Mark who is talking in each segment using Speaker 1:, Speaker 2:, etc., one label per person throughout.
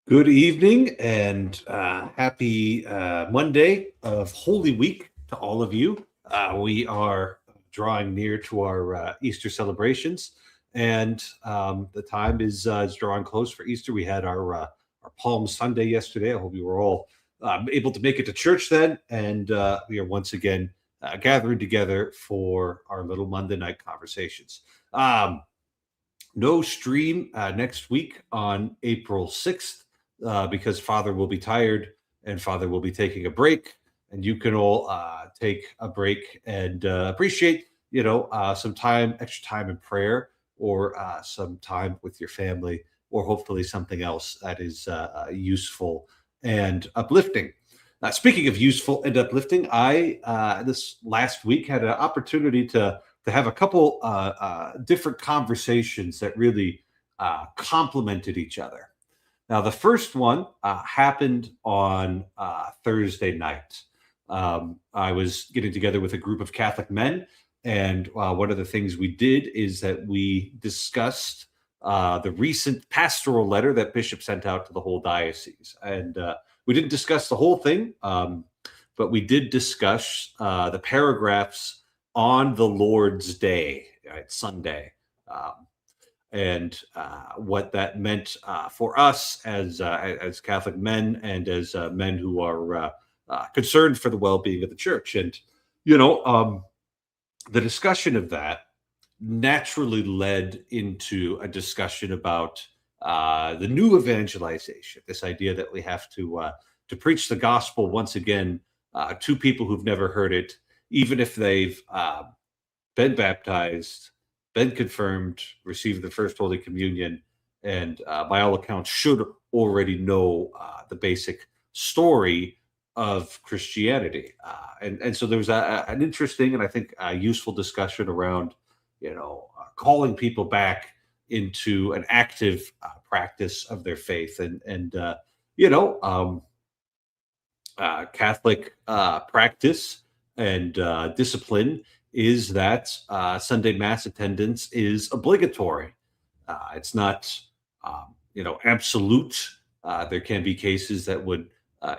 Speaker 1: Good evening and happy Monday of Holy Week to all of you. We are drawing near to our Easter celebrations, and the time is drawing close for Easter. We had our Palm Sunday yesterday. I hope you were all able to make it to church then, and we are once again gathering together for our little Monday night conversations. Um, no stream next week on April 6th because Father will be tired and Father will be taking a break. And you can all take a break and appreciate, some time, extra time in prayer or some time with your family or hopefully something else that is useful and uplifting. Speaking of useful and uplifting, I this last week had an opportunity to have a couple different conversations that really complemented each other. Now, the first one happened on Thursday night. I was getting together with a group of Catholic men, and one of the things we did is that we discussed the recent pastoral letter that Bishop sent out to the whole diocese. And we didn't discuss the whole thing, but we did discuss the paragraphs on the Lord's Day, right, Sunday, and what that meant for us as Catholic men and as men who are concerned for the well-being of the church. And you know, the discussion of that naturally led into a discussion about the new evangelization. This idea that we have to preach the gospel once again to people who've never heard it, even if they've been baptized, been confirmed, received the first Holy Communion, and by all accounts should already know the basic story of Christianity. And so there was an interesting and I think useful discussion around, calling people back into an active practice of their faith and you know, um, Catholic practice and discipline is that Sunday Mass attendance is obligatory. It's not, absolute. There can be cases that would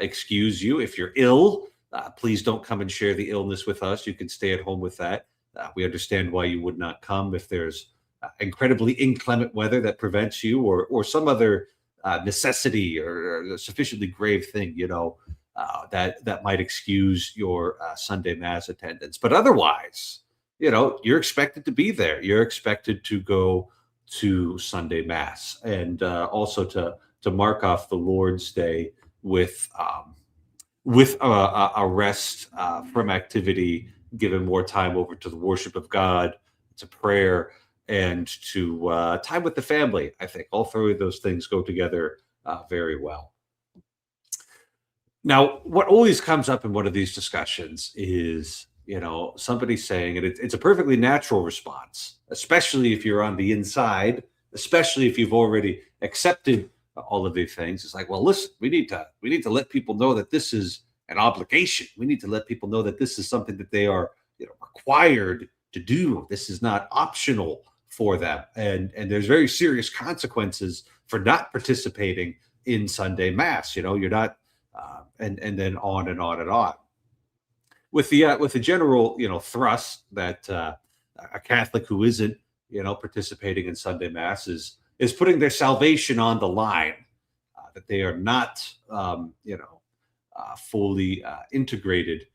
Speaker 1: excuse you if you're ill. Please don't come and share the illness with us. You can stay at home with that. We understand why you would not come if there's incredibly inclement weather that prevents you, or some other necessity or a sufficiently grave thing. That might excuse your Sunday Mass attendance. But otherwise, you're expected to be there. You're expected to go to Sunday Mass and also to mark off the Lord's Day with a rest from activity, giving more time over to the worship of God, to prayer, and to time with the family. I think all three of those things go together very well. Now, what always comes up in one of these discussions is, somebody saying, and it's a perfectly natural response, especially if you're on the inside, especially if you've already accepted all of these things. It's like, well, listen, we need to let people know that this is an obligation. We need to let people know that this is something that they are, required to do. This is not optional for them, and there's very serious consequences for not participating in Sunday Mass. You're not and then on and on and on. With the general thrust that a Catholic who isn't participating in Sunday Mass is putting their salvation on the line, that they are not fully integrated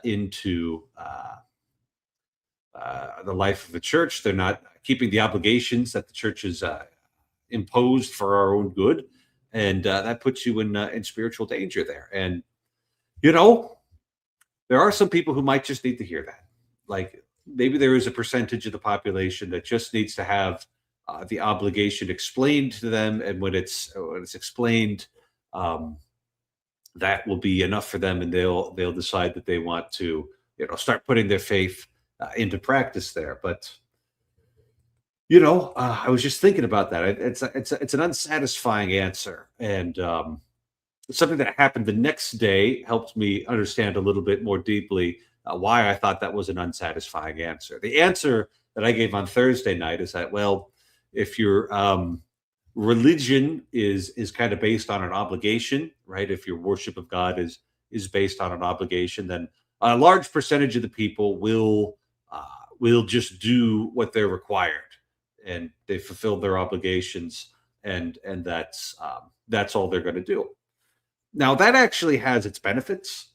Speaker 1: into the life of the church. They're not keeping the obligations that the church has imposed for our own good, and that puts you in spiritual danger there. And you know, there are some people who might just need to hear that. Like maybe there is a percentage of the population that just needs to have the obligation explained to them, and when it's explained, um, that will be enough for them, and they'll decide that they want to start putting their faith into practice there. But I was just thinking about that. It's an unsatisfying answer, and something that happened the next day helped me understand a little bit more deeply why I thought that was an unsatisfying answer. The answer that I gave on Thursday night is that, well, if you're religion is kind of based on an obligation, right? If your worship of God is based on an obligation, then a large percentage of the people uh, will just do what they're required, and they fulfilled their obligations, and that's all they're going to do. Now that actually has its benefits.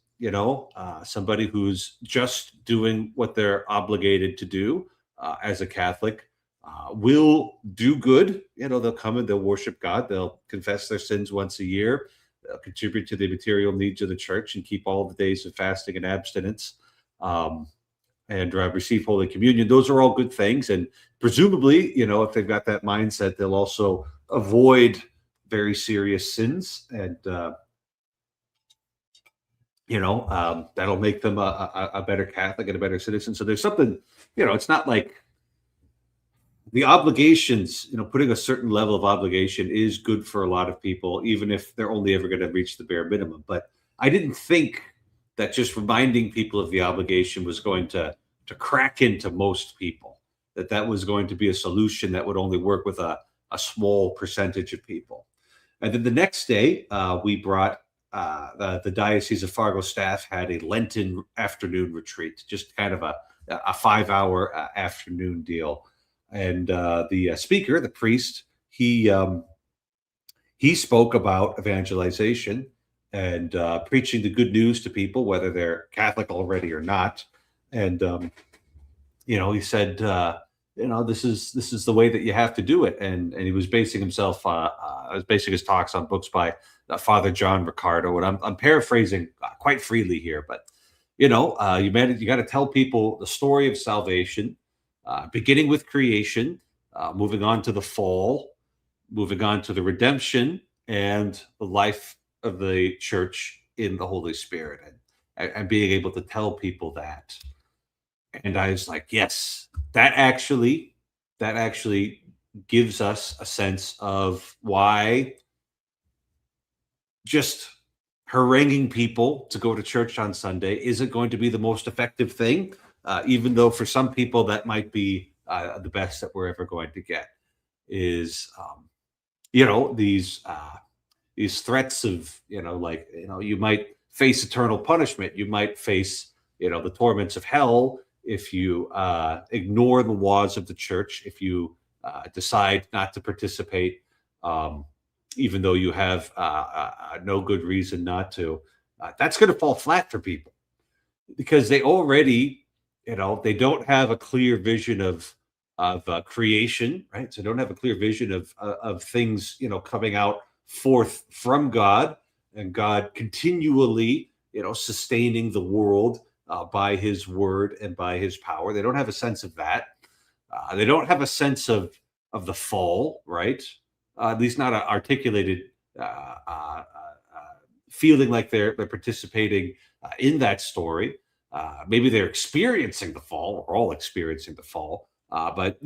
Speaker 1: Somebody who's just doing what they're obligated to do as a Catholic will do good. They'll come and they'll worship God. They'll confess their sins once a year. They'll contribute to the material needs of the church and keep all the days of fasting and abstinence, um, and receive Holy Communion. Those are all good things. And presumably, if they've got that mindset, they'll also avoid very serious sins, and that'll make them a better Catholic and a better citizen. So there's something, it's not like the obligations, putting a certain level of obligation is good for a lot of people, even if they're only ever going to reach the bare minimum. But I didn't think that just reminding people of the obligation was going to crack into most people, that was going to be a solution that would only work with a small percentage of people. And then the next day, we brought the Diocese of Fargo staff had a Lenten afternoon retreat, just kind of a 5 hour afternoon deal. And the speaker, the priest, he spoke about evangelization and preaching the good news to people, whether they're Catholic already or not. And he said, this is the way that you have to do it. And he was basing himself, was basing his talks on books by Father John Ricardo. And I'm paraphrasing quite freely here, but you got to tell people the story of salvation, beginning with creation, moving on to the fall, moving on to the redemption, and the life of the church in the Holy Spirit, and being able to tell people that. And I was like, yes, that actually gives us a sense of why just haranguing people to go to church on Sunday isn't going to be the most effective thing, even though for some people that might be the best that we're ever going to get. Is these threats of you might face eternal punishment, you might face the torments of hell if you ignore the laws of the church, if you decide not to participate, even though you have no good reason not to. That's going to fall flat for people because they already, they don't have a clear vision of creation, right? So they don't have a clear vision of things, coming out forth from God, and God continually, sustaining the world by His word and by His power. They don't have a sense of that. They don't have a sense of the fall, right? At least not articulated, feeling like they're participating in that story. Maybe they're experiencing the fall. We're all experiencing the fall. But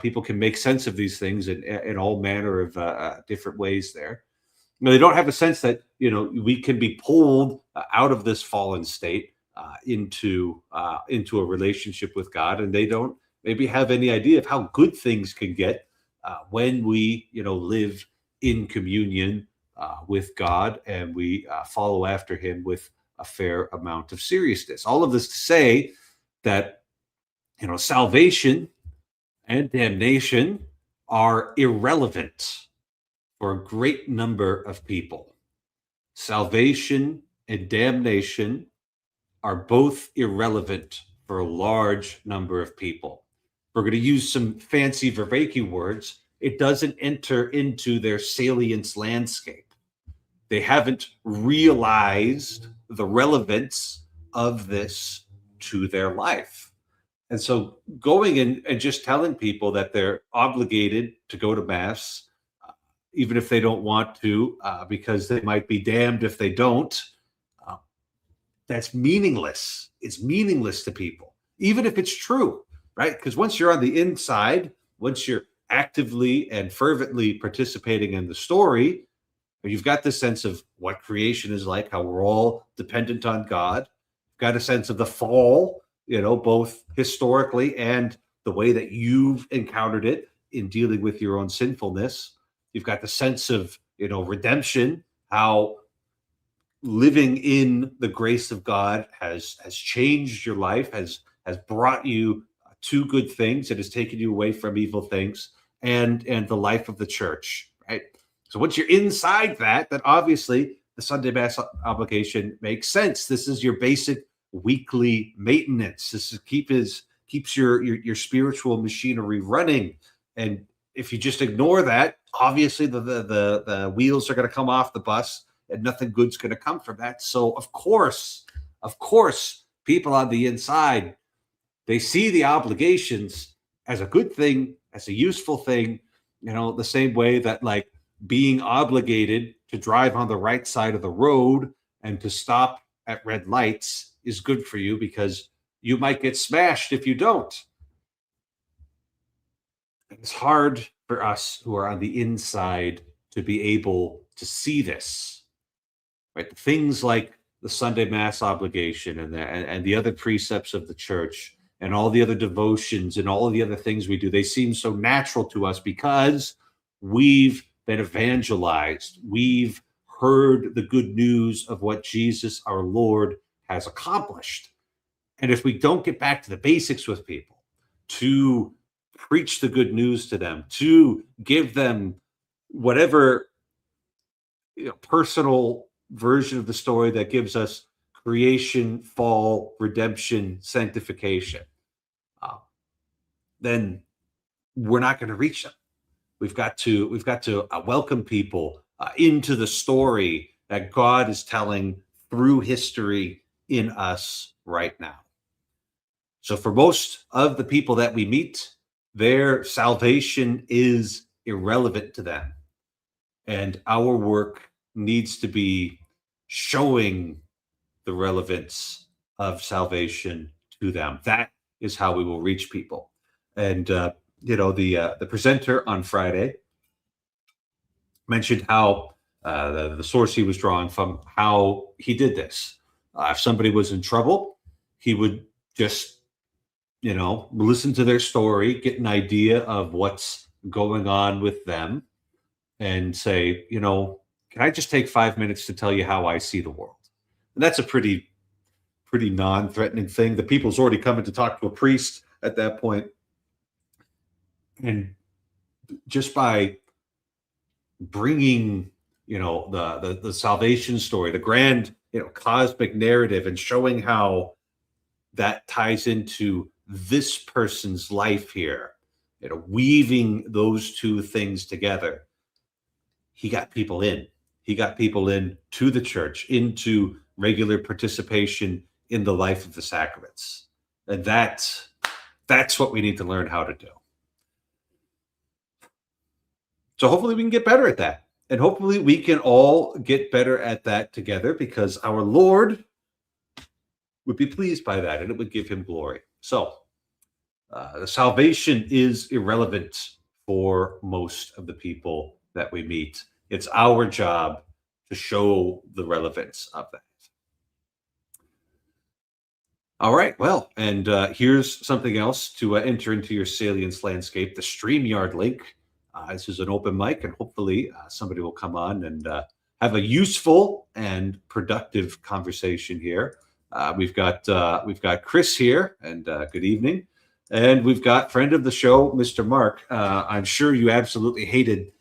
Speaker 1: people can make sense of these things in all manner of different ways. There, they don't have a sense that we can be pulled out of this fallen state into a relationship with God, and they don't maybe have any idea of how good things can get when we live in communion with God, and we follow after Him with a fair amount of seriousness. All of this to say that salvation and damnation are irrelevant for a great number of people. Salvation and damnation are both irrelevant for a large number of people. We're going to use some fancy Vervaeke words. It doesn't enter into their salience landscape. They haven't realized the relevance of this to their life. And so going in and just telling people that they're obligated to go to Mass, even if they don't want to, because they might be damned if they don't, that's meaningless. It's meaningless to people, even if it's true, right? Because once you're on the inside, once you're actively and fervently participating in the story, you've got this sense of what creation is like, how we're all dependent on God. You've got a sense of the fall, both historically and the way that you've encountered it in dealing with your own sinfulness. You've got the sense of, redemption, how living in the grace of God has changed your life, has brought you to good things, it has taken you away from evil things, and the life of the church, right? So once you're inside that, then obviously the Sunday Mass obligation makes sense. This is your basic weekly maintenance. This is keeps your spiritual machinery running. And if you just ignore that, obviously the wheels are going to come off the bus and nothing good's going to come from that. So of course, people on the inside, they see the obligations as a good thing, as a useful thing, the same way that like being obligated to drive on the right side of the road and to stop at red lights is good for you because you might get smashed if you don't. It's hard for us who are on the inside to be able to see this, right? Things like the Sunday Mass obligation and the other precepts of the church and all the other devotions and all of the other things we do, they seem so natural to us because we've been evangelized. We've heard the good news of what Jesus, our Lord, has accomplished. And if we don't get back to the basics with people, to preach the good news to them, to give them whatever personal version of the story that gives us creation, fall, redemption, sanctification, then we're not going to reach them. We've got to welcome people into the story that God is telling through history in us right now. So for most of the people that we meet, their salvation is irrelevant to them. And our work needs to be showing the relevance of salvation to them. That is how we will reach people. And the presenter on Friday mentioned how the source he was drawing from, how he did this. If somebody was in trouble, he would just listen to their story, get an idea of what's going on with them, and say, can I just take 5 minutes to tell you how I see the world? And that's a pretty non-threatening thing. The people's already coming to talk to a priest at that point. And just by bringing, the salvation story, the grand, cosmic narrative, and showing how that ties into this person's life here, weaving those two things together, he got people in. He got people in to the church, into regular participation in the life of the sacraments. And that's what we need to learn how to do. So hopefully we can get better at that. And hopefully we can all get better at that together, because our Lord would be pleased by that and it would give him glory. So the salvation is irrelevant for most of the people that we meet. It's our job to show the relevance of that. All right, well, and here's something else to enter into your Salience landscape, the StreamYard link. This is an open mic, and hopefully somebody will come on and have a useful and productive conversation here. We've got Chris here, and good evening. And we've got friend of the show, Mr. Mark. I'm sure you absolutely hated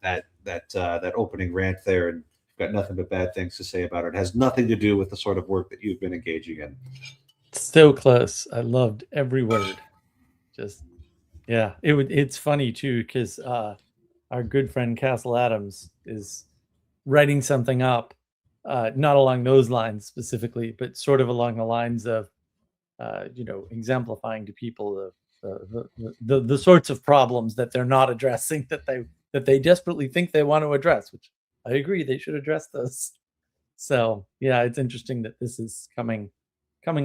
Speaker 1: that opening rant there, and got nothing but bad things to say about it. It has nothing to do with the sort of work that you've been engaging in.
Speaker 2: So close. I loved every word. Just, yeah. It's funny too, because our good friend Castle Adams is writing something up, not along those lines specifically, but sort of along the lines of, exemplifying to people the sorts of problems that they're not addressing, that they desperately think they want to address, which I agree, they should address those. So yeah, it's interesting that this is coming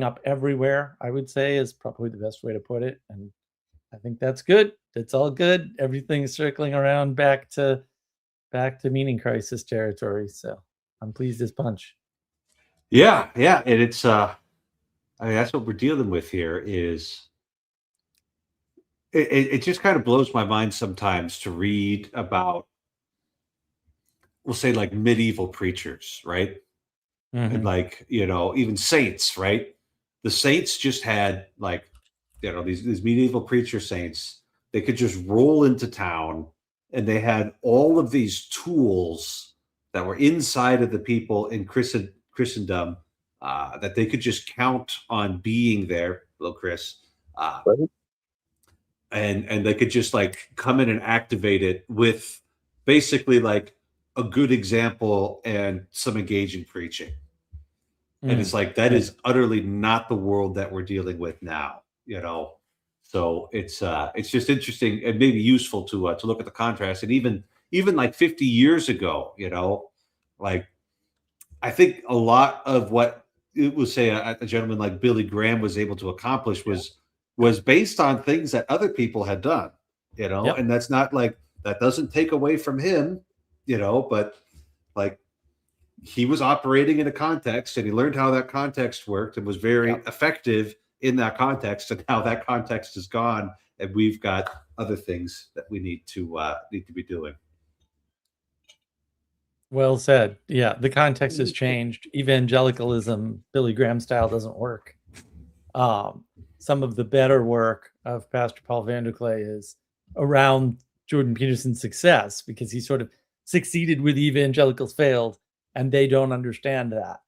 Speaker 2: up everywhere, I would say, is probably the best way to put it. And I think that's good. It's all good. Everything's circling around back to meaning crisis territory. So I'm pleased as punch.
Speaker 1: Yeah. And it's that's what we're dealing with here. Is it just kind of blows my mind sometimes to read about we'll say like medieval preachers, right? And like, even saints, right? The saints just had like, these medieval preacher saints. They could just roll into town, and they had all of these tools that were inside of the people in Christendom, that they could just count on being there. Hello, Chris.
Speaker 3: Right.
Speaker 1: And they could just like come in and activate it with basically like a good example and some engaging preaching. And it's like, that is utterly not the world that we're dealing with now, So it's just interesting and maybe useful to look at the contrast. And even like 50 years ago, like I think a lot of what it was say a gentleman like Billy Graham was able to accomplish was based on things that other people had done,
Speaker 2: Yep.
Speaker 1: and that's not like, that doesn't take away from him, but like, he was operating in a context, and he learned how that context worked and was very effective in that context. And now that context is gone, and we've got other things that we need to be doing.
Speaker 2: Well said. Yeah, the context has changed. Evangelicalism, Billy Graham style, doesn't work. Some of the better work of Pastor Paul Vanderklay is around Jordan Peterson's success, because he sort of succeeded with evangelicals failed, and they don't understand that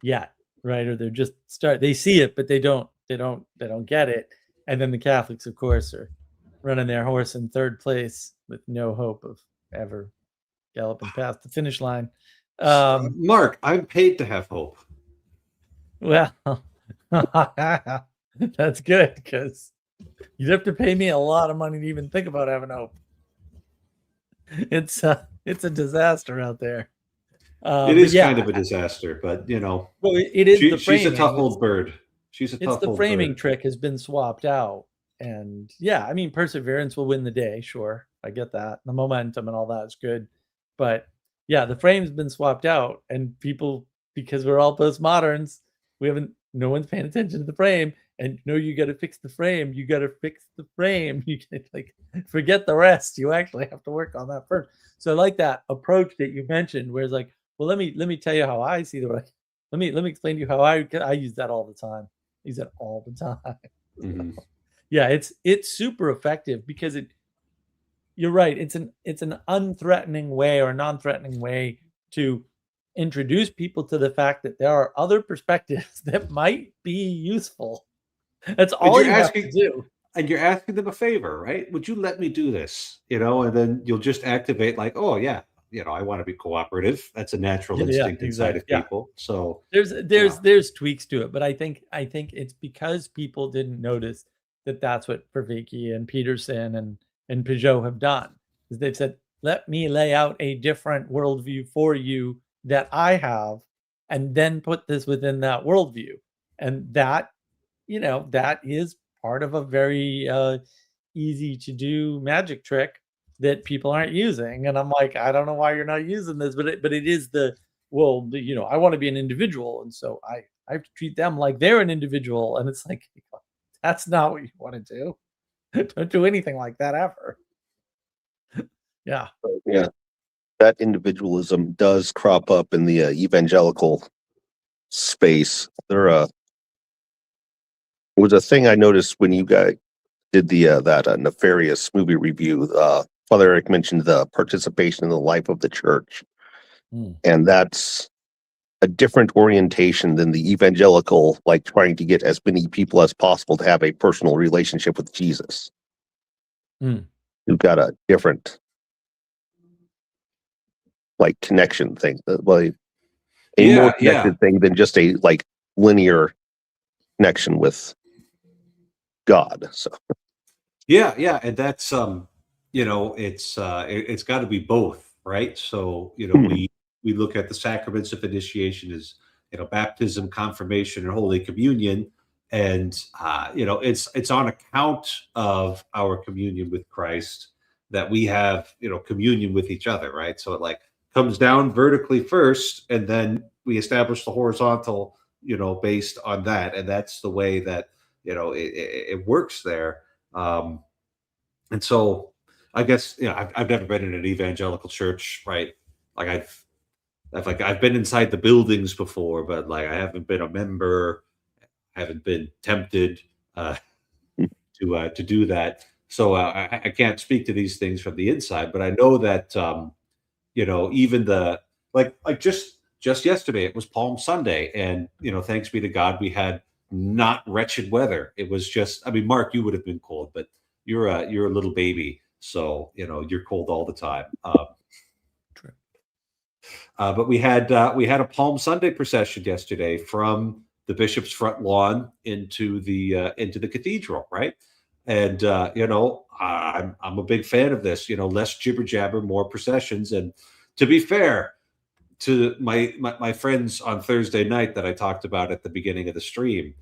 Speaker 2: yet, right? Or they're just they see it, but they don't get it. And then the Catholics, of course, are running their horse in third place with no hope of ever galloping past the finish line.
Speaker 1: Mark, I'm paid to have hope.
Speaker 2: Well, that's good, because you'd have to pay me a lot of money to even think about having hope. It's a disaster out there.
Speaker 1: It is kind of a disaster, but
Speaker 2: well, it is.
Speaker 1: She's a tough old bird. She's a tough old bird.
Speaker 2: The framing trick has been swapped out, and I mean, perseverance will win the day. Sure, I get that. The momentum and all that is good, but the frame's been swapped out, and people, because we're all postmoderns, no one's paying attention to the frame. And you got to fix the frame. You got to fix the frame. You can forget the rest. You actually have to work on that first. So I like that approach that you mentioned, where it's like, well, let me tell you how I see the way. Let me explain to you how I use that all the time. I use that all the time.
Speaker 1: Mm-hmm.
Speaker 2: Yeah, it's super effective, because you're right. It's an unthreatening way, or non-threatening way, to introduce people to the fact that there are other perspectives that might be useful. That's all you have to do.
Speaker 1: And you're asking them a favor, right? Would you let me do this? And then you'll just activate like, oh yeah, I want to be cooperative. That's a natural instinct inside of people. So
Speaker 2: there's tweaks to it, but I think it's because people didn't notice that that's what Vervaeke and Peterson and Pageau have done. Is they've said, let me lay out a different worldview for you that I have, and then put this within that worldview. And that, that is part of a very easy to do magic trick that people aren't using. And I'm like, I don't know why you're not using this, but it is I want to be an individual, and so I have to treat them like they're an individual. And it's like, that's not what you want to do. Don't do anything like that ever. Yeah.
Speaker 3: That individualism does crop up in the evangelical space. There was a thing I noticed when you guys did that nefarious movie review. Father Eric mentioned the participation in the life of the church, and that's a different orientation than the evangelical, like trying to get as many people as possible to have a personal relationship with Jesus. You've got a different connection thing, more connected thing than just a linear connection with God. So
Speaker 1: and that's it's got to be both, right? So we look at the sacraments of initiation as baptism, confirmation, and Holy Communion, and it's on account of our communion with Christ that we have communion with each other, right? So it comes down vertically first, and then we establish the horizontal, based on that. And that's the way that, it works there. And so I guess, I've never been in an evangelical church, right? like I've been inside the buildings before, but like I haven't been a member, haven't been tempted to do that. So I can't speak to these things from the inside, but I know that even like just yesterday it was Palm Sunday, and thanks be to God we had not wretched weather. It was just, I mean, Mark, you would have been cold, but you're a little baby, so you're cold all the time.
Speaker 2: True.
Speaker 1: But we had a Palm Sunday procession yesterday from the bishop's front lawn into the cathedral, right? And I'm a big fan of this. Less jibber jabber, more processions. And to be fair to my friends on Thursday night that I talked about at the beginning of the stream,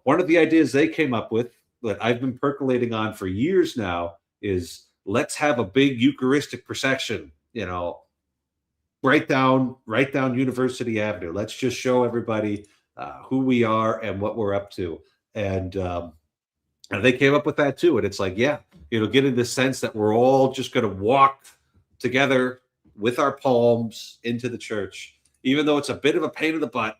Speaker 1: one of the ideas they came up with that I've been percolating on for years now is let's have a big Eucharistic procession. Right down University Avenue. Let's just show everybody who we are and what we're up to. And they came up with that too. And it's like, yeah, getting the sense that we're all just going to walk together with our palms into the church, even though it's a bit of a pain in the butt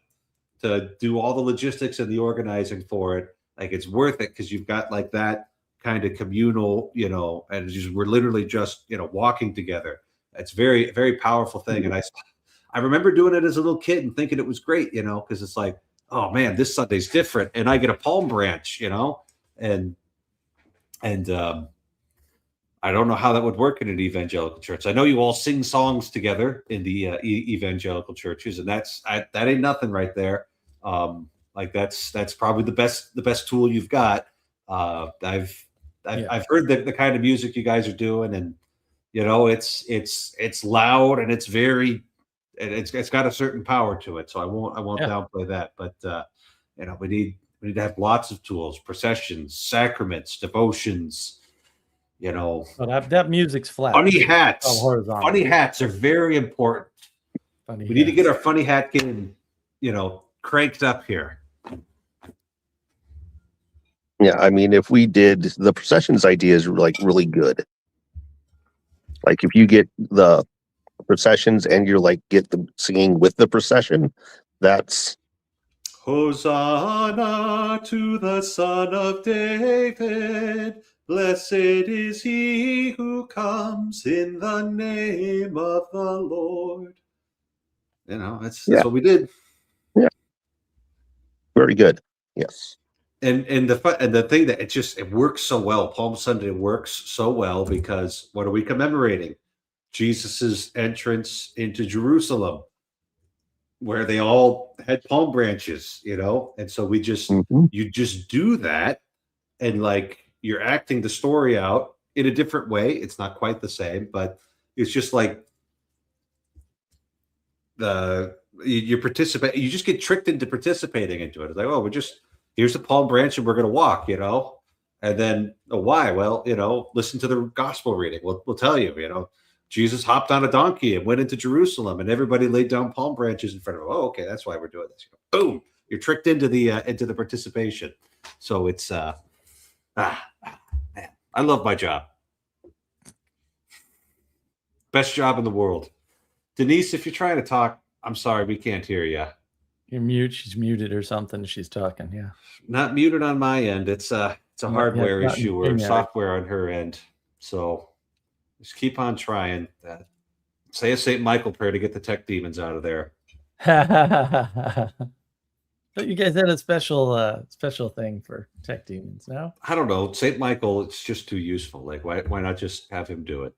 Speaker 1: to do all the logistics and the organizing for it. Like, it's worth it because you've got like that kind of communal, and we're literally just, walking together. It's very, very powerful thing. And I remember doing it as a little kid and thinking it was great, because it's like, oh man, this Sunday's different. And I get a palm branch, and I don't know how that would work in an evangelical church. I know you all sing songs together in the evangelical churches, and that ain't nothing right there. That's probably the best tool you've got. I've heard the kind of music you guys are doing, and it's loud and it's very, it's got a certain power to it. So I won't downplay that. But we need to have lots of tools: processions, sacraments, devotions.
Speaker 2: That music's flat.
Speaker 1: Funny hats. Funny hats are very important. We need to get our funny hat game, cranked up here.
Speaker 3: Yeah, I mean, if we did the processions idea is like really good. Like if you get the processions and you're like get them singing with the procession, that's
Speaker 1: Hosanna to the Son of David. Blessed is he who comes in the name of the Lord. That's what we did.
Speaker 3: Yeah. Very good. Yes.
Speaker 1: And the thing that it works so well. Palm Sunday works so well because what are we commemorating? Jesus's entrance into Jerusalem, where they all had palm branches, and so we just you just do that, and like you're acting the story out in a different way. It's not quite the same, but it's just like you participate. You just get tricked into participating into it. It's like, oh, here's the palm branch and we're going to walk, and then why? Well, listen to the gospel reading. We'll tell you, Jesus hopped on a donkey and went into Jerusalem and everybody laid down palm branches in front of him. Oh, okay. That's why we're doing this. Boom. You're tricked into the participation. So it's, man, I love my job. Best job in the world. Denise, if you're trying to talk, I'm sorry, we can't hear you.
Speaker 2: You're mute. She's muted or something. She's talking. Yeah.
Speaker 1: Not muted on my end. It's a hardware issue or software on her end. So just keep on trying. Say a St. Michael prayer to get the tech demons out of there.
Speaker 2: But you guys had a special thing for tech demons, no?
Speaker 1: I don't know. St. Michael, it's just too useful. Like, why not just have him do it?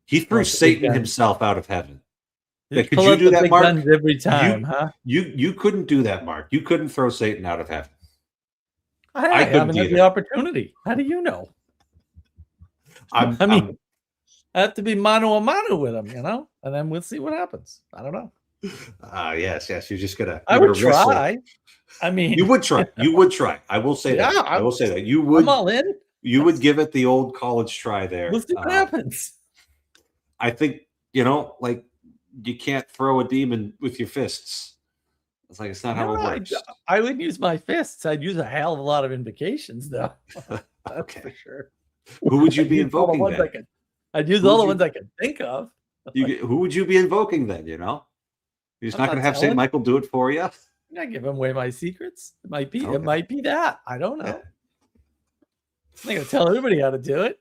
Speaker 1: He threw Satan himself out of heaven. Could you do that, Mark?
Speaker 2: Every time,
Speaker 1: You couldn't do that, Mark. You couldn't throw Satan out of heaven.
Speaker 2: I haven't had the opportunity. How do you know? I have to be mano a mano with him, and then we'll see what happens. I don't know.
Speaker 1: Yes. You're just gonna.
Speaker 2: I would try. I mean,
Speaker 1: you would try. You would try. I will say that. I will say that you would.
Speaker 2: I'm all in.
Speaker 1: You would give it the old college try there.
Speaker 2: We'll see what happens.
Speaker 1: I think like you can't throw a demon with your fists. It's like it's not how it works.
Speaker 2: I wouldn't use my fists. I'd use a hell of a lot of invocations, though.
Speaker 1: Okay,
Speaker 2: for sure.
Speaker 1: Who would you be invoking?
Speaker 2: I'd use all the ones I could think of.
Speaker 1: Who would you be invoking then? You're just
Speaker 2: I'm
Speaker 1: not going
Speaker 2: not
Speaker 1: to have Saint
Speaker 2: telling.
Speaker 1: Michael do it for you.
Speaker 2: I'm not giving away my secrets. It might be. It
Speaker 1: Okay.
Speaker 2: might be that. I don't know.
Speaker 1: Yeah.
Speaker 2: I'm not gonna tell everybody how to do it.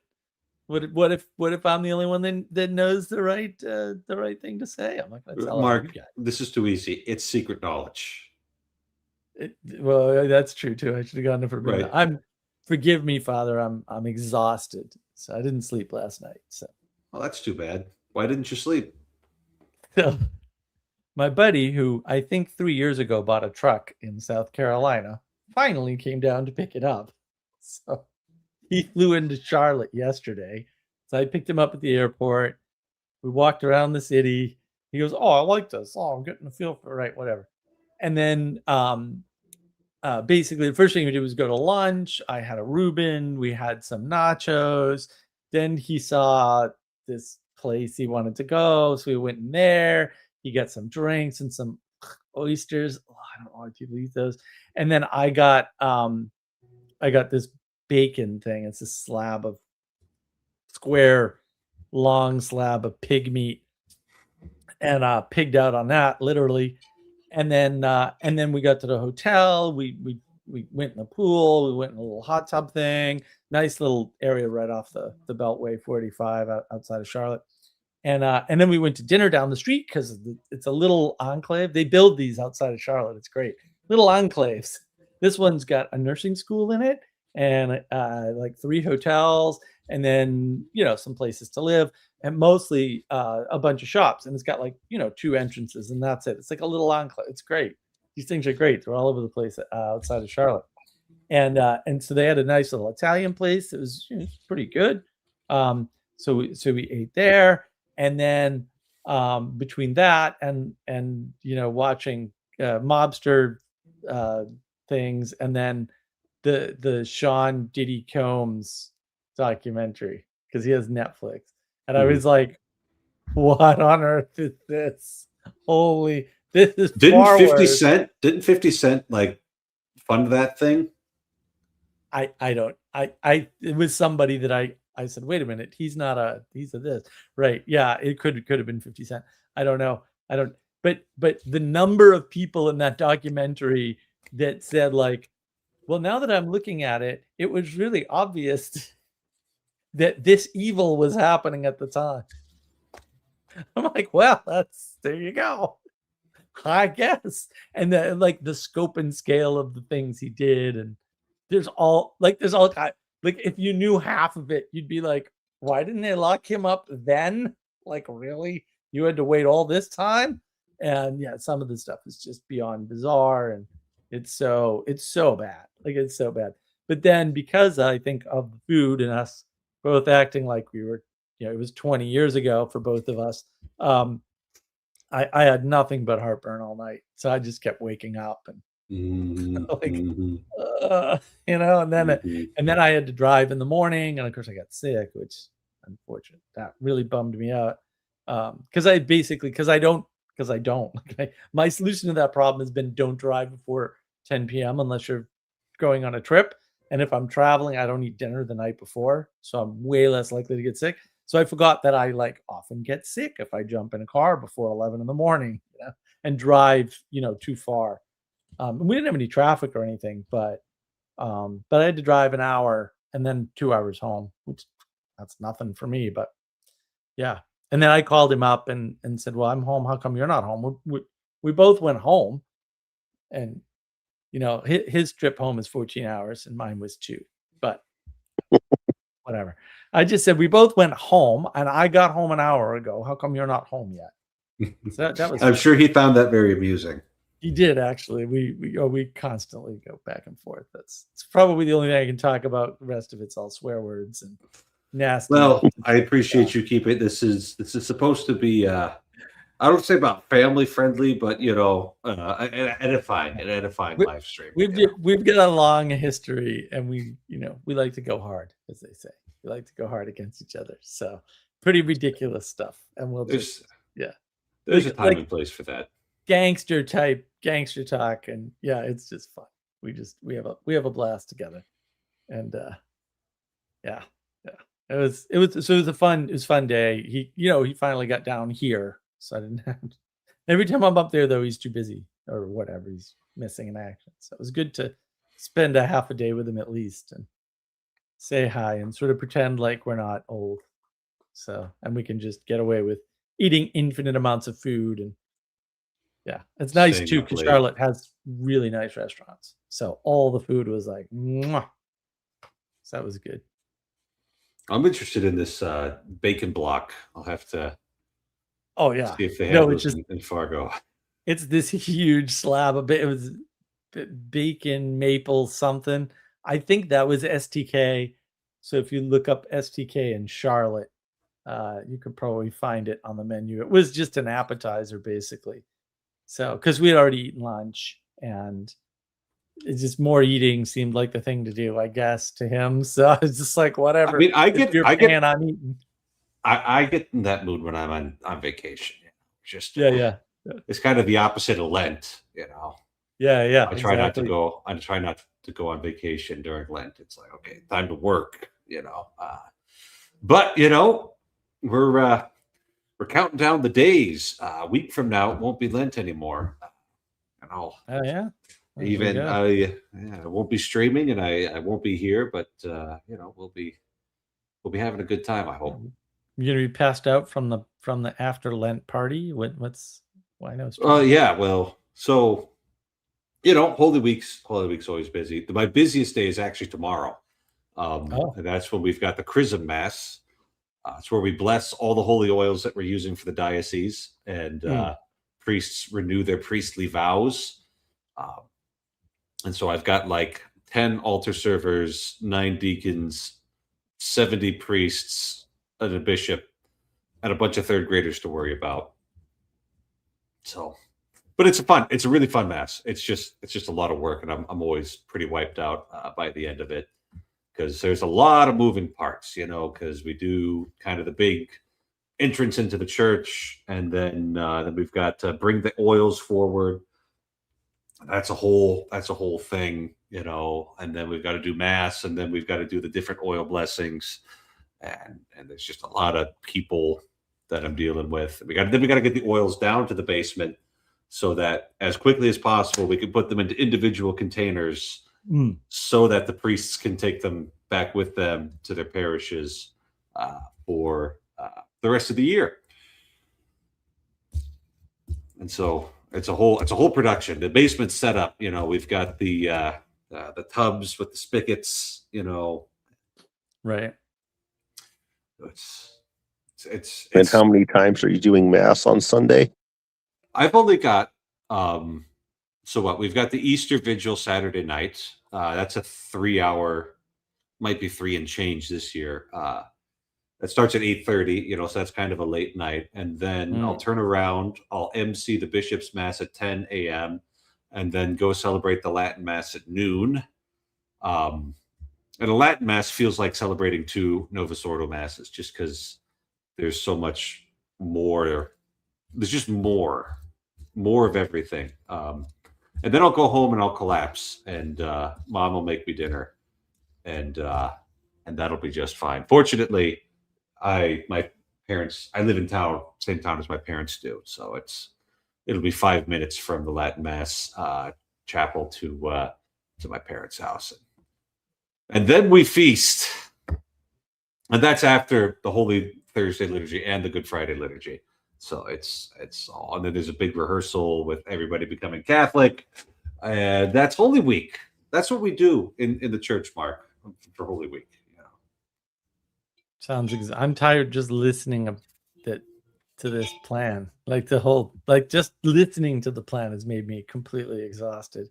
Speaker 2: What if I'm the only one that knows the right thing to say? I'm not gonna tell all you
Speaker 1: Mark,
Speaker 2: guys.
Speaker 1: this is too easy. It's secret knowledge.
Speaker 2: Well, that's true too. I should have gone to forbidden.
Speaker 1: Right.
Speaker 2: Forgive me, Father. I'm exhausted, so I didn't sleep last night. So
Speaker 1: Well, that's too bad. Why didn't you sleep?
Speaker 2: my buddy, who I think 3 years ago bought a truck in South Carolina, finally came down to pick it up. So he flew into Charlotte yesterday. So I picked him up at the airport. We walked around the city. He goes, "Oh, I like this. Oh, I'm getting the feel for it, right, whatever." And then basically the first thing we did was go to lunch. I had a Reuben. We had some nachos. Then he saw this place he wanted to go. So we went in there. He got some drinks and some oysters. Oh, I don't know why people eat those. And then I got this bacon thing. It's a square long slab of pig meat, and pigged out on that literally. And then we got to the hotel. We went in the pool. We went in a little hot tub thing. Nice little area right off the Beltway 45 outside of Charlotte. And then we went to dinner down the street because it's a little enclave. They build these outside of Charlotte. It's great. Little enclaves. This one's got a nursing school in it and like 3 hotels and then, some places to live and mostly a bunch of shops. And it's got 2 entrances and that's it. It's like a little enclave. It's great. These things are great. They're all over the place outside of Charlotte. And so they had a nice little Italian place. It was pretty good. So we ate there. And then between that and watching mobster things, and then the Sean Diddy Combs documentary because he has Netflix, and I was like, "What on earth is this? Holy, this is
Speaker 1: Didn't
Speaker 2: far
Speaker 1: 50
Speaker 2: worse."
Speaker 1: Cent fund that thing?
Speaker 2: It was somebody that I said, wait a minute, he's a this. Right. Yeah, it could have been 50 Cent. I don't know. But the number of people in that documentary that said well, now that I'm looking at it, it was really obvious that this evil was happening at the time. I'm like, well, there you go. I guess. And the scope and scale of the things he did, and there's all kind. If you knew half of it, you'd be like, why didn't they lock him up then? Really? You had to wait all this time? And yeah, some of the stuff is just beyond bizarre, and it's so bad. It's so bad. But then because I think of the food and us both acting like we were, it was 20 years ago for both of us. I had nothing but heartburn all night. So I just kept waking up and and then I had to drive in the morning, and of course I got sick, which unfortunate. That really bummed me out. Because I don't. My solution to that problem has been don't drive before 10 p.m. unless you're going on a trip. And if I'm traveling, I don't eat dinner the night before, so I'm way less likely to get sick. So I forgot that I often get sick if I jump in a car before 11 in the morning, and drive, too far. We didn't have any traffic or anything, but I had to drive an hour and then 2 hours home, which that's nothing for me, but yeah. And then I called him up and said, well, I'm home. How come you're not home? We both went home, and his trip home is 14 hours and mine was 2, but whatever. I just said, we both went home and I got home an hour ago. How come you're not home yet? So that was
Speaker 1: I'm sure he found that very amusing.
Speaker 2: He did, actually. We constantly go back and forth. It's probably the only thing I can talk about. The rest of it's all swear words and nasty.
Speaker 1: Well, I appreciate you keeping this is supposed to be I don't say about family friendly, but an edifying live stream.
Speaker 2: We've got a long history, and we like to go hard, as they say. We like to go hard against each other. So pretty ridiculous stuff. And
Speaker 1: there's a time and place for that.
Speaker 2: Gangster talk, and yeah, it's just fun. We have a blast together, and yeah. it was a fun day. He finally got down here, so I didn't have to. Every time I'm up there though, he's too busy or whatever. He's missing in action. So it was good to spend a half a day with him at least and say hi and sort of pretend like we're not old. So, and we can just get away with eating infinite amounts of food. And yeah, it's nice
Speaker 1: Staying
Speaker 2: too
Speaker 1: up
Speaker 2: because
Speaker 1: late.
Speaker 2: Charlotte has really nice restaurants. So all the food was like, mwah. So that was good.
Speaker 1: I'm interested in this bacon block. I'll have to
Speaker 2: Oh yeah.
Speaker 1: see if they have
Speaker 2: No,
Speaker 1: those
Speaker 2: it's just
Speaker 1: in Fargo.
Speaker 2: it's this huge slab of it was bacon maple something. I think that was STK. So if you look up STK in Charlotte, you could probably find it on the menu. It was just an appetizer basically. So because we had already eaten lunch and it's just more eating seemed like the thing to do, I guess, to him. So it's just like whatever.
Speaker 1: I mean,
Speaker 2: I'm eating.
Speaker 1: I get in that mood when I'm on vacation. Just
Speaker 2: Yeah.
Speaker 1: it's kind of the opposite of Lent, you know.
Speaker 2: Yeah.
Speaker 1: I try not to
Speaker 2: exactly.
Speaker 1: go. I try not to go on vacation during Lent. It's like, okay, time to work, you know. But you know, we're counting down the days. A week from now, it won't be Lent anymore. And I'll
Speaker 2: Oh yeah. There we
Speaker 1: even
Speaker 2: go.
Speaker 1: I won't be streaming, and I won't be here, but you know, we'll be having a good time. I hope.
Speaker 2: You're gonna be passed out from the after Lent party. What's why no?
Speaker 1: Yeah. Well, so you know, Holy Week's always busy. My busiest day is actually tomorrow.
Speaker 2: Oh.
Speaker 1: And that's when we've got the Chrism Mass. It's where we bless all the holy oils that we're using for the diocese, and priests renew their priestly vows. And so I've got like 10 altar servers, 9 deacons, 70 priests, and a bishop, and a bunch of third graders to worry about. So, but it's a really fun mass. It's just a lot of work, and I'm always pretty wiped out by the end of it because there's a lot of moving parts, you know, because we do kind of the big entrance into the church, and then we've got to bring the oils forward. That's a whole thing, you know, and then we've got to do mass, and then we've got to do the different oil blessings, and there's just a lot of people that I'm dealing with. We got to get the oils down to the basement so that as quickly as possible we can put them into individual containers so that the priests can take them back with them to their parishes for the rest of the year. And so it's a whole production. The basement's set up, you know, we've got the tubs with the spigots, you know.
Speaker 2: Right.
Speaker 3: It's and how many times are you doing mass on Sunday?
Speaker 1: I've only got so what we've got the Easter Vigil Saturday night. That's a 3-hour, might be 3 and change this year. It starts at 8:30, you know, so that's kind of a late night. And then I'll turn around, I'll MC the Bishop's Mass at 10 a.m. and then go celebrate the Latin Mass at noon. And a Latin Mass feels like celebrating 2 Novus Ordo Masses just because there's so much more. There's just more of everything. And then I'll go home and I'll collapse, and Mom will make me dinner, and that'll be just fine. Fortunately, my parents, I live in town, same town as my parents do, so it'll be 5 minutes from the Latin Mass chapel to my parents' house, and then we feast, and that's after the Holy Thursday liturgy and the Good Friday liturgy. So it's all, and then there's a big rehearsal with everybody becoming Catholic, and that's Holy Week. That's what we do in the church, Mark, for Holy Week. You know.
Speaker 2: Sounds. I'm tired just listening to this plan. Like just listening to the plan has made me completely exhausted.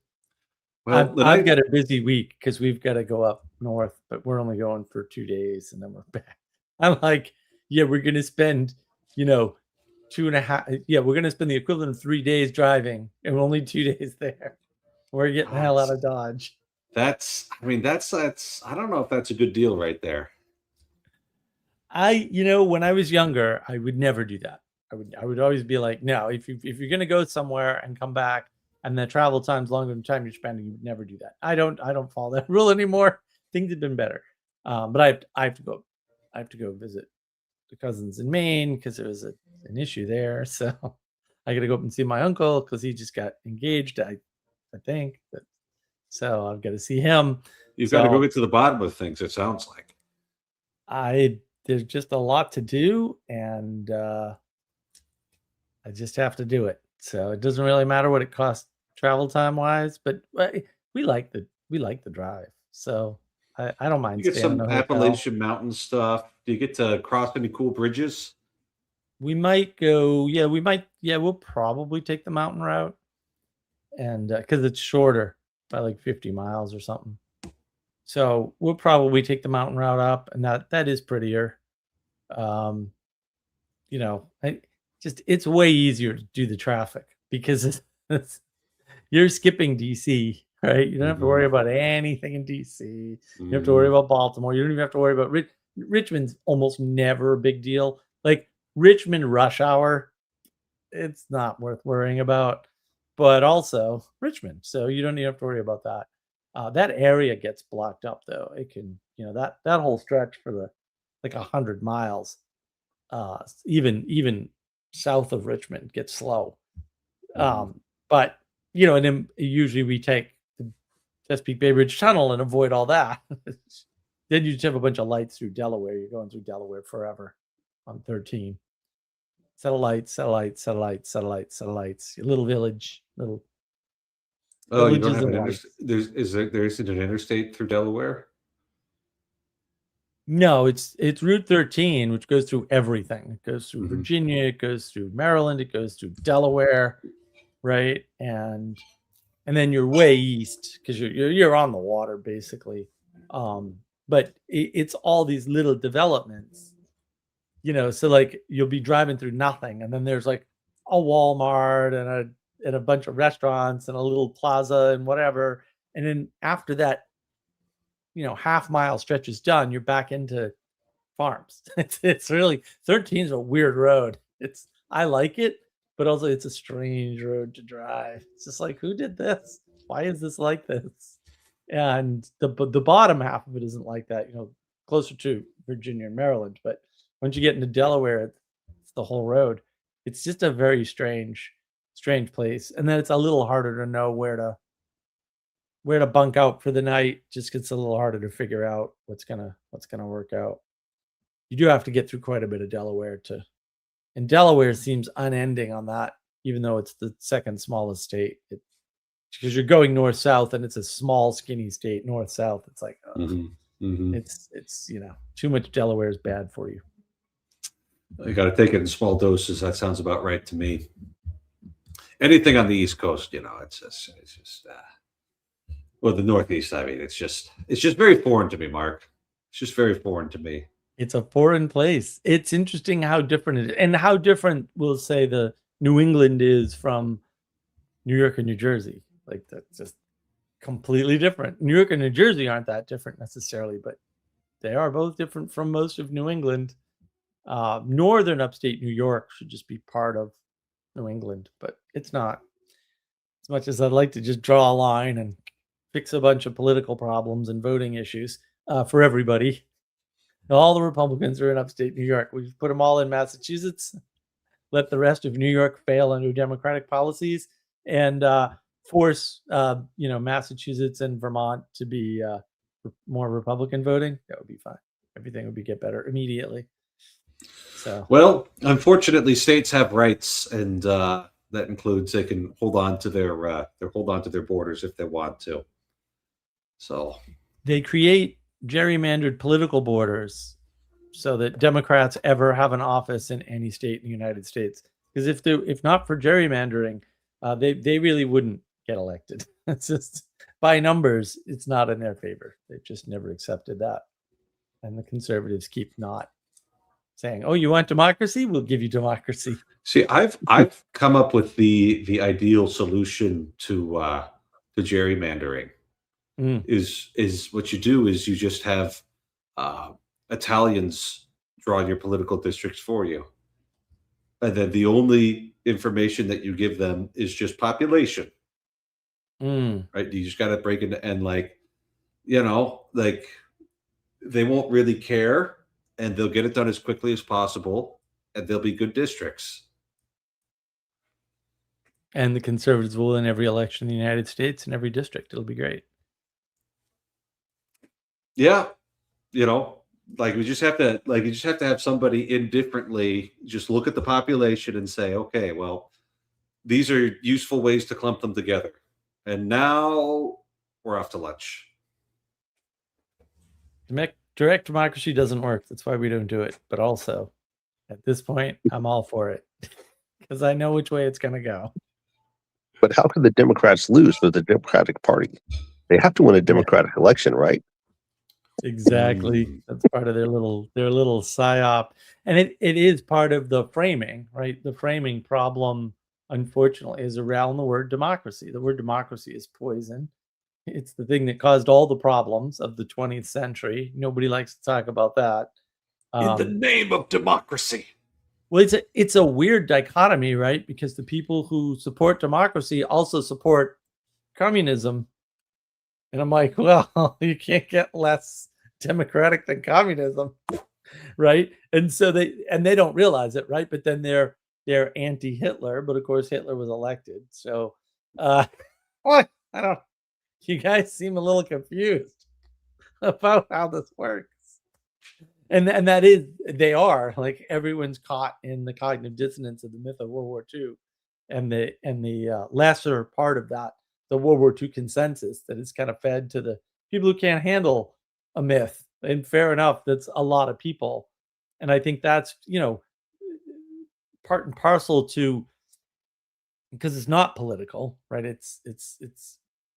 Speaker 2: Well, I've got a busy week because we've got to go up north, but we're only going for 2 days and then we're back. I'm like, yeah, we're gonna spend, 2.5. Yeah, we're gonna spend the equivalent of 3 days driving and we're only 2 days there. We're getting the hell out of Dodge.
Speaker 1: That's I don't know if that's a good deal right there.
Speaker 2: When I was younger, I would never do that. I would always be like, no, if you're gonna go somewhere and come back and the travel time's longer than the time you're spending, you would never do that. I don't follow that rule anymore. Things have been better. But I have to go. I have to go visit the cousins in Maine because there was an issue there. So I got to go up and see my uncle because he just got engaged. I think. So I've got to see him.
Speaker 1: You've got to go
Speaker 2: So
Speaker 1: get to the bottom of things. It sounds like.
Speaker 2: there's just a lot to do, and I just have to do it. So it doesn't really matter what it costs travel time wise, but we like the drive. So I don't mind
Speaker 1: You get
Speaker 2: staying in
Speaker 1: some
Speaker 2: a hotel.
Speaker 1: Appalachian Mountain stuff. Do you get to cross any cool bridges?
Speaker 2: We might go, yeah, we'll probably take the mountain route, and because it's shorter by like 50 miles or something. So we'll probably take the mountain route up, and that is prettier. You know, it's way easier to do the traffic because you're skipping DC, right? You don't have to worry about anything in DC. You don't have to worry about Baltimore. You don't even have to worry about Richmond's almost never a big deal. Like Richmond rush hour, it's not worth worrying about, but also Richmond. So you don't even have to worry about that. That area gets blocked up though. It can, that whole stretch for the like 100 miles, even south of Richmond gets slow. But and then usually we take the Chesapeake Bay Bridge Tunnel and avoid all that. Then you just have a bunch of lights through Delaware. You're going through Delaware forever on 13. Satellites. Your little village, little.
Speaker 1: Oh, you don't
Speaker 2: villages
Speaker 1: have an
Speaker 2: and
Speaker 1: interstate. There isn't an interstate through Delaware?
Speaker 2: No, it's Route 13, which goes through everything. It goes through Virginia, it goes through Maryland, it goes through Delaware, right? And then you're way east because you're on the water basically. But it's all these little developments, so like you'll be driving through nothing, and then there's like a Walmart and a bunch of restaurants and a little plaza and whatever. And then after that, half-mile stretch is done, you're back into farms. It's really 13 is a weird road. I like it, but also it's a strange road to drive. It's just like, who did this? Why is this like this? And the bottom half of it isn't like that, closer to Virginia and Maryland. But once you get into Delaware, it's the whole road. It's just a very strange place. And then it's a little harder to know where to bunk out for the night. Just gets a little harder to figure out what's gonna work out. You do have to get through quite a bit of Delaware and Delaware seems unending on that, even though it's the second smallest state. Because you're going north-south and it's a small, skinny state, north-south. It's like, it's too much Delaware is bad for you.
Speaker 1: You got to take it in small doses. That sounds about right to me. Anything on the East Coast, it's just well, the Northeast. I mean, it's just very foreign to me, Mark. It's just very foreign to me.
Speaker 2: It's a foreign place. It's interesting how different it is, and how different we'll say the New England is from New York and New Jersey. Like that's just completely different. New York and New Jersey aren't that different necessarily, but they are both different from most of New England. Northern upstate New York should just be part of New England, but it's not. As much as I'd like to just draw a line and fix a bunch of political problems and voting issues for everybody. All the Republicans are in upstate New York. We put them all in Massachusetts, let the rest of New York fail under Democratic policies, and force Massachusetts and Vermont to be more Republican voting. That would be fine. Everything would get better immediately. So,
Speaker 1: well, unfortunately, states have rights, and that includes they can hold on to their borders if they want to. So
Speaker 2: they create gerrymandered political borders so that Democrats ever have an office in any state in the United States. Because if not for gerrymandering, they really wouldn't get elected. It's just by numbers, it's not in their favor. They've just never accepted that, and the conservatives keep not saying, "Oh, you want democracy? We'll give you democracy."
Speaker 1: See, I've come up with the ideal solution to gerrymandering. Is what you do is you just have Italians drawing your political districts for you, and then the only information that you give them is just population. Right? You just got to break into, and like they won't really care and they'll get it done as quickly as possible, and they'll be good districts.
Speaker 2: And the conservatives will win every election in the United States in every district. It'll be great.
Speaker 1: Yeah, like you just have to have somebody indifferently just look at the population and say, okay, well, these are useful ways to clump them together. And now we're off to lunch.
Speaker 2: Direct democracy doesn't work. That's why we don't do it. But also, at this point, I'm all for it because I know which way it's going to go.
Speaker 3: But how can the Democrats lose with the Democratic Party? They have to win a Democratic election, right?
Speaker 2: Exactly. That's part of their little psyop. And it is part of the framing, right? The framing problem, unfortunately, is around the word democracy. The word democracy is poison. It's the thing that caused all the problems of the 20th century. Nobody likes to talk about that.
Speaker 1: In the name of democracy.
Speaker 2: Well, it's a weird dichotomy, right? Because the people who support democracy also support communism. And I'm like, well, you can't get less democratic than communism, right? And so they don't realize it, right? But then they're anti-Hitler, but of course Hitler was elected. So what? I don't. You guys seem a little confused about how this works. And that is, they are like everyone's caught in the cognitive dissonance of the myth of World War II, and the lesser part of that, the World War II consensus that is kind of fed to the people who can't handle a myth. And fair enough, that's a lot of people, and I think that's part and parcel to, because it's not political, right? It's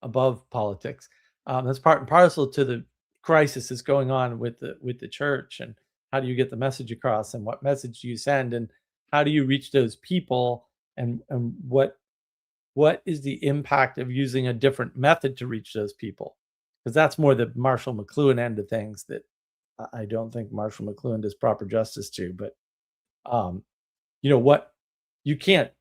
Speaker 2: above politics. That's part and parcel to the crisis that's going on with the church, and how do you get the message across, and what message do you send, and how do you reach those people, and what is the impact of using a different method to reach those people? Because that's more the Marshall McLuhan end of things that I don't think Marshall McLuhan does proper justice to. But what you can't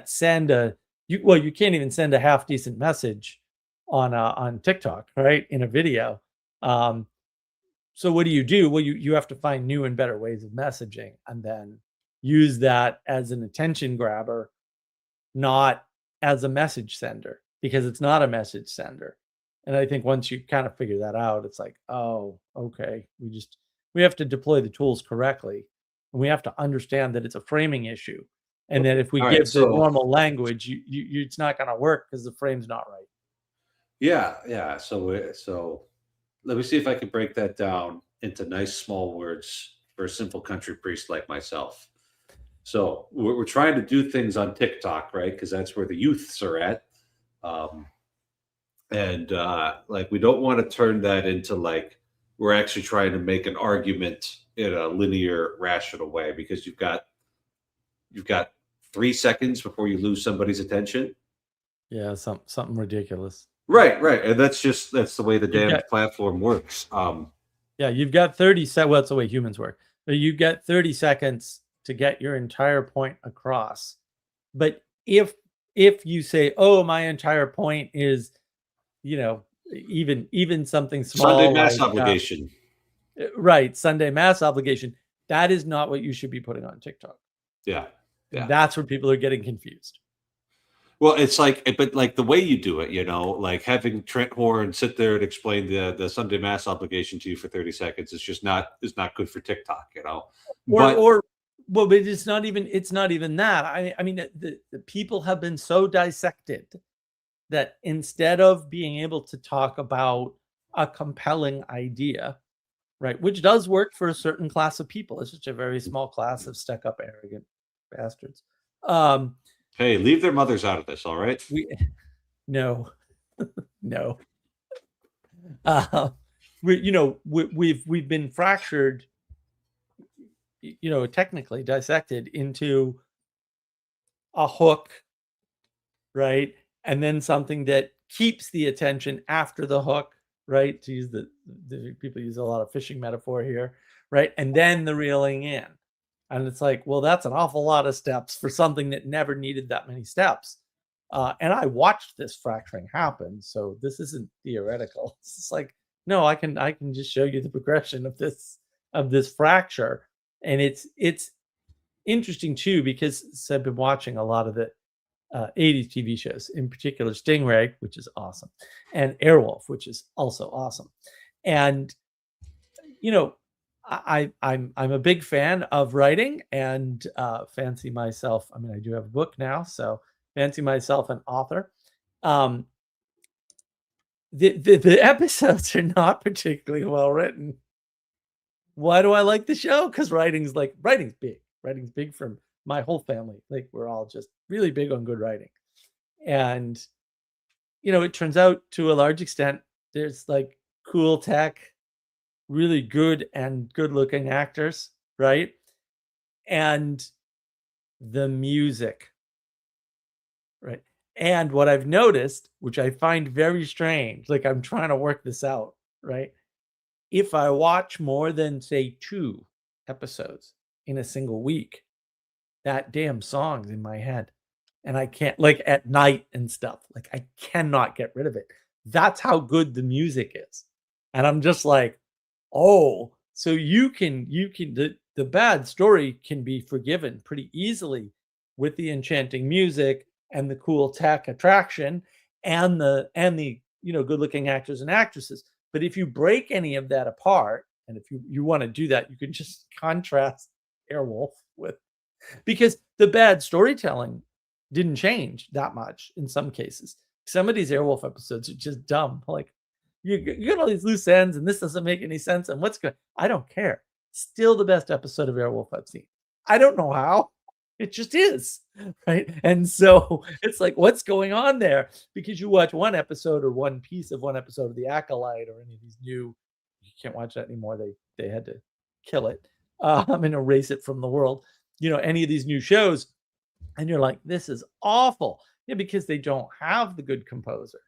Speaker 2: send you can't even send a half decent message on TikTok, right? In a video. So what do? Well, you have to find new and better ways of messaging, and then use that as an attention grabber, not as a message sender, because it's not a message sender. And I think once you kind of figure that out, it's like, oh, okay, we have to deploy the tools correctly, and we have to understand that it's a framing issue, and that if we give the normal language, it's not going to work because the frame's not right.
Speaker 1: Yeah. So let me see if I can break that down into nice small words for a simple country priest like myself. So we're trying to do things on TikTok, right? Because that's where the youths are at. Like, we don't want to turn that into like we're actually trying to make an argument in a linear, rational way, because you've got 3 seconds before you lose somebody's attention.
Speaker 2: Yeah, something ridiculous.
Speaker 1: Right. And that's the way the damn platform works.
Speaker 2: Yeah, you've got 30 seconds. Well, that's the way humans work. But you've got 30 seconds to get your entire point across. But if you say, oh, my entire point is, even something small,
Speaker 1: Sunday mass obligation.
Speaker 2: Right, Sunday mass obligation. That is not what you should be putting on TikTok.
Speaker 1: Yeah.
Speaker 2: That's where people are getting confused.
Speaker 1: Well, it's like, but like the way you do it, like having Trent Horn sit there and explain the Sunday mass obligation to you for 30 seconds is not good for TikTok,
Speaker 2: But it's not even that. I mean, the people have been so dissected that instead of being able to talk about a compelling idea, right, which does work for a certain class of people, it's just a very small class of stuck-up, arrogant bastards.
Speaker 1: Hey, leave their mothers out of this, all right?
Speaker 2: No. We've been fractured, technically dissected into a hook, right? And then something that keeps the attention after the hook, right? To use the people use a lot of fishing metaphor here, right? And then the reeling in. And it's like, well, that's an awful lot of steps for something that never needed that many steps. And I watched this fracturing happen, so this isn't theoretical. It's just like, no, I can just show you the progression of this of this fracture. And it's interesting too, because I've been watching a lot of the 80s TV shows, in particular Stingray, which is awesome, and Airwolf, which is also awesome. And I'm a big fan of writing, and fancy myself. I mean, I do have a book now, so fancy myself an author. The episodes are not particularly well written. Why do I like the show? Because writing's big. Writing's big for my whole family. Like, we're all just really big on good writing. And, it turns out to a large extent, there's like cool tech, really good and good looking actors, right? And the music, right? And what I've noticed, which I find very strange, like I'm trying to work this out, right? If I watch more than, say, 2 episodes in a single week, that damn song's in my head. And I can't, like at night and stuff, like I cannot get rid of it. That's how good the music is. And I'm just like, oh, so you can the bad story can be forgiven pretty easily with the enchanting music and the cool tech attraction and the good looking actors and actresses. But if you break any of that apart, and if you want to do that, you can just contrast Airwolf with, because the bad storytelling didn't change that much in some cases. Some of these Airwolf episodes are just dumb. Like, you got all these loose ends and this doesn't make any sense. And what's good? I don't care. Still the best episode of Airwolf I've seen. I don't know how. It just is, right? And so it's like, what's going on there? Because you watch one episode or one piece of one episode of The Acolyte or any of these new, you can't watch that anymore. They had to kill it and erase it from the world. Any of these new shows, and you're like, this is awful. Yeah, because they don't have the good composer,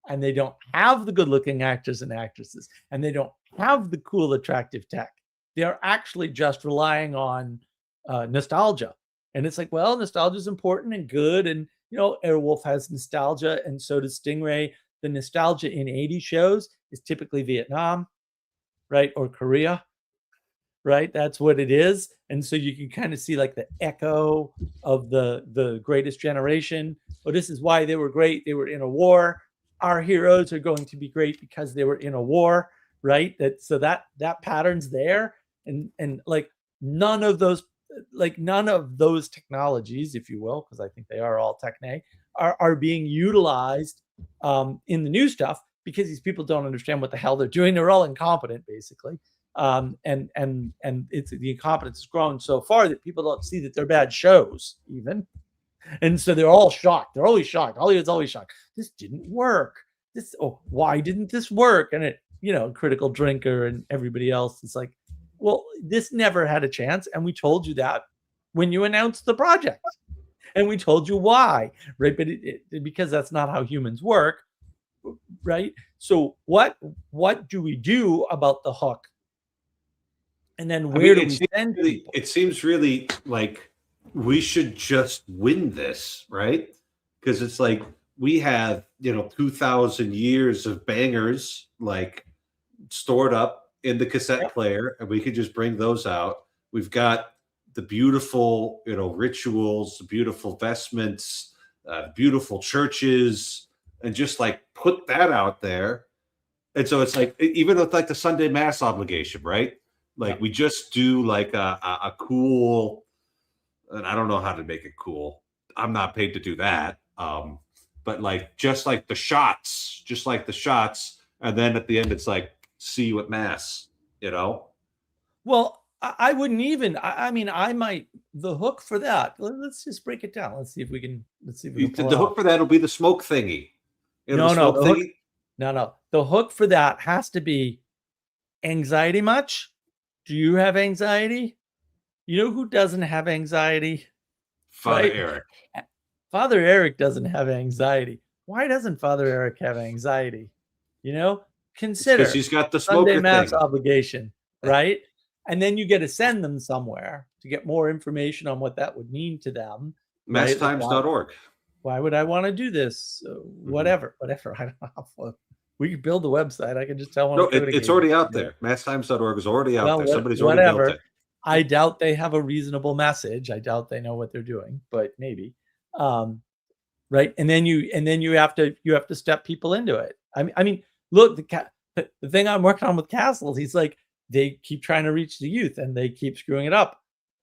Speaker 2: and they don't have the good looking actors and actresses, and they don't have the cool, attractive tech. They're actually just relying on nostalgia. And it's like, well, nostalgia is important and good. And, Airwolf has nostalgia, and so does Stingray. The nostalgia in 80 shows is typically Vietnam, right? Or Korea, right? That's what it is. And so you can kind of see like the echo of the Greatest Generation. Well, this is why they were great. They were in a war. Our heroes are going to be great because they were in a war, right? That pattern's there. And like none of those technologies, if you will, because I think they are all techne, are being utilized in the new stuff, because these people don't understand what the hell they're doing. They're all incompetent, basically. And it's the incompetence has grown so far that people don't see that they're bad shows even. And so they're all shocked. They're always shocked. Hollywood's always shocked. This didn't work. Why didn't this work? And it, Critical Drinker and everybody else is like, well, this never had a chance. And we told you that when you announced the project, and we told you why, right? But because that's not how humans work, right? So what do we do about the hook? And then where do we send people?
Speaker 1: It seems really like we should just win this, right? Because it's like we have, 2,000 years of bangers like stored up in the cassette player, and we could just bring those out. We've got the beautiful, rituals, the beautiful vestments, beautiful churches, and just like put that out there. And so it's like, even with like the Sunday Mass obligation, right? Like we just do like a cool, and I don't know how to make it cool. I'm not paid to do that. But like, just like the shots, and then at the end, it's like, see you at Mass, Well,
Speaker 2: I wouldn't even. I mean, I might. The hook for that. Let's just break it down. Let's see if we can.
Speaker 1: The hook for that will be the smoke thingy.
Speaker 2: No. The hook for that has to be anxiety. Much? Do you have anxiety? You know who doesn't have anxiety?
Speaker 1: Father Eric.
Speaker 2: Father Eric doesn't have anxiety. Why doesn't Father Eric have anxiety? Consider
Speaker 1: because he's got the smoker
Speaker 2: Sunday Mass
Speaker 1: thing.
Speaker 2: obligation, right? And then you get to send them somewhere to get more information on what that would mean to them.
Speaker 1: Masstimes.org.
Speaker 2: Why would I want to do this? Whatever. I don't know. We could build the website. I can just tell when
Speaker 1: No,
Speaker 2: I'm coding
Speaker 1: it's
Speaker 2: it.
Speaker 1: already out there. Masstimes.org is already out
Speaker 2: Well,
Speaker 1: there. Somebody's already built
Speaker 2: whatever.
Speaker 1: it.
Speaker 2: I doubt they have a reasonable message. I doubt they know what they're doing, but maybe. Right. And then you have to step people into it. I mean, look, the thing I'm working on with Castles, he's like, they keep trying to reach the youth and they keep screwing it up.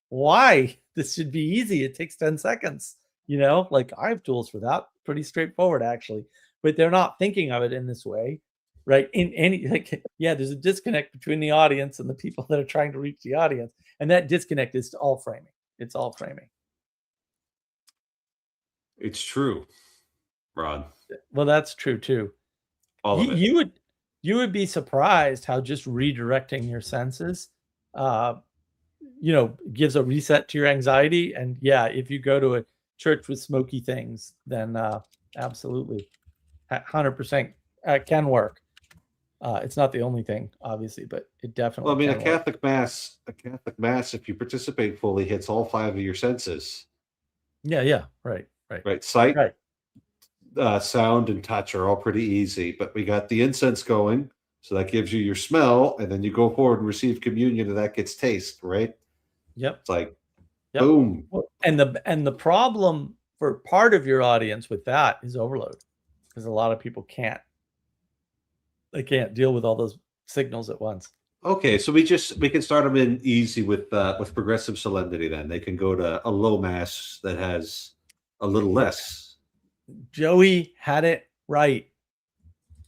Speaker 2: Why? This should be easy. It takes 10 seconds. Like I have tools for that. Pretty straightforward, actually. But they're not thinking of it in this way. Right. There's a disconnect between the audience and the people that are trying to reach the audience. And that disconnect is all framing. It's all framing.
Speaker 1: It's true, Rod.
Speaker 2: Well, that's true too.
Speaker 1: All of it.
Speaker 2: You would be surprised how just redirecting your senses, gives a reset to your anxiety. And yeah, if you go to a church with smoky things, then absolutely, 100% can work. It's not the only thing, obviously, but it definitely.
Speaker 1: Well, I mean,
Speaker 2: can
Speaker 1: a Catholic mass, if you participate fully, hits all 5 of your senses.
Speaker 2: Yeah, right.
Speaker 1: Sight,
Speaker 2: right.
Speaker 1: Sound, and touch are all pretty easy, but we got the incense going, so that gives you your smell, and then you go forward and receive communion, and that gets taste, right?
Speaker 2: Yep.
Speaker 1: It's like,
Speaker 2: yep.
Speaker 1: Boom.
Speaker 2: And the problem for part of your audience with that is overload, because a lot of people can't deal with all those signals at once.
Speaker 1: Okay, so we can start them in easy with progressive solemnity. Then they can go to a low mass that has a little less.
Speaker 2: Joey had it right.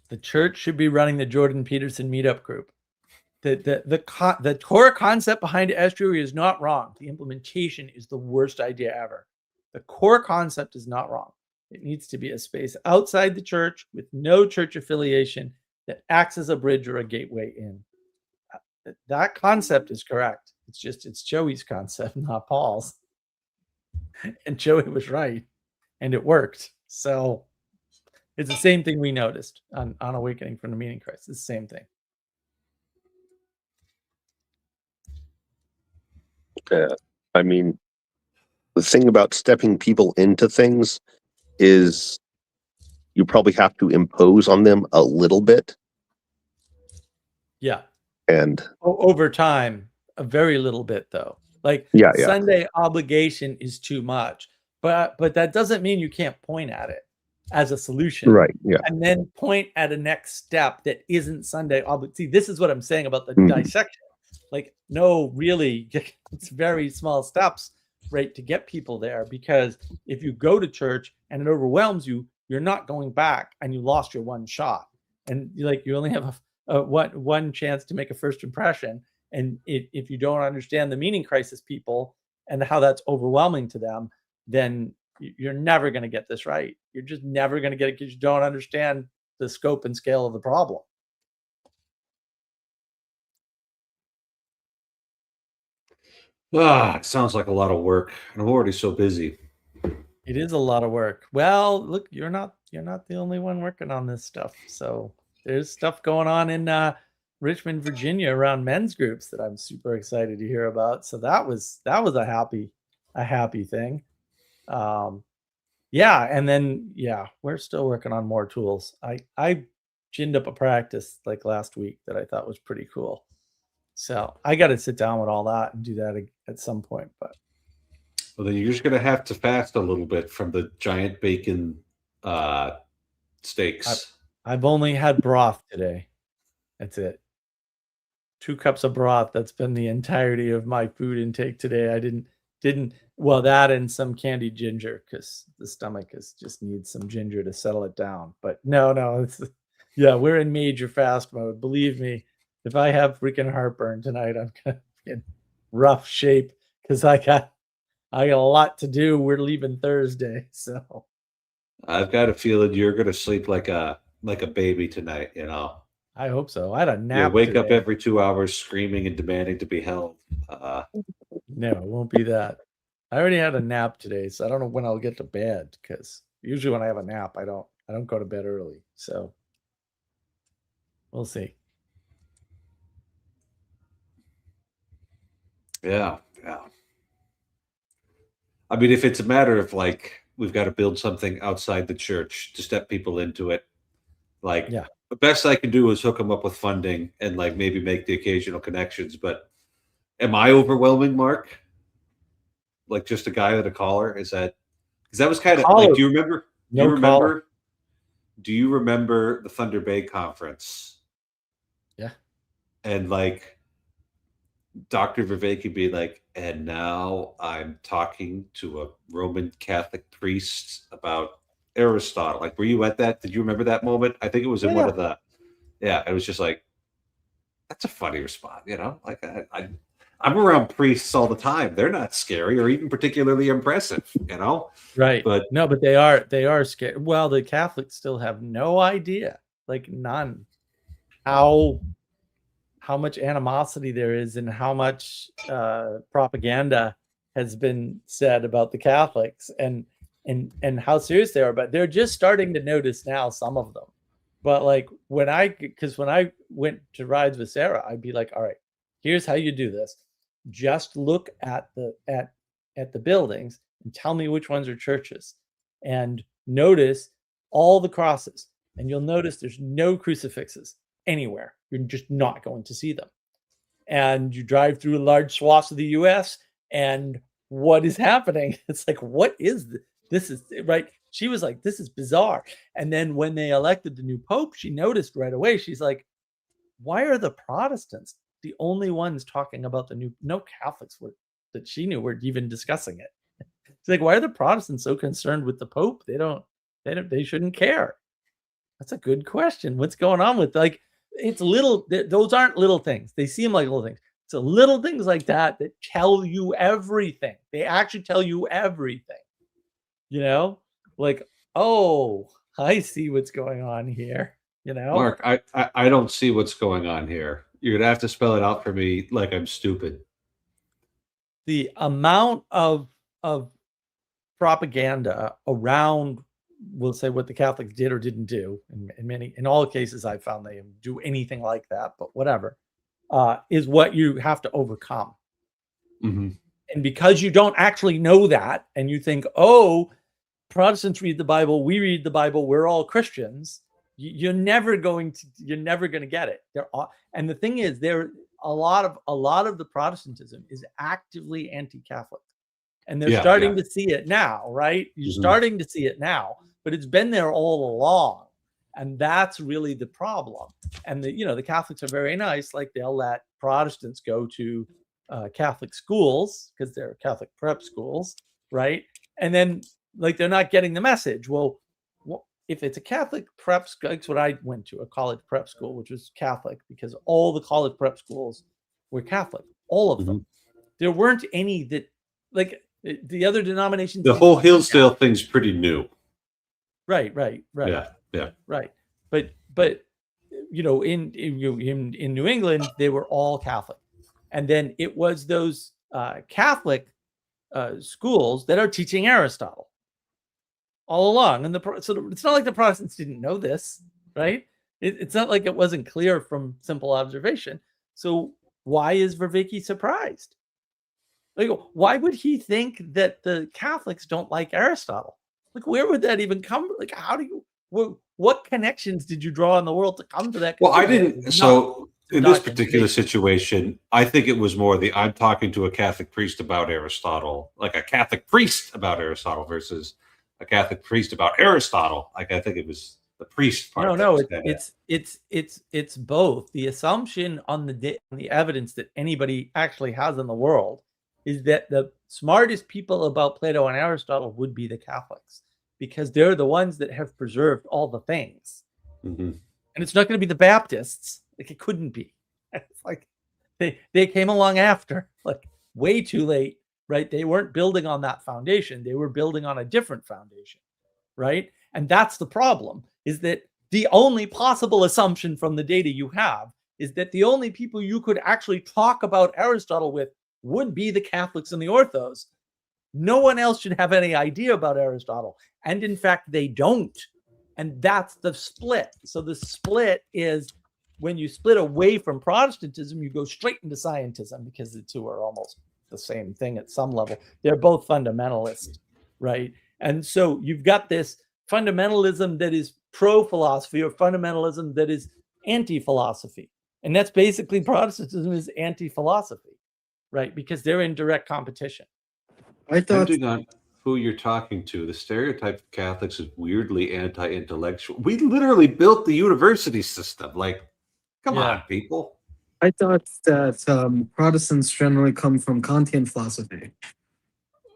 Speaker 2: The church should be running the Jordan Peterson meetup group. The core concept behind estuary is not wrong. The implementation is the worst idea ever. The core concept is not wrong. It needs to be a space outside the church with no church affiliation that acts as a bridge or a gateway in. That concept is correct. It's Joey's concept, not Paul's. And Joey was right, and it worked. So it's the same thing we noticed on Awakening from the Meaning Crisis. It's the same thing.
Speaker 3: I mean, the thing about stepping people into things is you probably have to impose on them a little bit.
Speaker 2: Yeah.
Speaker 3: And
Speaker 2: over time, a very little bit though. Like Sunday obligation is too much, but that doesn't mean you can't point at it as a solution.
Speaker 3: Right. Yeah.
Speaker 2: And then point at a next step that isn't Sunday obligation. See, this is what I'm saying about the dissection. Like, no, really, it's very small steps, right, to get people there. Because if you go to church and it overwhelms you, you're not going back, and you lost your one shot. And you only have one chance to make a first impression. And if you don't understand the meaning crisis people and how that's overwhelming to them, then you're never going to get this right. You're just never going to get it because you don't understand the scope and scale of the problem.
Speaker 1: It sounds like a lot of work, and I'm already so busy.
Speaker 2: It is a lot of work. Well, look, you're not the only one working on this stuff. So there's stuff going on in Richmond, Virginia, around men's groups that I'm super excited to hear about. So that was a happy thing. And then we're still working on more tools. I ginned up a practice like last week that I thought was pretty cool. So I got to sit down with all that and do that at some point. But
Speaker 1: well, then you're just going to have to fast a little bit from the giant bacon steaks.
Speaker 2: I've only had broth today. That's it. 2 cups of broth. That's been the entirety of my food intake today. I didn't that and some candied ginger, because the stomach just needs some ginger to settle it down. But no, we're in major fast mode. Believe me, if I have freaking heartburn tonight, I'm gonna be in rough shape because I got a lot to do. We're leaving Thursday, so
Speaker 1: I've got a feeling you're gonna sleep like a baby tonight.
Speaker 2: I hope so. I had a nap.
Speaker 1: You wake up every 2 hours screaming and demanding to be held.
Speaker 2: No, it won't be that. I already had a nap today, so I don't know when I'll get to bed, because usually when I have a nap, I don't go to bed early. So we'll see.
Speaker 1: Yeah. I mean, if it's a matter of we've got to build something outside the church to step people into it, the best I can do is hook them up with funding and like maybe make the occasional connections. But am I overwhelming, Mark? Like just a guy with a collar? Is that because that was kind of like? Do you remember? Do you remember?
Speaker 2: Collar.
Speaker 1: Do you remember the Thunder Bay conference?
Speaker 2: Yeah.
Speaker 1: And like Dr. Vervaeke be like, and now I'm talking to a Roman Catholic priest about Aristotle. Like, were you at that? Did you remember that moment? I think it was in one of the. Yeah, it was just like, that's a funny response, you know. Like I'm around priests all the time. They're not scary or even particularly impressive, you know.
Speaker 2: Right.
Speaker 1: But
Speaker 2: no, but they are scared. Well, the Catholics still have no idea, like none, how much animosity there is and how much propaganda has been said about the Catholics and how serious they are. But they're just starting to notice now, some of them. But like when I went to rides with Sarah, I'd be like, all right, here's how you do this. Just look at the buildings and tell me which ones are churches, and notice all the crosses, and you'll notice there's no crucifixes anywhere. You're just not going to see them. And you drive through large swaths of the US, and what is happening? It's like, what is this? This is right. She was like, this is bizarre. And then when they elected the new pope, she noticed right away. She's like, why are the Protestants the only ones talking about the new? No Catholics that she knew were even discussing it. It's like, why are the Protestants so concerned with the Pope? They shouldn't care. That's a good question. What's going on with, like, it's little, those aren't little things. They seem like little things. It's a little things like that tell you everything. They actually tell you everything. You know, like, oh, I see what's going on here. You know,
Speaker 1: Mark, I don't see what's going on here. You're gonna have to spell it out for me like I'm stupid.
Speaker 2: The amount of propaganda around, we'll say, what the Catholics did or didn't do, in all cases I found they didn't do anything like that, but whatever, is what you have to overcome.
Speaker 1: Mm-hmm.
Speaker 2: And because you don't actually know that, and you think, oh, Protestants read the Bible, we read the Bible, we're all Christians, you're never going to get it. And the thing is, a lot of the Protestantism is actively anti-Catholic. And they're starting to see it now, right? You're starting to see it now, but it's been there all along. And that's really the problem. And the Catholics are very nice. Like, they'll let Protestants go to Catholic schools because they're Catholic prep schools, right? And then, like, they're not getting the message. Well, if it's a Catholic prep school, that's what I went to, a college prep school, which was Catholic, because all the college prep schools were Catholic, all of them. There weren't any that, like, the other denominations.
Speaker 1: The whole Hillsdale thing's pretty new.
Speaker 2: Right.
Speaker 1: Yeah.
Speaker 2: Right. But in New England, they were all Catholic. And then it was those Catholic schools that are teaching Aristotle all along. And so it's not like the Protestants didn't know this, right? It's not like it wasn't clear from simple observation. So why is Vervaeke surprised? Like, why would he think that the Catholics don't like Aristotle? Like, where would that even come? Like, what connections did you draw in the world to come to that?
Speaker 1: Well, I didn't. So in this particular situation, I think it was more I'm talking to a Catholic priest about Aristotle, like a Catholic priest about Aristotle versus a Catholic priest about Aristotle. Like, I think it was the priest part.
Speaker 2: No, it's both. The assumption on the evidence that anybody actually has in the world is that the smartest people about Plato and Aristotle would be the Catholics, because they're the ones that have preserved all the things.
Speaker 1: Mm-hmm.
Speaker 2: And it's not going to be the Baptists. Like, it couldn't be. It's like they came along after, like, way too late, right? They weren't building on that foundation. They were building on a different foundation, right? And that's the problem, is that the only possible assumption from the data you have is that the only people you could actually talk about Aristotle with would be the Catholics and the Orthos. No one else should have any idea about Aristotle. And in fact, they don't. And that's the split. So the split is, when you split away from Protestantism, you go straight into scientism, because the two are almost the same thing at some level. They're both fundamentalist, right? And so you've got this fundamentalism that is pro-philosophy or fundamentalism that is anti-philosophy. And that's basically Protestantism is anti-philosophy, right? Because they're in direct competition.
Speaker 4: I thought
Speaker 1: Depending on who you're talking to, the stereotype of Catholics is weirdly anti-intellectual. We literally built the university system. Like, come on, people.
Speaker 4: that Protestants generally come from Kantian philosophy.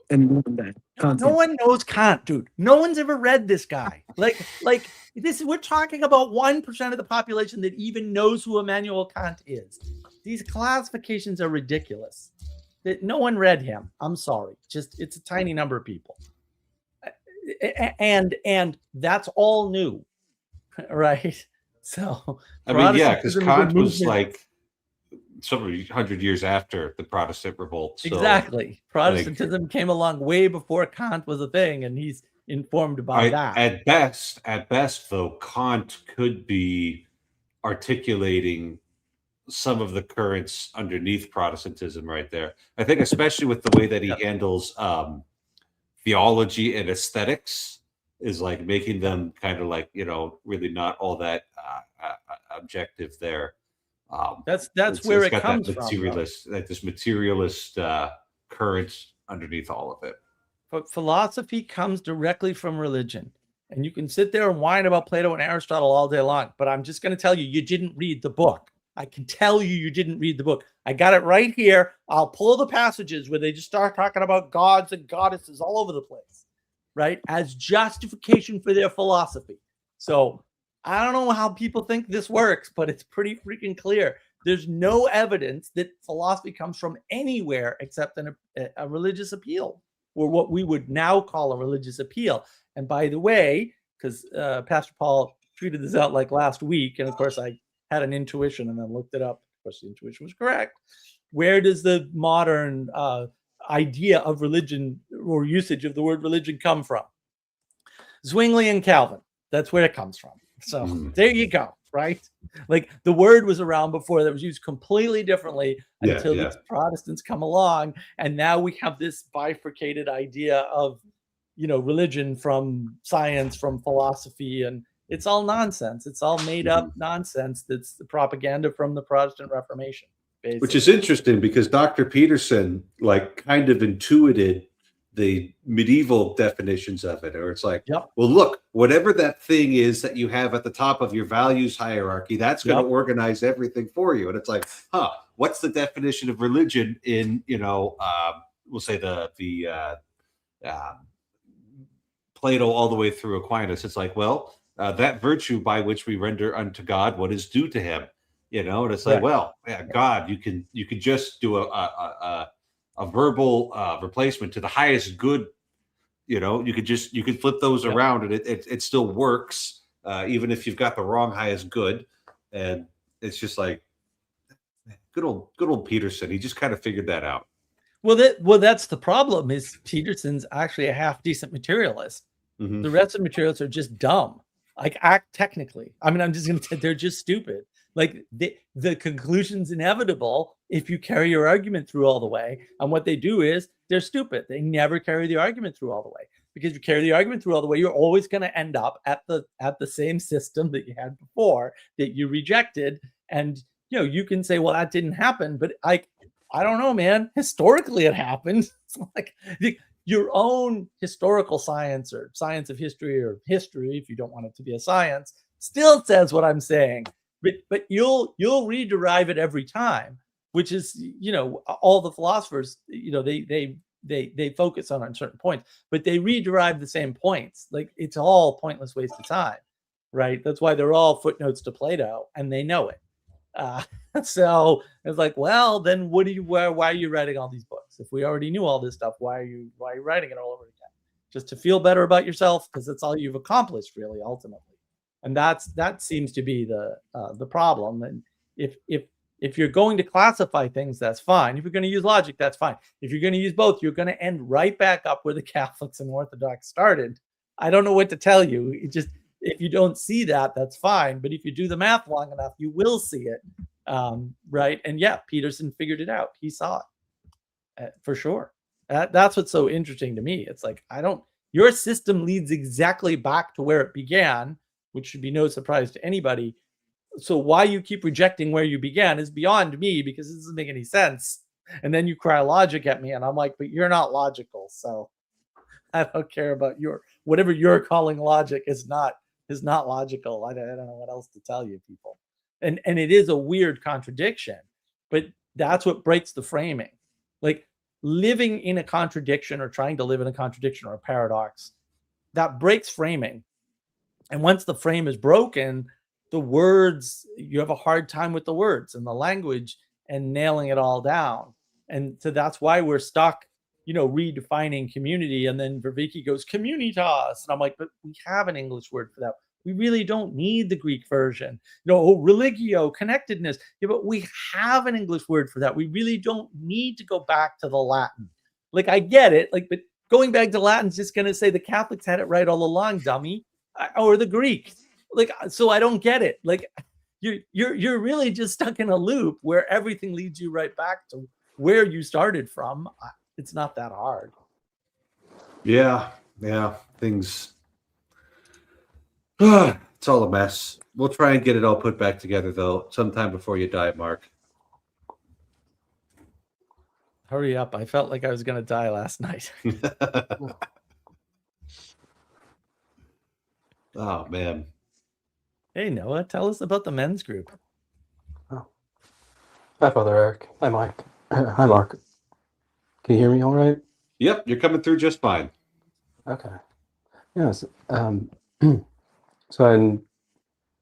Speaker 4: And that
Speaker 2: No one knows Kant, dude. No one's ever read this guy. Like this. We're talking about 1% of the population that even knows who Immanuel Kant is. These classifications are ridiculous. That no one read him. I'm sorry. Just it's a tiny number of people, and that's all new, right? So
Speaker 1: I mean, yeah, because
Speaker 2: Protestantism is a
Speaker 1: Kant was
Speaker 2: movement.
Speaker 1: like some 100 years after the Protestant revolt. So,
Speaker 2: Exactly. Protestantism came along way before Kant was a thing, and he's informed by that.
Speaker 1: At best, though, Kant could be articulating some of the currents underneath Protestantism right there. I think, especially with the way that he handles theology and aesthetics, is like making them kind of like, really not all that objective there.
Speaker 2: That's where it
Speaker 1: got
Speaker 2: comes
Speaker 1: that
Speaker 2: from.
Speaker 1: materialist, like this materialist current underneath all of it.
Speaker 2: But philosophy comes directly from religion. And you can sit there and whine about Plato and Aristotle all day long, but I'm just going to tell you, you didn't read the book. I can tell you didn't read the book. I got it right here. I'll pull the passages where they just start talking about gods and goddesses all over the place, right? As justification for their philosophy. So I don't know how people think this works, but it's pretty freaking clear. There's no evidence that philosophy comes from anywhere except in a religious appeal, or what we would now call a religious appeal. And by the way, because Pastor Paul tweeted this out like last week, and of course I had an intuition and then looked it up. Of course, the intuition was correct. Where does the modern idea of religion or usage of the word religion come from? Zwingli and Calvin. That's where it comes from. So there you go, right? Like the word was around before, that was used completely differently until these Protestants come along, and now we have this bifurcated idea of, religion from science, from philosophy, and it's all nonsense. It's all made up nonsense. That's the propaganda from the Protestant Reformation, basically.
Speaker 1: Which is interesting because Dr. Peterson kind of intuited the medieval definitions of it, or it's like, well, look, whatever that thing is that you have at the top of your values hierarchy, that's going to organize everything for you. And it's like, what's the definition of religion in, we'll say the Plato all the way through Aquinas? It's like, well, that virtue by which we render unto God what is due to him, and it's like, well, yeah, God, you can just do a verbal replacement to the highest good. You could flip those around and it still works, even if you've got the wrong highest good. And it's just like good old Peterson. He just kind of figured that out.
Speaker 2: Well, that's the problem. Is Peterson's actually a half decent materialist. The rest of the materialists are just dumb. Technically. I mean, I'm just going to say they're just stupid. Like the conclusion's inevitable if you carry your argument through all the way. And what they do is they're stupid. They never carry the argument through all the way, because if you carry the argument through all the way, you're always going to end up at the same system that you had before that you rejected. And you can say, well, that didn't happen, but I don't know, man. Historically, it happened. It's like your own historical science or science of history, or history, if you don't want it to be a science, still says what I'm saying. But you'll rederive it every time, which is, all the philosophers, they focus on certain points, but they rederive the same points. Like it's all pointless waste of time, right? That's why they're all footnotes to Plato, and they know it. So it's like, well, then why are you writing all these books? If we already knew all this stuff, why are you writing it all over again? Just to feel better about yourself, because that's all you've accomplished, really, ultimately. And that seems to be the problem. And if you're going to classify things, that's fine. If you're going to use logic, that's fine. If you're going to use both, you're going to end right back up where the Catholics and Orthodox started. I don't know what to tell you. If you don't see that, that's fine. But if you do the math long enough, you will see it, right? And Peterson figured it out. He saw it for sure. That's what's so interesting to me. It's like, your system leads exactly back to where it began, which should be no surprise to anybody. So why you keep rejecting where you began is beyond me, because it doesn't make any sense. And then you cry logic at me, and I'm like, but you're not logical. So I don't care about whatever you're calling logic is not logical. I don't know what else to tell you, people. And it is a weird contradiction, but that's what breaks the framing. Like, living in a contradiction, or trying to live in a contradiction or a paradox, that breaks framing. And once the frame is broken, the words, you have a hard time with the words and the language and nailing it all down. And so that's why we're stuck, redefining community. And then Vervaeke goes, communitas. And I'm like, but we have an English word for that. We really don't need the Greek version. Religio, connectedness. Yeah, but we have an English word for that. We really don't need to go back to the Latin. Like, I get it. Like, but going back to Latin is just going to say the Catholics had it right all along, dummy, or the Greek. Like, so I don't get it. Like, you're really just stuck in a loop where everything leads you right back to where you started from. It's not that hard.
Speaker 1: Yeah. Things. It's all a mess. We'll try and get it all put back together, though, sometime before you die, Mark.
Speaker 2: Hurry up. I felt like I was going to die last night.
Speaker 1: Oh, man.
Speaker 2: Hey, Noah, tell us about the men's group.
Speaker 5: Oh. Hi, Father Eric. Hi, Mike. Hi, Mark. Can you hear me all right?
Speaker 1: Yep, you're coming through just fine.
Speaker 5: Okay. Yes. So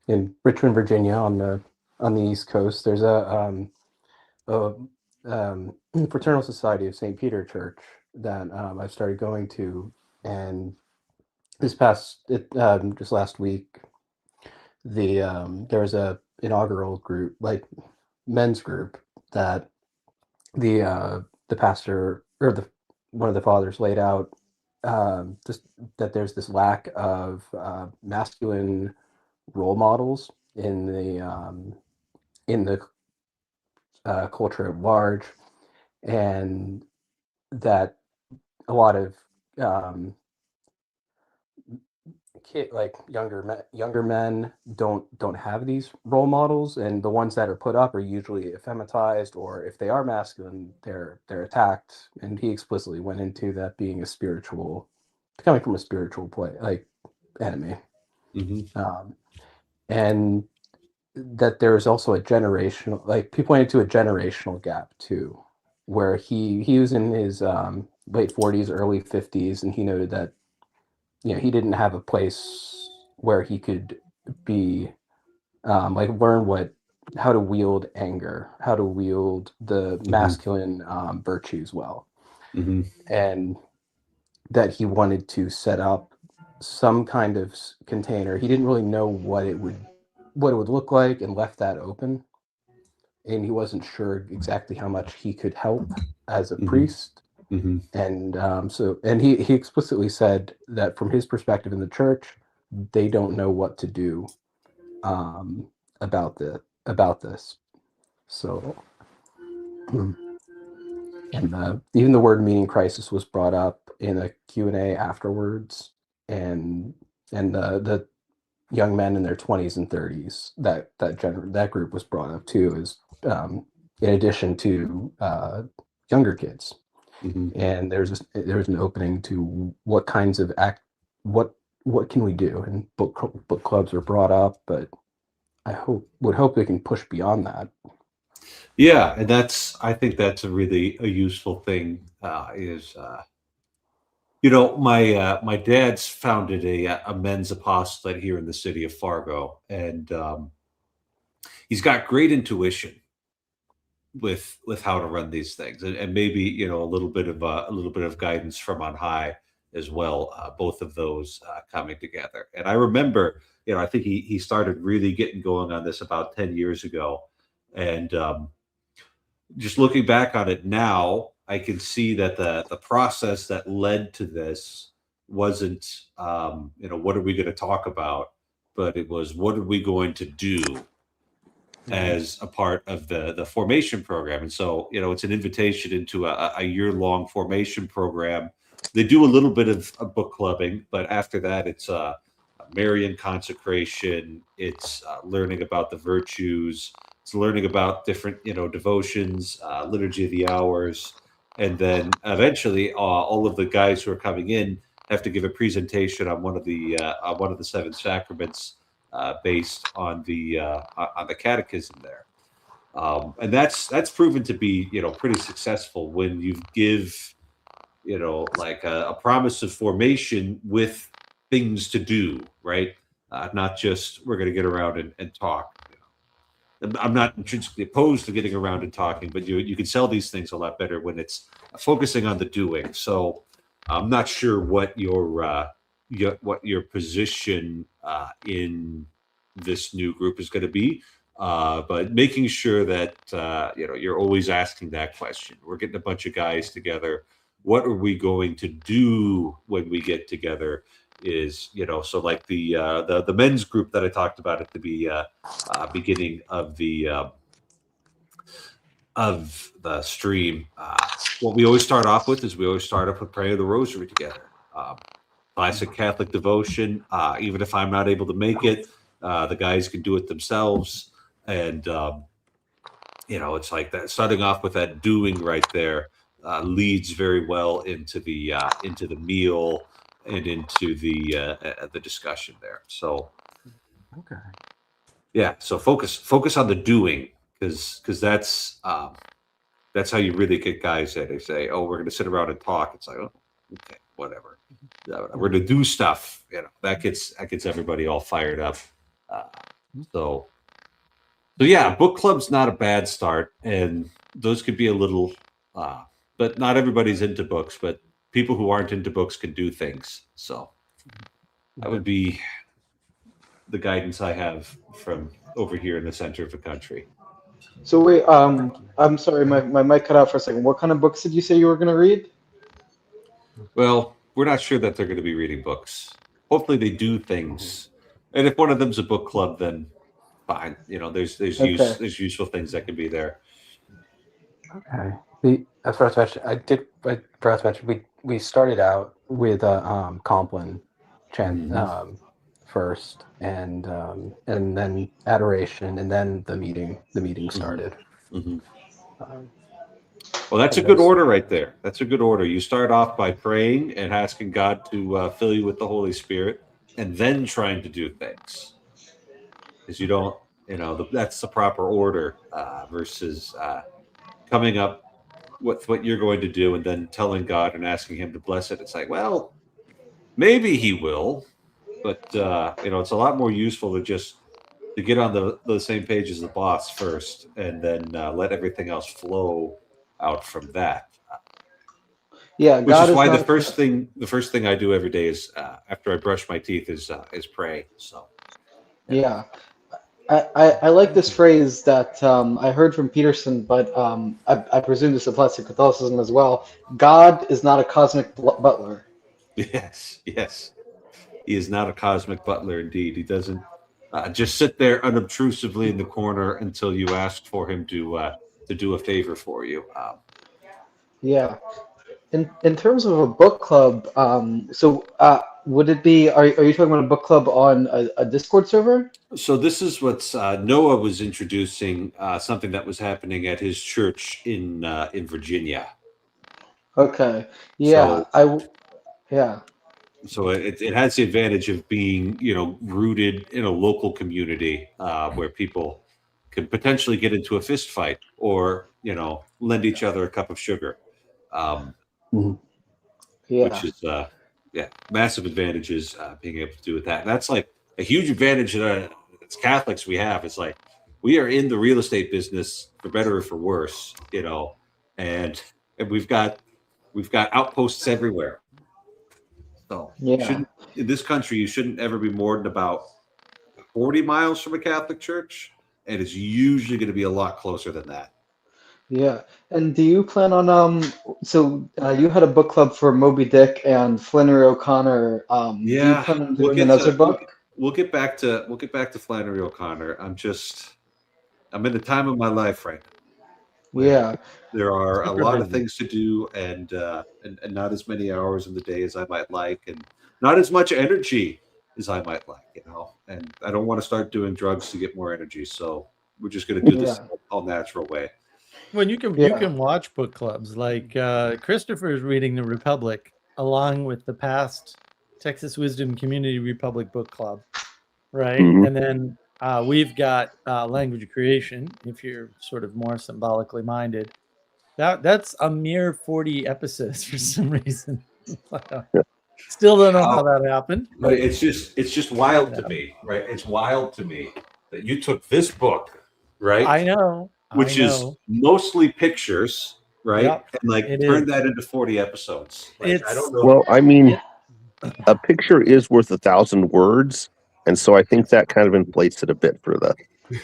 Speaker 5: in Richmond, Virginia, on the East Coast, there's a Fraternal Society of St. Peter Church that I've started going to, and just last week, there was a inaugural group, like men's group, that the pastor, or one of the fathers, laid out, just that there's this lack of masculine role models in the culture at large, and that a lot of younger men don't have these role models, and the ones that are put up are usually effeminatized, or if they are masculine, they're attacked. And he explicitly went into that being coming from a spiritual enemy.
Speaker 1: Mm-hmm.
Speaker 5: And that there is also a generational, he pointed to a generational gap too, where he was in his late 40s, early 50s, and he noted that he didn't have a place where he could be learn how to wield anger, how to wield the masculine virtues well.
Speaker 1: Mm-hmm.
Speaker 5: And that he wanted to set up some kind of container. He didn't really know what it would look like, and left that open. And he wasn't sure exactly how much he could help as a priest.
Speaker 1: Mm-hmm.
Speaker 5: And he explicitly said that from his perspective in the church, they don't know what to do about this. So, and even the word meaning crisis was brought up in a Q&A afterwards, and the young men in their 20s and 30s, that group was brought up too, as in addition to younger kids.
Speaker 1: Mm-hmm.
Speaker 5: And there's an opening to what kinds of what can we do, and book clubs are brought up, but I would hope they can push beyond that.
Speaker 1: Yeah, and I think that's a really useful thing. My dad's founded a men's apostolate here in the city of Fargo, and he's got great intuition with how to run these things, and maybe a little bit of guidance from on high as well. Both of those coming together. And I remember, I think he started really getting going on this about 10 years ago, and just looking back on it now, I can see that the process that led to this wasn't what are we going to talk about, but it was what are we going to do as a part of the formation program. And so, it's an invitation into a year-long formation program. They do a little bit of book clubbing, but after that, it's Marian consecration. It's learning about the virtues. It's learning about different, devotions, liturgy of the hours, and then eventually all of the guys who are coming in have to give a presentation on one of the seven sacraments, based on the catechism there. And that's proven to be pretty successful when you give like a promise of formation with things to do, right? Not just we're going to get around and talk. I'm not intrinsically opposed to getting around and talking, but you can sell these things a lot better when it's focusing on the doing. So I'm not sure what your position in this new group is going to be, but making sure that you're always asking that question. We're getting a bunch of guys together. What are we going to do when we get together? Is so like the men's group that I talked about at the beginning of the stream. What we always start off with is praying the Rosary together. Classic Catholic devotion. Even if I'm not able to make it, the guys can do it themselves, and it's like that. Starting off with that doing right there leads very well into the meal and into the discussion there. So,
Speaker 5: Okay.
Speaker 1: yeah. So focus on the doing, because that's how you really get guys that they say, "Oh, we're going to sit around and talk." It's like, oh, okay, whatever. We're going to do stuff. That gets everybody all fired up. So yeah, book club's not a bad start, and those could be a little, but not everybody's into books. But people who aren't into books can do things. So that would be the guidance I have from over here in the center of the country.
Speaker 6: So wait, I'm sorry, my mic cut out for a second. What kind of books did you say you were going to read?
Speaker 1: Well, we're not sure that they're going to be reading books. Hopefully they do things. And if one of them's a book club, then fine. There's useful things that can be there.
Speaker 5: Okay. As far as I forgot to mention, we started out with Compline chant first, and then adoration, and then the meeting started.
Speaker 1: Mm-hmm. Well, that's a good order right there. That's a good order. You start off by praying and asking God to fill you with the Holy Spirit, and then trying to do things. Because you don't, that's the proper order versus coming up with what you're going to do and then telling God and asking Him to bless it. It's like, well, maybe He will, but it's a lot more useful to get on the same page as the boss first, and then let everything else flow out from that.
Speaker 6: Yeah,
Speaker 1: which
Speaker 6: God
Speaker 1: is why
Speaker 6: not
Speaker 1: the first thing I do every day is after I brush my teeth is pray. So
Speaker 6: yeah. I like this phrase that I heard from Peterson, but I presume this applies to Catholicism as well. God is not a cosmic butler.
Speaker 1: yes, he is not a cosmic butler. Indeed, he doesn't just sit there unobtrusively in the corner until you ask for him to do a favor for you.
Speaker 6: Yeah. In terms of a book club, would it be? Are you talking about a book club on a Discord server?
Speaker 1: So this is what Noah was introducing, something that was happening at his church in Virginia.
Speaker 6: Okay. Yeah. Yeah.
Speaker 1: So it has the advantage of being, rooted in a local community where people can potentially get into a fist fight or, lend each other a cup of sugar, which is, massive advantages being able to do with that. And that's like a huge advantage that as Catholics we have. It's like we are in the real estate business for better or for worse, and we've got outposts everywhere. So in this country, you shouldn't ever be more than about 40 miles from a Catholic church, and it's usually going to be a lot closer than that.
Speaker 6: Yeah. And do you plan on you had a book club for Moby Dick and Flannery O'Connor. Do you plan on doing another book?
Speaker 1: We'll get back to Flannery O'Connor. I'm in a time of my life right now.
Speaker 6: Yeah.
Speaker 1: There are a lot of things to do, and not as many hours in the day as I might like, and not as much energy as I might like, and I don't want to start doing drugs to get more energy. So we're just going to do this all natural way.
Speaker 2: Well, you can watch book clubs like Christopher is reading The Republic along with the past Texas Wisdom Community Republic Book Club, right?
Speaker 3: Mhm.
Speaker 2: And then we've got Language of Creation. If you're sort of more symbolically minded, that's a mere 40 episodes for some reason. Still don't know how that happened.
Speaker 1: But it's just wild to me, right? It's wild to me that you took this book, right?
Speaker 2: I know.
Speaker 1: Which is mostly pictures, right?
Speaker 2: Yep,
Speaker 1: And like turned that into 40 episodes. Like, I don't know.
Speaker 3: Well, I mean, a picture is worth 1,000 words, and so I think that kind of inflates it a bit for the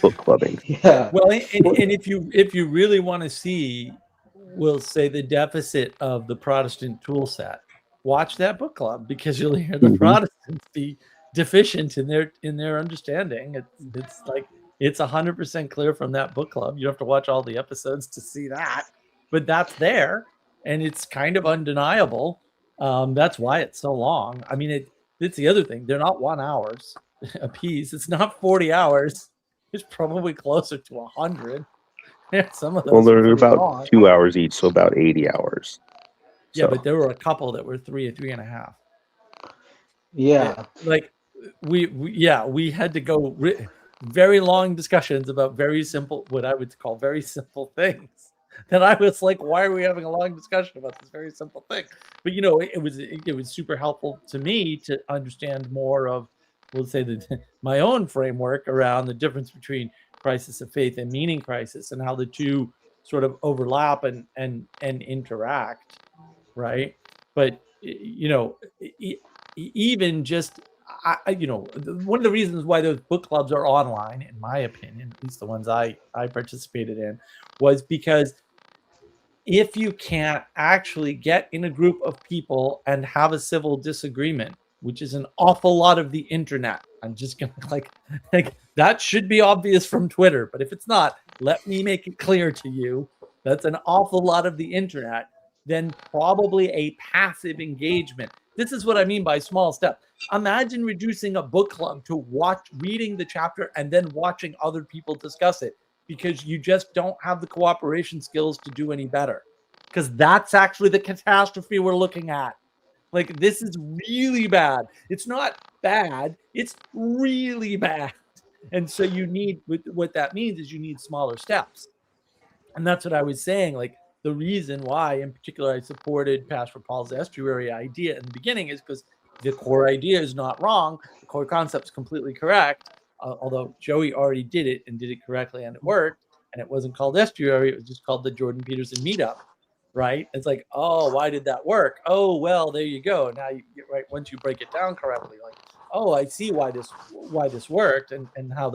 Speaker 3: book clubbing.
Speaker 6: Yeah.
Speaker 2: Well, and if you really want to see, we'll say, the deficit of the Protestant tool set, watch that book club, because you'll hear the Protestants be deficient in their understanding. It's like it's 100% clear from that book club. You don't have to watch all the episodes to see that, but that's there, and it's kind of undeniable. That's why it's so long. I mean, it's the other thing. They're not 1 hour a piece. It's not 40 hours. It's probably closer to 100. Some of those.
Speaker 3: Well, they're about
Speaker 2: long.
Speaker 3: 2 hours each, so about 80 hours.
Speaker 2: Yeah, but there were a couple that were 3 or 3.5.
Speaker 6: Yeah.
Speaker 2: Like we had to go very long discussions about very simple, what I would call very simple things. That I was like, why are we having a long discussion about this very simple thing? But it was super helpful to me to understand more of, we'll say, my own framework around the difference between crisis of faith and meaning crisis, and how the two sort of overlap and interact, right? But even just one of the reasons why those book clubs are online, in my opinion, at least the ones I participated in, was because if you can't actually get in a group of people and have a civil disagreement, which is an awful lot of the internet, I'm just gonna like that should be obvious from Twitter, but if it's not, let me make it clear to you. That's an awful lot of the internet. Then probably a passive engagement. This is what I mean by small step. Imagine reducing a book club to reading the chapter and then watching other people discuss it, because you just don't have the cooperation skills to do any better. Because that's actually the catastrophe we're looking at. Like, this is really bad. It's not bad. It's really bad. And so what that means is you need smaller steps. And that's what I was saying. Like, the reason why, in particular, I supported Pastor Paul's estuary idea in the beginning is because the core idea is not wrong. The core concept is completely correct. Although Joey already did it and did it correctly, and it worked, and it wasn't called estuary. It was just called the Jordan Peterson Meetup, right? It's like, oh, why did that work? Oh, well, there you go. Now you get right. Once you break it down correctly, like, oh, I see why this worked, and how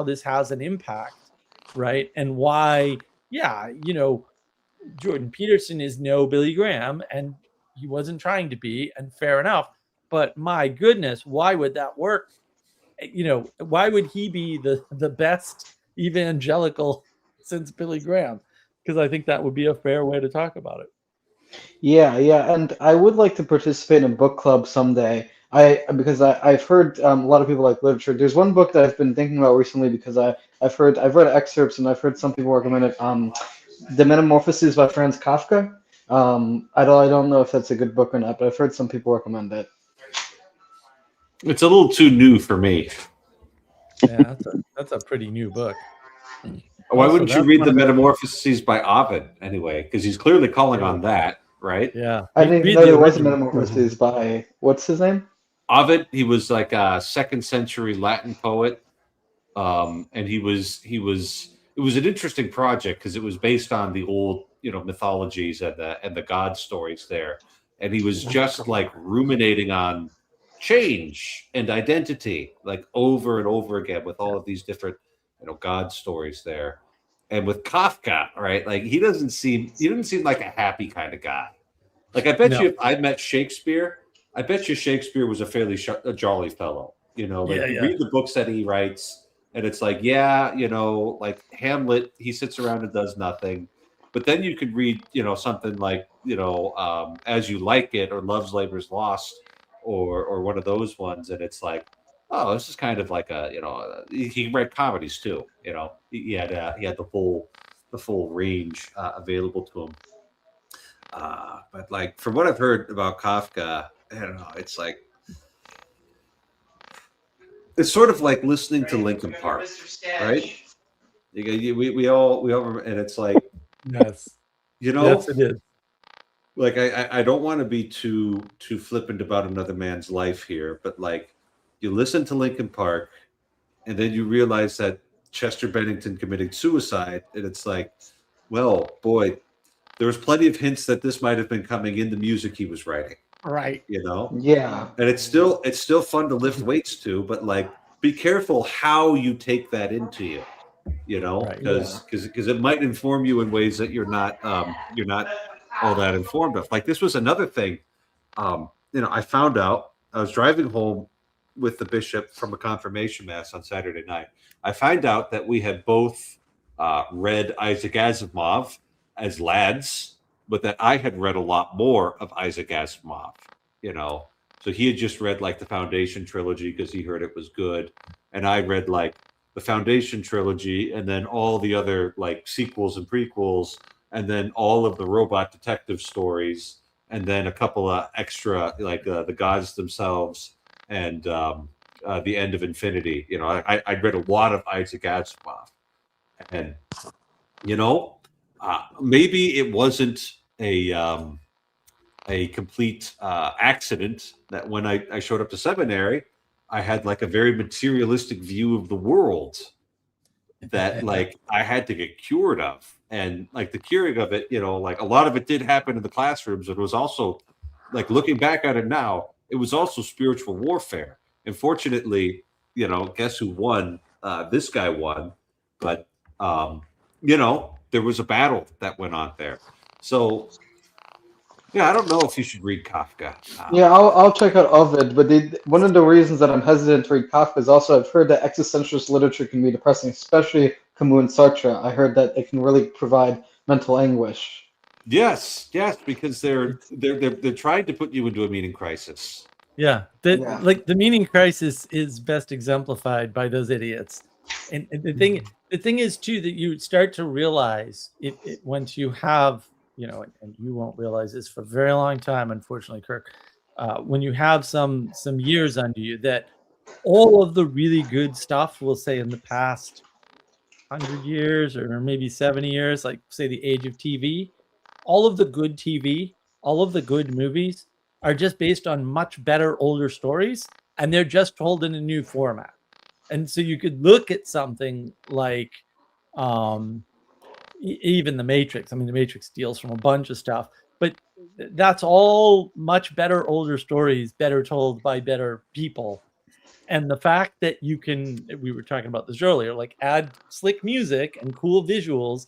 Speaker 2: this has an impact, right? And why, Jordan Peterson is no Billy Graham, and he wasn't trying to be, and fair enough. But my goodness, why would that work? Why would he be the best evangelical since Billy Graham? Because I think that would be a fair way to talk about it.
Speaker 6: Yeah, and I would like to participate in a book club someday. Because I've heard a lot of people like literature. There's one book that I've been thinking about recently because I've read excerpts, and I've heard some people recommend it. The Metamorphoses by Franz Kafka. I don't know if that's a good book or not, but I've heard some people recommend it.
Speaker 1: It's a little too new for me.
Speaker 2: Yeah, that's a pretty new book.
Speaker 1: Why wouldn't you read the Metamorphoses by Ovid anyway? Because he's clearly calling on that, right?
Speaker 2: Yeah.
Speaker 6: I think there was a Metamorphoses by, what's his name?
Speaker 1: Ovid. He was like a 2nd century Latin poet, and it was an interesting project because it was based on the old mythologies and the god stories there, and he was just like ruminating on change and identity, like over and over again, with all of these different god stories there. And with Kafka, right, like he didn't seem like a happy kind of guy. Like, I bet you if I met Shakespeare, I bet you Shakespeare was a fairly a jolly fellow. You read the books that he writes, and it's like, like Hamlet, he sits around and does nothing. But then you could read, something like, As You Like It, or Love's Labour's Lost, or one of those ones, and it's like, oh, this is kind of like a, he can write comedies too. He had the full range available to him. But like from what I've heard about Kafka, I don't know, it's like it's sort of like listening to Linkin Park, right? We all remember, and it's like,
Speaker 2: Yes. Yes, it is.
Speaker 1: like I don't want to be too flippant about another man's life here, but like you listen to Linkin Park, and then you realize that Chester Bennington committed suicide, and it's like, well, boy, there was plenty of hints that this might have been coming in the music he was writing.
Speaker 2: Right.
Speaker 6: Yeah.
Speaker 1: And it's still fun to lift weights to, but like be careful how you take that into you,
Speaker 2: Right,
Speaker 1: because it might inform you in ways that you're not all that informed of. Like this was another thing. I found out I was driving home with the bishop from a confirmation mass on Saturday night. I find out that we had both read Isaac Asimov as lads, but that I had read a lot more of Isaac Asimov, So he had just read like the Foundation trilogy because he heard it was good. And I read like the Foundation trilogy and then all the other like sequels and prequels, and then all of the robot detective stories, and then a couple of extra like the gods themselves and the End of Infinity. I read a lot of Isaac Asimov, and maybe it wasn't a complete accident that when I showed up to seminary, I had like a very materialistic view of the world that like I had to get cured of. And like the curing of it, like a lot of it did happen in the classrooms. It was also like looking back at it now, it was also spiritual warfare. And fortunately, guess who won? This guy won. But, there was a battle that went on there. So, yeah, I don't know if you should read Kafka.
Speaker 6: Yeah, I'll check out Ovid, but one of the reasons that I'm hesitant to read Kafka is also I've heard that existentialist literature can be depressing, especially Camus and Sartre. I heard that it can really provide mental anguish.
Speaker 1: Yes, because they're trying to put you into a meaning crisis.
Speaker 2: Yeah, like the meaning crisis is best exemplified by those idiots. And the thing is too that you start to realize it once you have, and you won't realize this for a very long time, unfortunately, Kirk, when you have some years under you, that all of the really good stuff, we'll say in the past 100 years or maybe 70 years, like say the age of TV, all of the good TV, all of the good movies are just based on much better older stories, and they're just told in a new format. And so you could look at something like even The Matrix. I mean, The Matrix deals from a bunch of stuff, but that's all much better older stories, better told by better people. And the fact that you can, we were talking about this earlier, like add slick music and cool visuals,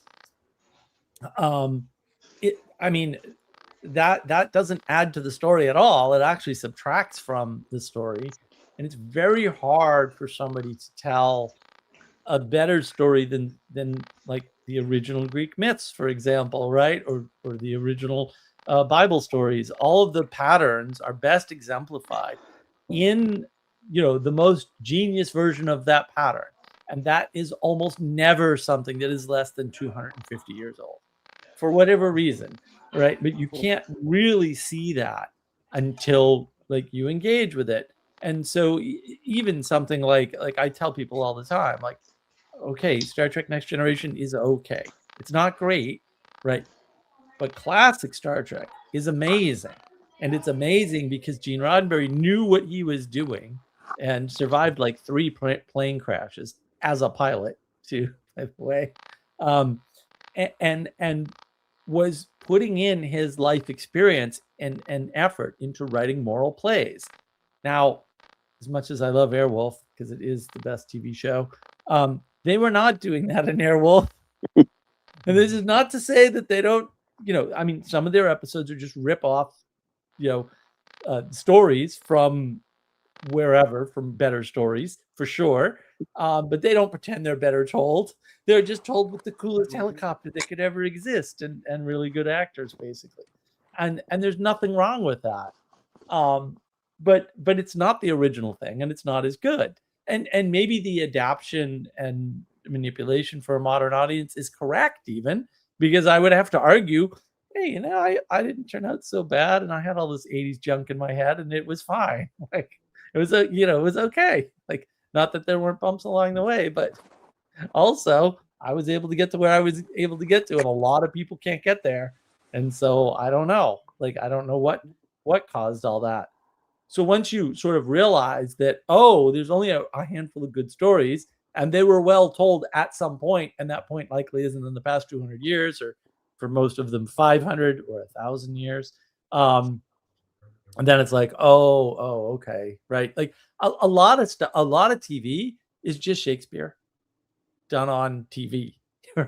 Speaker 2: that doesn't add to the story at all. It actually subtracts from the story. And it's very hard for somebody to tell a better story than like the original Greek myths, for example, right? Or the original Bible stories. All of the patterns are best exemplified in, the most genius version of that pattern. And that is almost never something that is less than 250 years old for whatever reason, right? But you can't really see that until like you engage with it. And so even something like I tell people all the time, like, okay, Star Trek Next Generation is okay. It's not great, right? But classic Star Trek is amazing. And it's amazing because Gene Roddenberry knew what he was doing and survived like 3 plane crashes as a pilot, too, by the way. And was putting in his life experience and effort into writing moral plays. Now, as much as I love Airwolf, because it is the best TV show, they were not doing that in Airwolf. And this is not to say that they don't, some of their episodes are just rip off, stories from wherever, from better stories, for sure. But they don't pretend they're better told. They're just told with the coolest helicopter that could ever exist and really good actors, basically. And there's nothing wrong with that. but it's not the original thing, and it's not as good. And maybe the adaptation and manipulation for a modern audience is correct, even because I would have to argue, hey, you know, I didn't turn out so bad, and I had all this 80s junk in my head, and it was fine. Like it was it was okay. Like, not that there weren't bumps along the way, but also I was able to get to where I was able to get to, and a lot of people can't get there. And so I don't know. Like, I don't know what caused all that. So once you sort of realize that, oh, there's only a handful of good stories, and they were well told at some point, and that point likely isn't in the past 200 years, or for most of them 500 or 1,000 years. And then it's like, oh, okay, right? Like a lot of stuff, a lot of TV is just Shakespeare done on TV,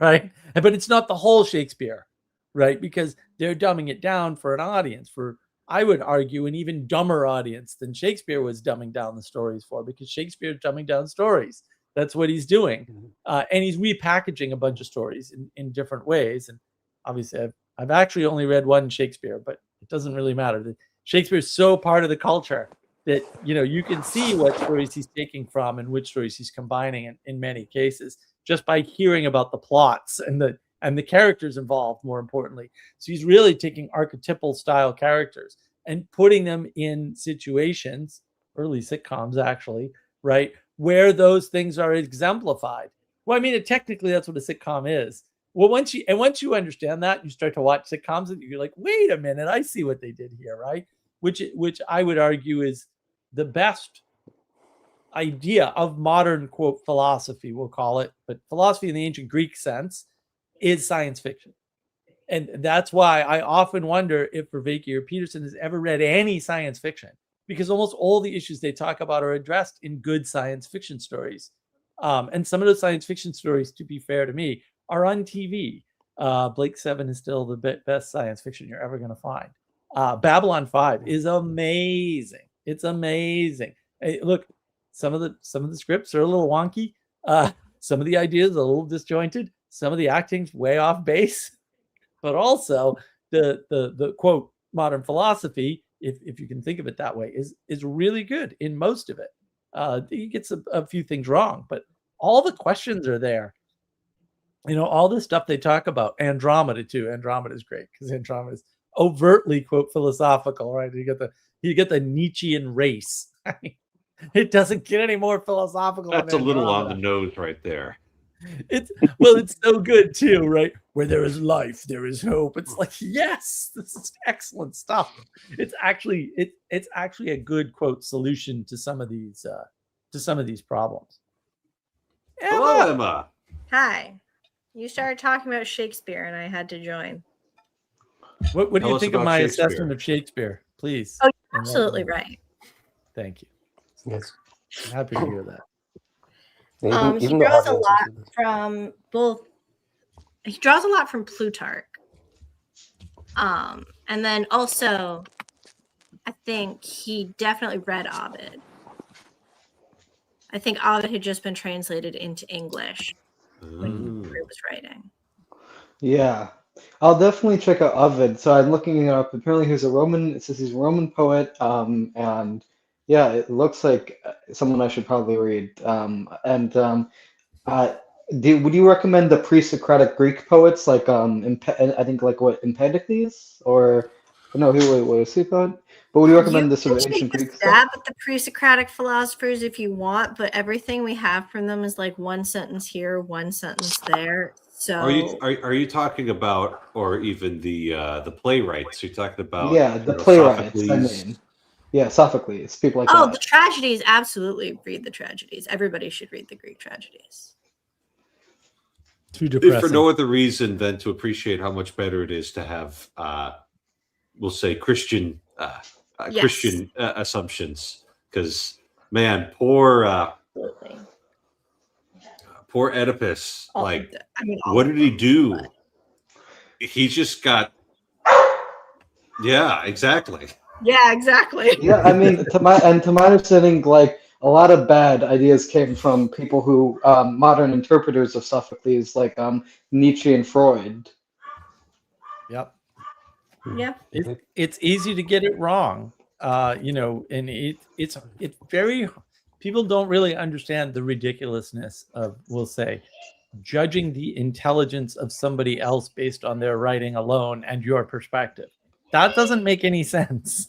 Speaker 2: right? But it's not the whole Shakespeare, right? Because they're dumbing it down for an audience, for, I would argue, an even dumber audience than Shakespeare was dumbing down the stories for, because Shakespeare's dumbing down stories. That's what he's doing. And he's repackaging a bunch of stories in different ways. And obviously I've actually only read one Shakespeare, but it doesn't really matter. Shakespeare's so part of the culture that, you know, you can see what stories he's taking from and which stories he's combining in many cases, just by hearing about the plots and the characters involved, more importantly. So he's really taking archetypal style characters and putting them in situations, early sitcoms actually, right, where those things are exemplified. Well, I mean, technically that's what a sitcom is. Well, once you understand that, you start to watch sitcoms and you're like, wait a minute, I see what they did here, right? Which I would argue is the best idea of modern, quote, philosophy, we'll call it, but philosophy in the ancient Greek sense is science fiction. And that's why I often wonder if Vervaeke or Peterson has ever read any science fiction, because almost all the issues they talk about are addressed in good science fiction stories. And some of those science fiction stories, to be fair to me, are on TV. Blake Seven is still the best science fiction you're ever going to find. Babylon 5 is amazing. It's amazing. Hey, look, some of the scripts are a little wonky. Some of the ideas are a little disjointed. Some of the acting's way off base. But also the quote modern philosophy, if you can think of it that way, is really good in most of it. He gets a few things wrong, but all the questions are there. You know, all the stuff they talk about. Andromeda too. Andromeda is great because Andromeda is overtly, quote, philosophical, right? You get the Nietzschean race. It doesn't get any more philosophical.
Speaker 1: That's a little on the nose right there.
Speaker 2: It's so good too, right? Where there is life, there is hope. It's like, yes, this is excellent stuff. It's actually a good, quote, solution to some of these problems.
Speaker 1: Hello, Emma.
Speaker 7: Hi. You started talking about Shakespeare and I had to join.
Speaker 2: What do
Speaker 1: Tell
Speaker 2: you
Speaker 1: us
Speaker 2: think of
Speaker 1: about
Speaker 2: my
Speaker 1: Shakespeare.
Speaker 2: assessment of Shakespeare, please?
Speaker 7: Oh, you're absolutely right.
Speaker 2: Thank you.
Speaker 5: Yes.
Speaker 2: I'm happy to hear that.
Speaker 5: Even
Speaker 7: He
Speaker 5: the
Speaker 7: draws a
Speaker 5: audience
Speaker 7: lot
Speaker 5: is-
Speaker 7: from both. He draws a lot from Plutarch. And then also, I think he definitely read Ovid. I think Ovid had just been translated into English when he was writing.
Speaker 6: Yeah, I'll definitely check out Ovid. So I'm looking it up. Apparently, it says he's a Roman poet. And yeah, it looks like someone I should probably read. Would you recommend the pre-Socratic Greek poets like I think like what Empedocles or no, what was he called? But would you recommend the sort of ancient Greek stuff?
Speaker 7: Stab at the pre-Socratic philosophers if you want, but everything we have from them is like one sentence here, one sentence there. So
Speaker 1: Are you talking about, or even the playwrights? You're talking about
Speaker 6: Yeah, the playwrights. I mean, yeah, Sophocles, people like
Speaker 7: the
Speaker 6: that.
Speaker 7: tragedies, absolutely read the tragedies. Everybody should read the Greek tragedies.
Speaker 2: Too
Speaker 1: If
Speaker 2: depressing.
Speaker 1: for no other reason than to appreciate how much better it is to have, we'll say, Christian
Speaker 7: Yes.
Speaker 1: Christian assumptions. Because man, poor
Speaker 7: Absolutely.
Speaker 1: poor Oedipus.
Speaker 7: All
Speaker 1: Like,
Speaker 7: of the- I mean, all
Speaker 1: what
Speaker 7: of
Speaker 1: did he
Speaker 7: them,
Speaker 1: do?
Speaker 7: but-
Speaker 1: He just got. Yeah, exactly.
Speaker 7: Yeah, exactly.
Speaker 6: Yeah, I mean, to my understanding, like a lot of bad ideas came from people who modern interpreters of Sophocles, like Nietzsche and Freud.
Speaker 2: Yep.
Speaker 7: Yeah.
Speaker 2: It's easy to get it wrong. and it's very, people don't really understand the ridiculousness of, we'll say, judging the intelligence of somebody else based on their writing alone and your perspective. That doesn't make any sense.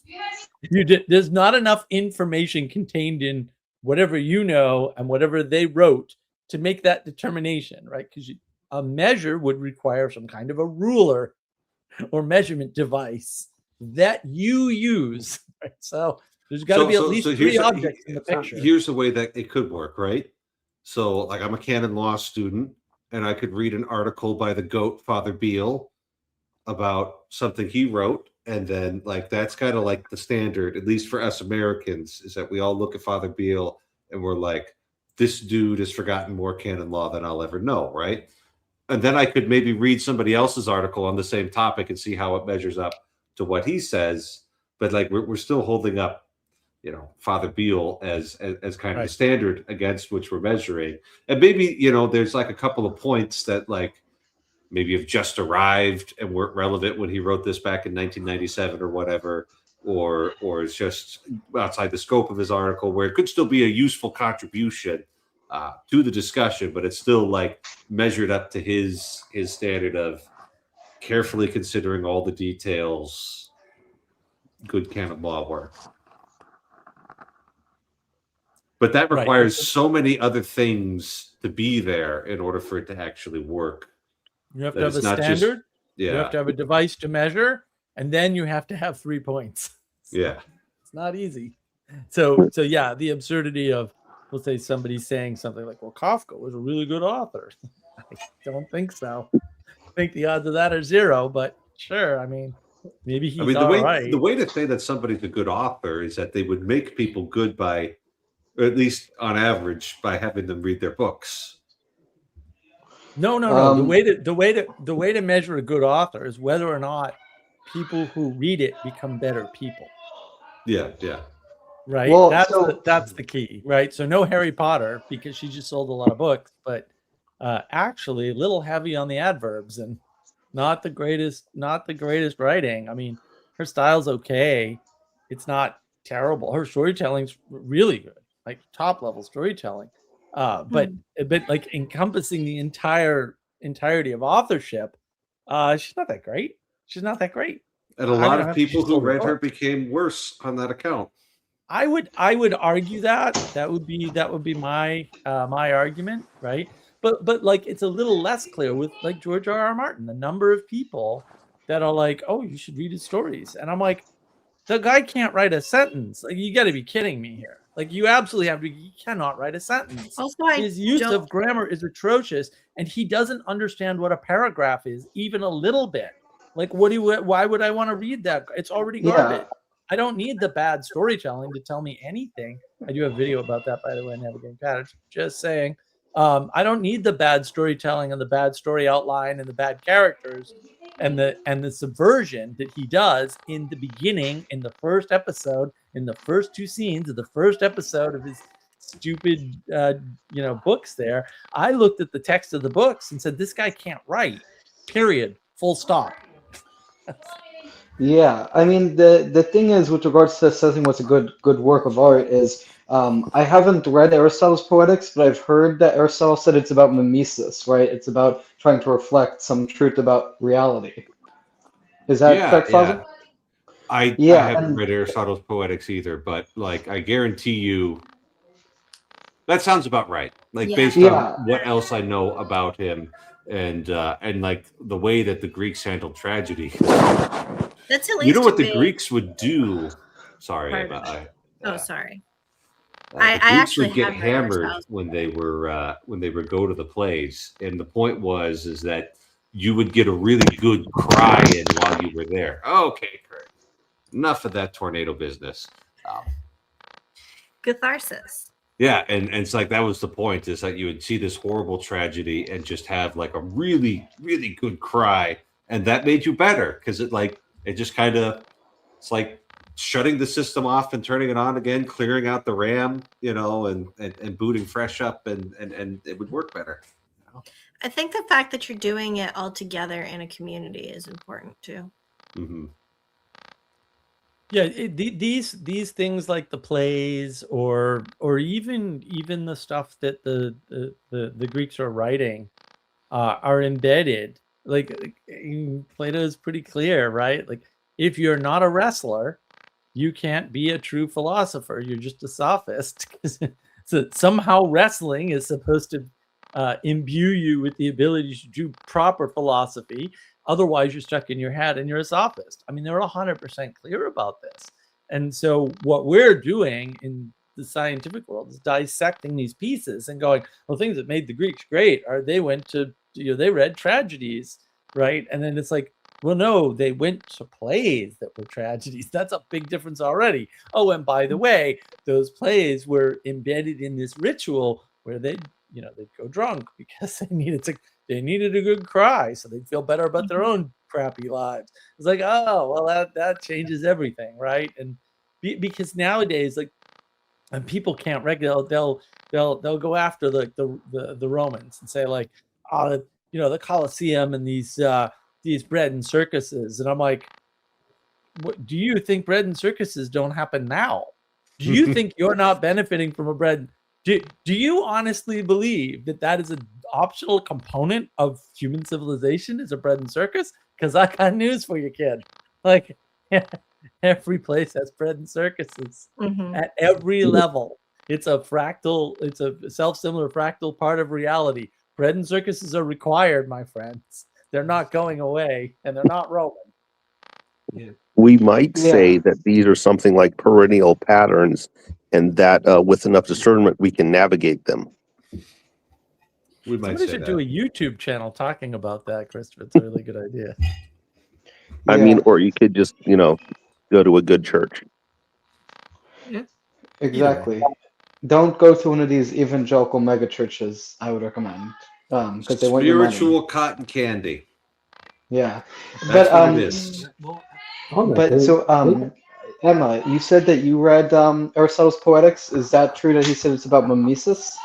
Speaker 2: There's not enough information contained in whatever you know and whatever they wrote to make that determination, right? Because a measure would require some kind of a ruler or measurement device that you use, right? So there's got to be at least three objects in the picture.
Speaker 1: Here's the way that it could work, right? So, like, I'm a canon law student, and I could read an article by the GOAT, Father Beale, about something he wrote, and then, like, that's kind of like the standard, at least for us Americans, is that we all look at Father Beale and we're like, this dude has forgotten more canon law than I'll ever know, right? And then I could maybe read somebody else's article on the same topic and see how it measures up to what he says. But, like, we're still holding up, Father Beale as kind of a standard against which we're measuring. And maybe, there's like a couple of points that, like, maybe have just arrived and weren't relevant when he wrote this back in 1997 or whatever, or it's just outside the scope of his article, where it could still be a useful contribution to the discussion, but it's still, like, measured up to his standard of carefully considering all the details, good canon law work. But that requires so many other things to be there in order for it to actually work.
Speaker 2: You have to have a standard. You have to have a device to measure, and then you have to have 3 points.
Speaker 1: Yeah.
Speaker 2: It's not easy. So yeah, the absurdity of, we'll say, somebody saying something like, well, Kafka was a really good author. I don't think so. I think the odds of that are 0, but sure. I mean, maybe he's
Speaker 1: the way to say that somebody's a good author is that they would make people good by, or at least on average, by having them read their books.
Speaker 2: No. The way to measure a good author is whether or not people who read it become better people.
Speaker 1: Yeah.
Speaker 2: Right. Well, that's the key, right? So no Harry Potter, because she just sold a lot of books, but actually a little heavy on the adverbs and not the greatest writing. I mean, her style's okay. It's not terrible. Her storytelling's really good, like top level storytelling. But like encompassing the entirety of authorship, she's not that great.
Speaker 1: And a lot of people who read her became worse on that account.
Speaker 2: I would argue that would be my argument, right? But like, it's a little less clear with, like, George R.R. Martin, the number of people that are like, oh, you should read his stories, and I'm like, the guy can't write a sentence. Like, you got to be kidding me here. Like, you absolutely have to. He cannot write a sentence.
Speaker 7: Also,
Speaker 2: his use of grammar is atrocious, and he doesn't understand what a paragraph is even a little bit. Like, why would I want to read that? It's already garbage. Yeah. I don't need the bad storytelling to tell me anything. I do have a video about that, by the way, in Navigating Patterns. Just saying. I don't need the bad storytelling and the bad story outline and the bad characters and the subversion that he does in the beginning, in the first episode, in the first 2 scenes of the first episode of his stupid books there. I looked at the text of the books and said, this guy can't write, period, full stop.
Speaker 6: Yeah, I mean, the thing is, with regards to assessing what's a good work of art is, I haven't read Aristotle's Poetics, but I've heard that Aristotle said it's about mimesis, right? It's about trying to reflect some truth about reality. Is that correct, Fazil?
Speaker 1: I haven't read Aristotle's Poetics either, but, like, I guarantee you that sounds about right. Like, based on what else I know about him and like the way that the Greeks handled tragedy.
Speaker 7: That's at least
Speaker 1: what the Greeks would do. Sorry,
Speaker 7: sorry.
Speaker 1: The Greeks would get hammered when they would go to the plays, and the point is that you would get a really good cry in while you were there. Okay, great. Enough of that tornado business.
Speaker 7: Catharsis.
Speaker 1: Yeah, and it's like, that was the point, is that you would see this horrible tragedy and just have, like, a really, really good cry, and that made you better, because it just kind of, it's like shutting the system off and turning it on again, clearing out the RAM, and booting fresh up, and it would work better.
Speaker 7: I think the fact that you're doing it all together in a community is important too.
Speaker 1: Mm-hmm.
Speaker 2: Yeah, these things like the plays or even the stuff that the Greeks are writing are embedded. Like Plato is pretty clear, right? Like if you're not a wrestler, you can't be a true philosopher. You're just a sophist. So somehow wrestling is supposed to imbue you with the ability to do proper philosophy. Otherwise, you're stuck in your head and you're a sophist. I mean, they're 100% clear about this. And so what we're doing in the scientific world is dissecting these pieces and going, well, things that made the Greeks great are they went to, they read tragedies, right? And then it's like, well, no, they went to plays that were tragedies. That's a big difference already. Oh, and by the way, those plays were embedded in this ritual where they'd go drunk because they needed a good cry, so they'd feel better about their own crappy lives. It's like, oh, well, that changes everything, right? And because nowadays, like, and people can't regulate, they'll go after the Romans and say like, the Colosseum and these bread and circuses, and I'm like, what, do you think bread and circuses don't happen now? Do you think you're not benefiting from a bread? Do you honestly believe that is an optional component of human civilization, is a bread and circus? Because I got news for you, kid. Like, every place has bread and circuses at every level. It's a self-similar fractal part of reality. Bread and circuses are required, my friends. They're not going away, and they're not Roman.
Speaker 1: Yeah.
Speaker 3: We might say that these are something like perennial patterns, and that with enough discernment, we can navigate them.
Speaker 1: We might
Speaker 2: Somebody
Speaker 1: say
Speaker 2: should
Speaker 1: that.
Speaker 2: do a YouTube channel talking about that, Christopher. It's a really good idea.
Speaker 3: I mean, or you could just, go to a good church.
Speaker 6: Exactly. Don't go to one of these evangelical mega churches, I would recommend. Because they want your money.
Speaker 1: Spiritual cotton candy.
Speaker 6: Yeah.
Speaker 1: That's
Speaker 6: but
Speaker 1: what it is.
Speaker 6: Emma, you said that you read Aristotle's Poetics. Is that true that he said it's about mimesis?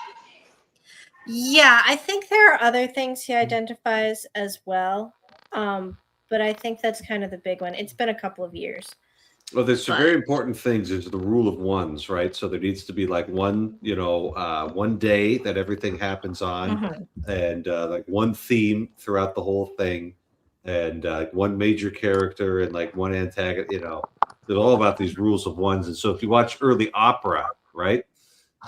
Speaker 7: Yeah, I think there are other things he identifies as well. But I think that's kind of the big one. It's been a couple of years.
Speaker 1: Well, there's some very important things. Is the rule of ones, right? So there needs to be like one day that everything happens on, and like one theme throughout the whole thing, and one major character and like one antagonist. They're all about these rules of ones. And so if you watch early opera, right,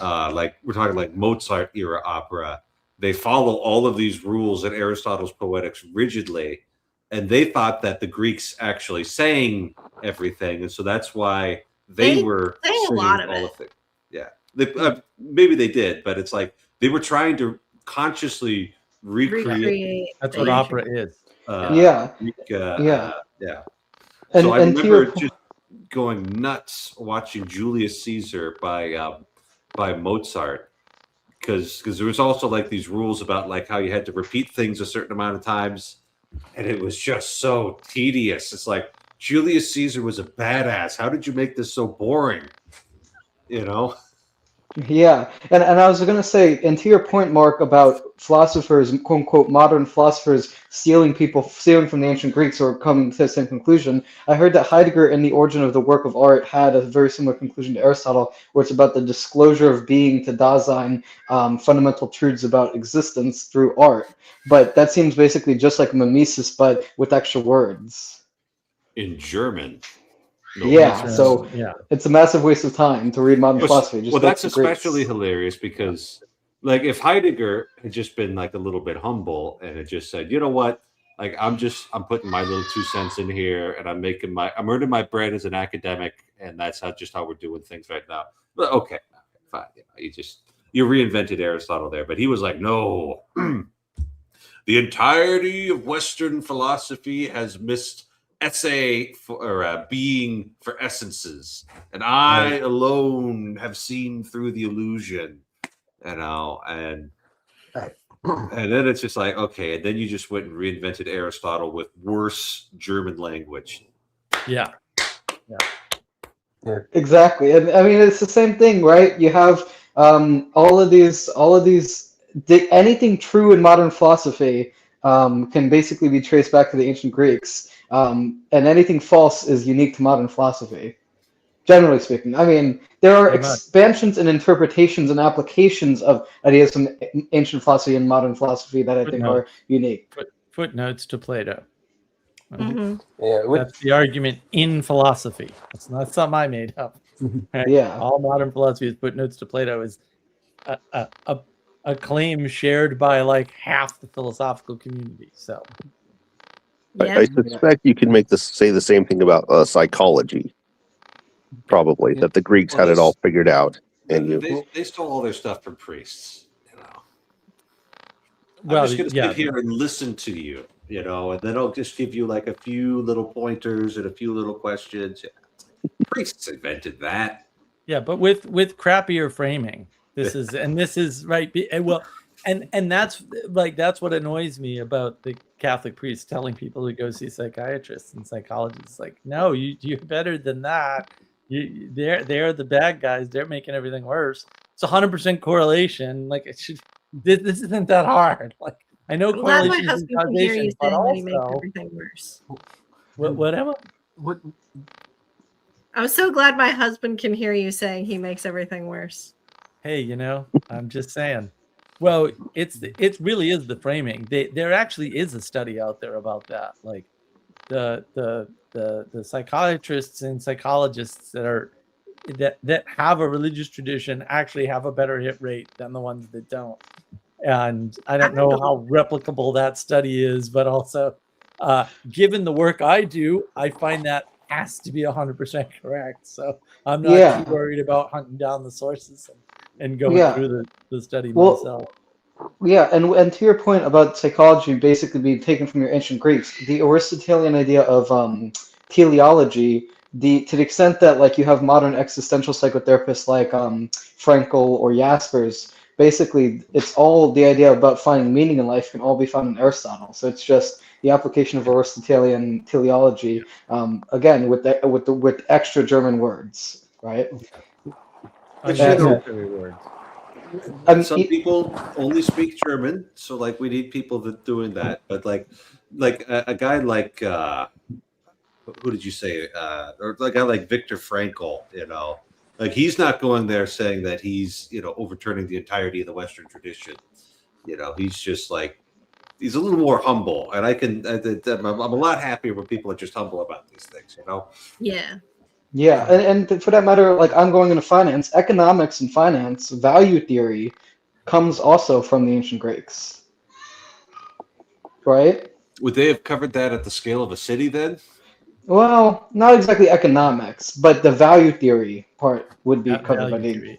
Speaker 1: like we're talking like Mozart era opera, they follow all of these rules in Aristotle's Poetics rigidly. And they thought that the Greeks actually sang everything, and so that's why they were
Speaker 7: sang a lot of it.
Speaker 1: Yeah, maybe they did, but it's like they were trying to consciously recreate.
Speaker 2: That's what opera is.
Speaker 6: Yeah.
Speaker 1: So I remember just going nuts watching Julius Caesar by Mozart, because there was also like these rules about like how you had to repeat things a certain amount of times. And it was just so tedious. It's like, Julius Caesar was a badass. How did you make this so boring?
Speaker 6: Yeah. And I was going to say, and to your point, Mark, about philosophers, quote unquote, modern philosophers stealing from the ancient Greeks or coming to the same conclusion, I heard that Heidegger in The Origin of the Work of Art had a very similar conclusion to Aristotle, where it's about the disclosure of being to Dasein, fundamental truths about existence through art. But that seems basically just like mimesis, but with extra words.
Speaker 1: In German.
Speaker 6: So it's a massive waste of time to read modern philosophy. Just
Speaker 1: that's especially hilarious because, like, if Heidegger had just been like a little bit humble and had just said, you know what, like I'm putting my little 2 cents in here and I'm earning my bread as an academic, and that's how we're doing things right now. But okay, fine. You reinvented Aristotle there, but he was like, no, the entirety of Western philosophy has missed essay for being for essences, and I alone have seen through the illusion, and then it's just like, okay, and then you just went and reinvented Aristotle with worse German language.
Speaker 6: Yeah, exactly. And I mean, it's the same thing, right? You have all of these anything true in modern philosophy can basically be traced back to the ancient Greeks. And anything false is unique to modern philosophy. Generally speaking, I mean, there are
Speaker 2: Very much.
Speaker 6: expansions and interpretations and applications of ideas from ancient philosophy and modern philosophy that I think are unique.
Speaker 2: Footnotes to Plato.
Speaker 7: Mhm.
Speaker 5: Yeah,
Speaker 2: That's the argument in philosophy. It's not something I made up. Right?
Speaker 6: Yeah.
Speaker 2: All modern philosophy is footnotes to Plato is a claim shared by like half the philosophical community. So
Speaker 7: Yeah.
Speaker 3: I suspect you can say the same thing about psychology. Probably
Speaker 5: Yeah.
Speaker 3: that the Greeks
Speaker 1: Well,
Speaker 3: had it all
Speaker 1: this-
Speaker 3: figured out, and you.
Speaker 1: They stole all their stuff from priests.
Speaker 2: well,
Speaker 1: I'm just going to
Speaker 2: yeah,
Speaker 1: sit here and listen to you, and then I'll just give you like a few little pointers and a few little questions. Priests invented that.
Speaker 2: yeah, but with crappier framing. This is right. Well, and that's like that's what annoys me about the Catholic priests telling people to go see psychiatrists and psychologists. Like, no, you're better than that. They're the bad guys. They're making everything worse. It's 100% correlation. Like it should. This isn't that hard. Like I know
Speaker 7: I'm glad my
Speaker 2: correlation is
Speaker 7: husband can hear you
Speaker 2: causation, but
Speaker 7: saying that he makes
Speaker 2: also
Speaker 7: everything worse.
Speaker 2: what Emma?
Speaker 5: What?
Speaker 7: I was so glad my husband can hear you saying he makes everything worse.
Speaker 2: Hey, I'm just saying. Well, it really is the framing. There actually is a study out there about that. Like the psychiatrists and psychologists that have a religious tradition actually have a better hit rate than the ones that don't. And I don't know how replicable that study is, but also given the work I do, I find that has to be 100% correct. So I'm not too worried about hunting down the sources and going through the study myself.
Speaker 6: Yeah, and to your point about psychology basically being taken from your ancient Greeks, the Aristotelian idea of teleology, to the extent that like you have modern existential psychotherapists like Frankl or Jaspers, basically it's all the idea about finding meaning in life can all be found in Aristotle. So it's just the application of Aristotelian teleology, again with extra German words, right?
Speaker 2: Unnecessary words.
Speaker 1: Some people only speak German, so like we need people that doing that. But like a guy like who did you say? Or a guy like Viktor Frankl, like he's not going there saying that he's overturning the entirety of the Western tradition. He's just like he's a little more humble, and I'm a lot happier when people are just humble about these things.
Speaker 7: Yeah.
Speaker 6: Yeah, and for that matter, like I'm going into finance, economics and finance, value theory comes also from the ancient Greeks, right?
Speaker 1: Would they have covered that at the scale of a city then?
Speaker 6: Well, not exactly economics, but the value theory part would be covered by
Speaker 2: Value
Speaker 6: the.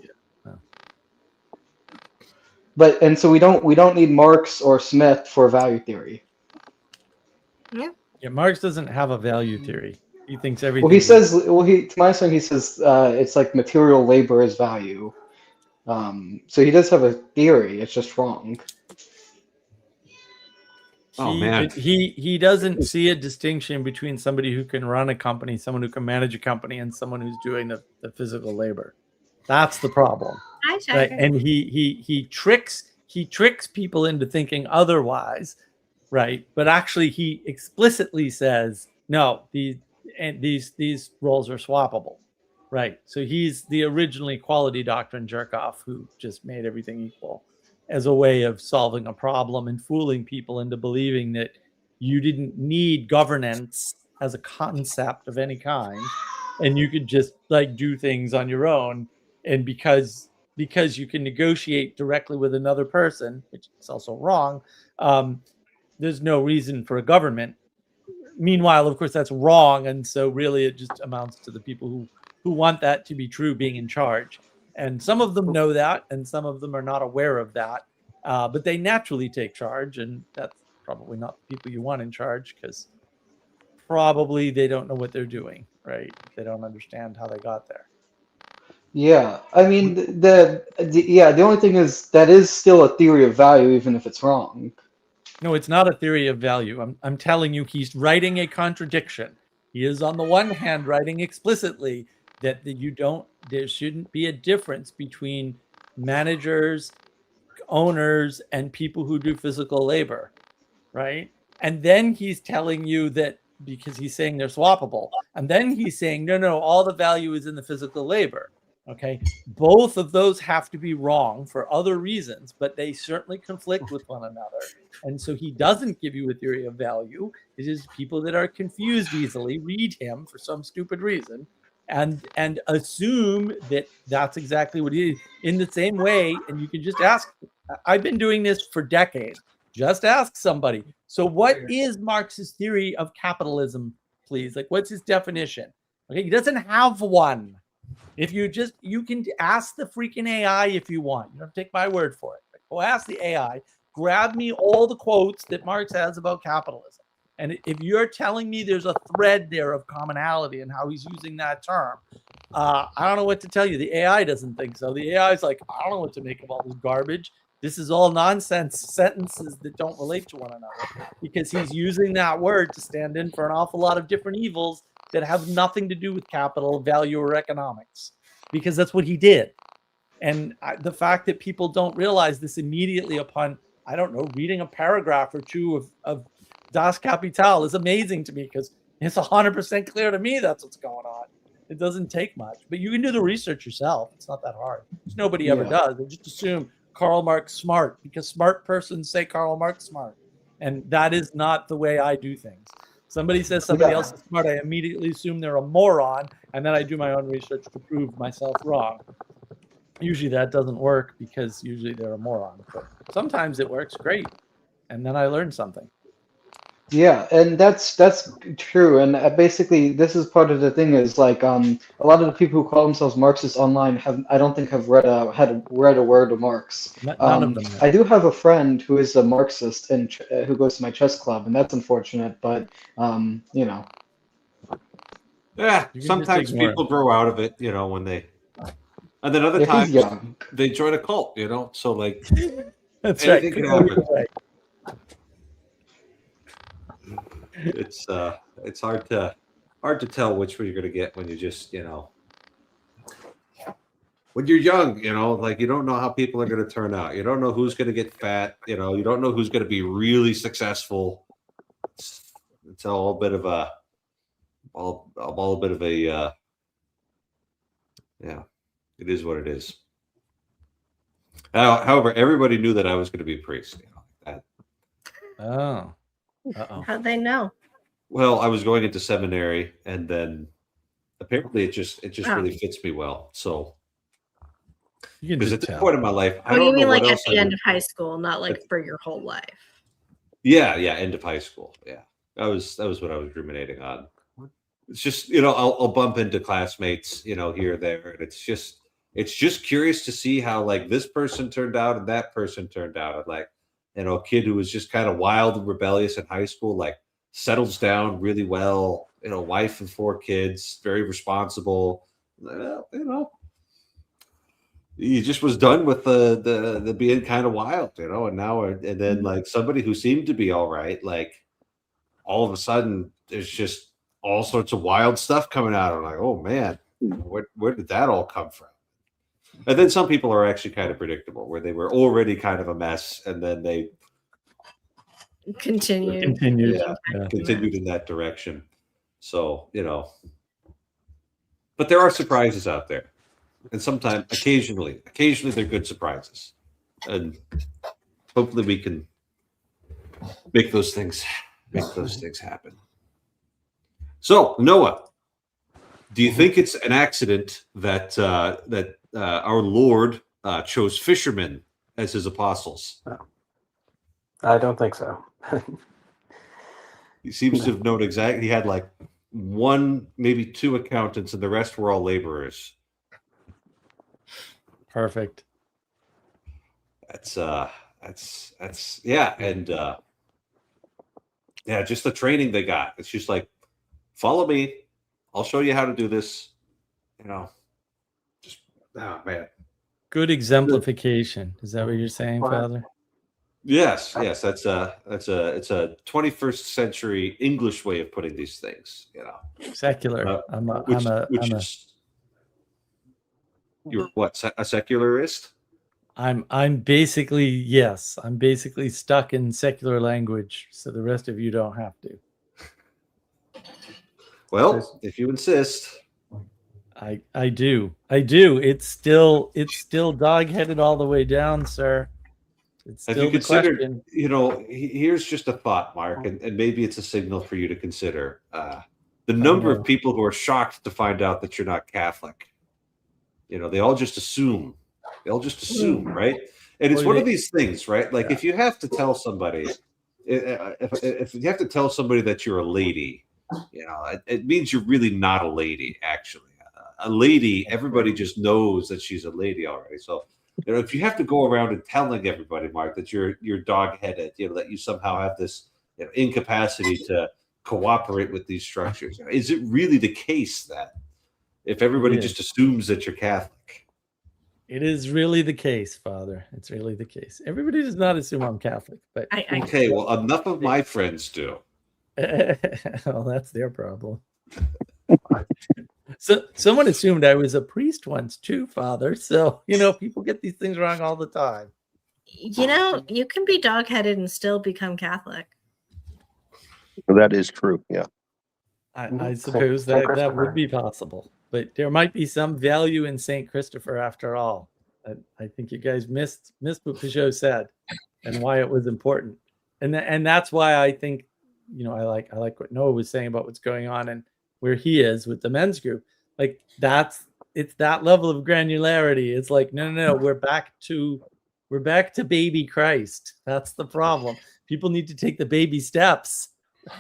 Speaker 2: theory.
Speaker 6: And so we don't need Marx or Smith for value theory.
Speaker 2: Yeah, Marx doesn't have a value theory. He thinks everything.
Speaker 6: Well, he says. Well, to my understanding, he says it's like material labor is value. So he does have a theory. It's just wrong.
Speaker 1: Oh man,
Speaker 2: he doesn't see a distinction between somebody who can run a company, someone who can manage a company, and someone who's doing the physical labor. That's the problem. Right? And he tricks people into thinking otherwise, right? But actually, he explicitly says no. These roles are swappable, right? So he's the original equality doctrine jerk off who just made everything equal as a way of solving a problem and fooling people into believing that you didn't need governance as a concept of any kind, and you could just like do things on your own. And because you can negotiate directly with another person, which is also wrong, there's no reason for a government. Meanwhile, of course, that's wrong. And so really it just amounts to the people who want that to be true being in charge. And some of them know that, and some of them are not aware of that. But they naturally take charge, and that's probably not the people you want in charge because probably they don't know what they're doing, right? They don't understand how they got there.
Speaker 6: Yeah, I mean the only thing is that is still a theory of value, even if it's wrong.
Speaker 2: No, it's not a theory of value. I'm telling you, he's writing a contradiction. He is on the one hand writing explicitly that there shouldn't be a difference between managers, owners, and people who do physical labor, right? And then he's telling you that because he's saying they're swappable. And then he's saying, no, all the value is in the physical labor. Okay. Both of those have to be wrong for other reasons, but they certainly conflict with one another. And so he doesn't give you a theory of value. It is people that are confused easily read him for some stupid reason and assume that that's exactly what he is in the same way. And you can just ask, I've been doing this for decades. Just ask somebody. So what is Marx's theory of capitalism, please? Like, what's his definition? Okay, he doesn't have one. If you can ask the freaking AI if you want. You don't take my word for it. Go ask the AI. Grab me all the quotes that Marx has about capitalism. And if you're telling me there's a thread there of commonality and how he's using that term, I don't know what to tell you. The AI doesn't think so. The AI is like, I don't know what to make of all this garbage. This is all nonsense sentences that don't relate to one another, because he's using that word to stand in for an awful lot of different evils that have nothing to do with capital, value, or economics, because that's what he did. And the fact that people don't realize this immediately upon, I don't know, reading a paragraph or two of Das Kapital is amazing to me, because it's 100% clear to me that's what's going on. It doesn't take much, but you can do the research yourself. It's not that hard. Nobody ever does. They just assume Karl Marx smart, because smart persons say Karl Marx smart. And that is not the way I do things. Somebody says somebody else is smart, I immediately assume they're a moron, and then I do my own research to prove myself wrong. Usually that doesn't work, because usually they're a moron. But sometimes it works great, and then I learn something.
Speaker 6: Yeah, and that's true. And basically, this is part of the thing is like a lot of the people who call themselves Marxists online I don't think have read a word of Marx.
Speaker 2: None of them.
Speaker 6: I do have a friend who is a Marxist and who goes to my chess club, and that's unfortunate. But you know.
Speaker 1: Yeah,
Speaker 2: You can
Speaker 1: sometimes
Speaker 2: just ignore
Speaker 1: people
Speaker 2: it.
Speaker 1: grow out of it, you know, when they, and then other
Speaker 6: If he's
Speaker 1: times
Speaker 6: young.
Speaker 1: they join a cult, you know. So like,
Speaker 2: That's
Speaker 1: anything
Speaker 2: right.
Speaker 1: can happen. It's hard to tell which one you're gonna get when you just, you know, when you're young, you know, like you don't know how people are gonna turn out. You don't know who's gonna get fat, you know, you don't know who's gonna be really successful. It's all a bit of a yeah, it is what it is. However, everybody knew that I was going to be a priest. You know,
Speaker 2: Oh. Uh-oh.
Speaker 7: How'd they know?
Speaker 1: well, I was going into seminary, and then apparently it just
Speaker 7: Oh.
Speaker 1: really fits me well. So
Speaker 2: You can
Speaker 1: because
Speaker 2: just
Speaker 1: at this
Speaker 2: tell.
Speaker 1: point in my life, I
Speaker 7: Oh,
Speaker 1: don't
Speaker 7: you
Speaker 1: know
Speaker 7: mean
Speaker 1: what
Speaker 7: like at
Speaker 1: else
Speaker 7: the
Speaker 1: I
Speaker 7: end
Speaker 1: would-
Speaker 7: of high school, not like for your whole life.
Speaker 1: Yeah, end of high school. Yeah, that was what I was ruminating on. It's just, you know, I'll bump into classmates, you know, here or there, and it's just curious to see how like this person turned out and that person turned out. Like, you know, a kid who was just kind of wild and rebellious in high school, like settles down really well, you know, wife and 4 kids, very responsible. Well, you know, he just was done with the being kind of wild, you know, and now and then like somebody who seemed to be all right, like all of a sudden there's just all sorts of wild stuff coming out. I'm like, oh man, where did that all come from? And then some people are actually kind of predictable, where they were already kind of a mess, and then they
Speaker 7: Continued.
Speaker 2: Continued.
Speaker 1: yeah,
Speaker 2: Yeah.
Speaker 1: continued in that direction. So, you know, but there are surprises out there, and sometimes, occasionally, they're good surprises, and hopefully we can make those things happen. So, Noah, do you think it's an accident that our Lord chose fishermen as his apostles?
Speaker 5: I don't think so.
Speaker 1: He seems to have known exactly. He had like 1, maybe 2 accountants, and the rest were all laborers.
Speaker 2: Perfect.
Speaker 1: That's yeah, and yeah, just the training they got. It's just like, follow me, I'll show you how to do this. You know, just oh man.
Speaker 2: Good exemplification. Is that what you're saying,
Speaker 5: Wow.
Speaker 2: Father?
Speaker 1: Yes, it's a 21st century English way of putting these things. You know,
Speaker 2: Secular.
Speaker 1: You're what, a secularist?
Speaker 2: I'm basically stuck in secular language, so the rest of you don't have to.
Speaker 1: Well, if you insist.
Speaker 2: I do. It's still dog-headed all the way down, sir. It's
Speaker 1: Have
Speaker 2: still
Speaker 1: you
Speaker 2: the
Speaker 1: considered,
Speaker 2: question.
Speaker 1: here's just a thought, Mark, and maybe it's a signal for you to consider. The
Speaker 2: Oh,
Speaker 1: number
Speaker 2: no.
Speaker 1: of people who are shocked to find out that you're not Catholic. They all just assume. Right? And it's
Speaker 2: Well,
Speaker 1: one
Speaker 2: they-
Speaker 1: of these things, right? Like if you have to tell somebody, if you have to tell somebody that you're a lady, it means you're really not a lady, actually. A lady, everybody just knows that she's a lady already. So, if you have to go around and telling everybody, Mark, that you're dog-headed, that you somehow have this incapacity to cooperate with these structures, is it really the case that if everybody
Speaker 2: It is.
Speaker 1: just assumes that you're Catholic?
Speaker 2: It is really the case, Father. It's really the case. Everybody does not assume I'm Catholic, but
Speaker 1: Okay, well, enough of my friends do.
Speaker 2: well, that's their problem. So someone assumed I was a priest once too, Father. So people get these things wrong all the time.
Speaker 7: You can be dog-headed and still become Catholic.
Speaker 3: That is true. Yeah.
Speaker 2: I suppose
Speaker 5: Saint
Speaker 2: that
Speaker 5: Christopher.
Speaker 2: would be possible, but there might be some value in Saint Christopher after all. I think you guys missed what Peugeot said and why it was important, and that's why I think I like what Noah was saying about what's going on and where he is with the men's group. Like it's that level of granularity. It's like no, we're back to baby Christ. That's the problem. People need to take the baby steps.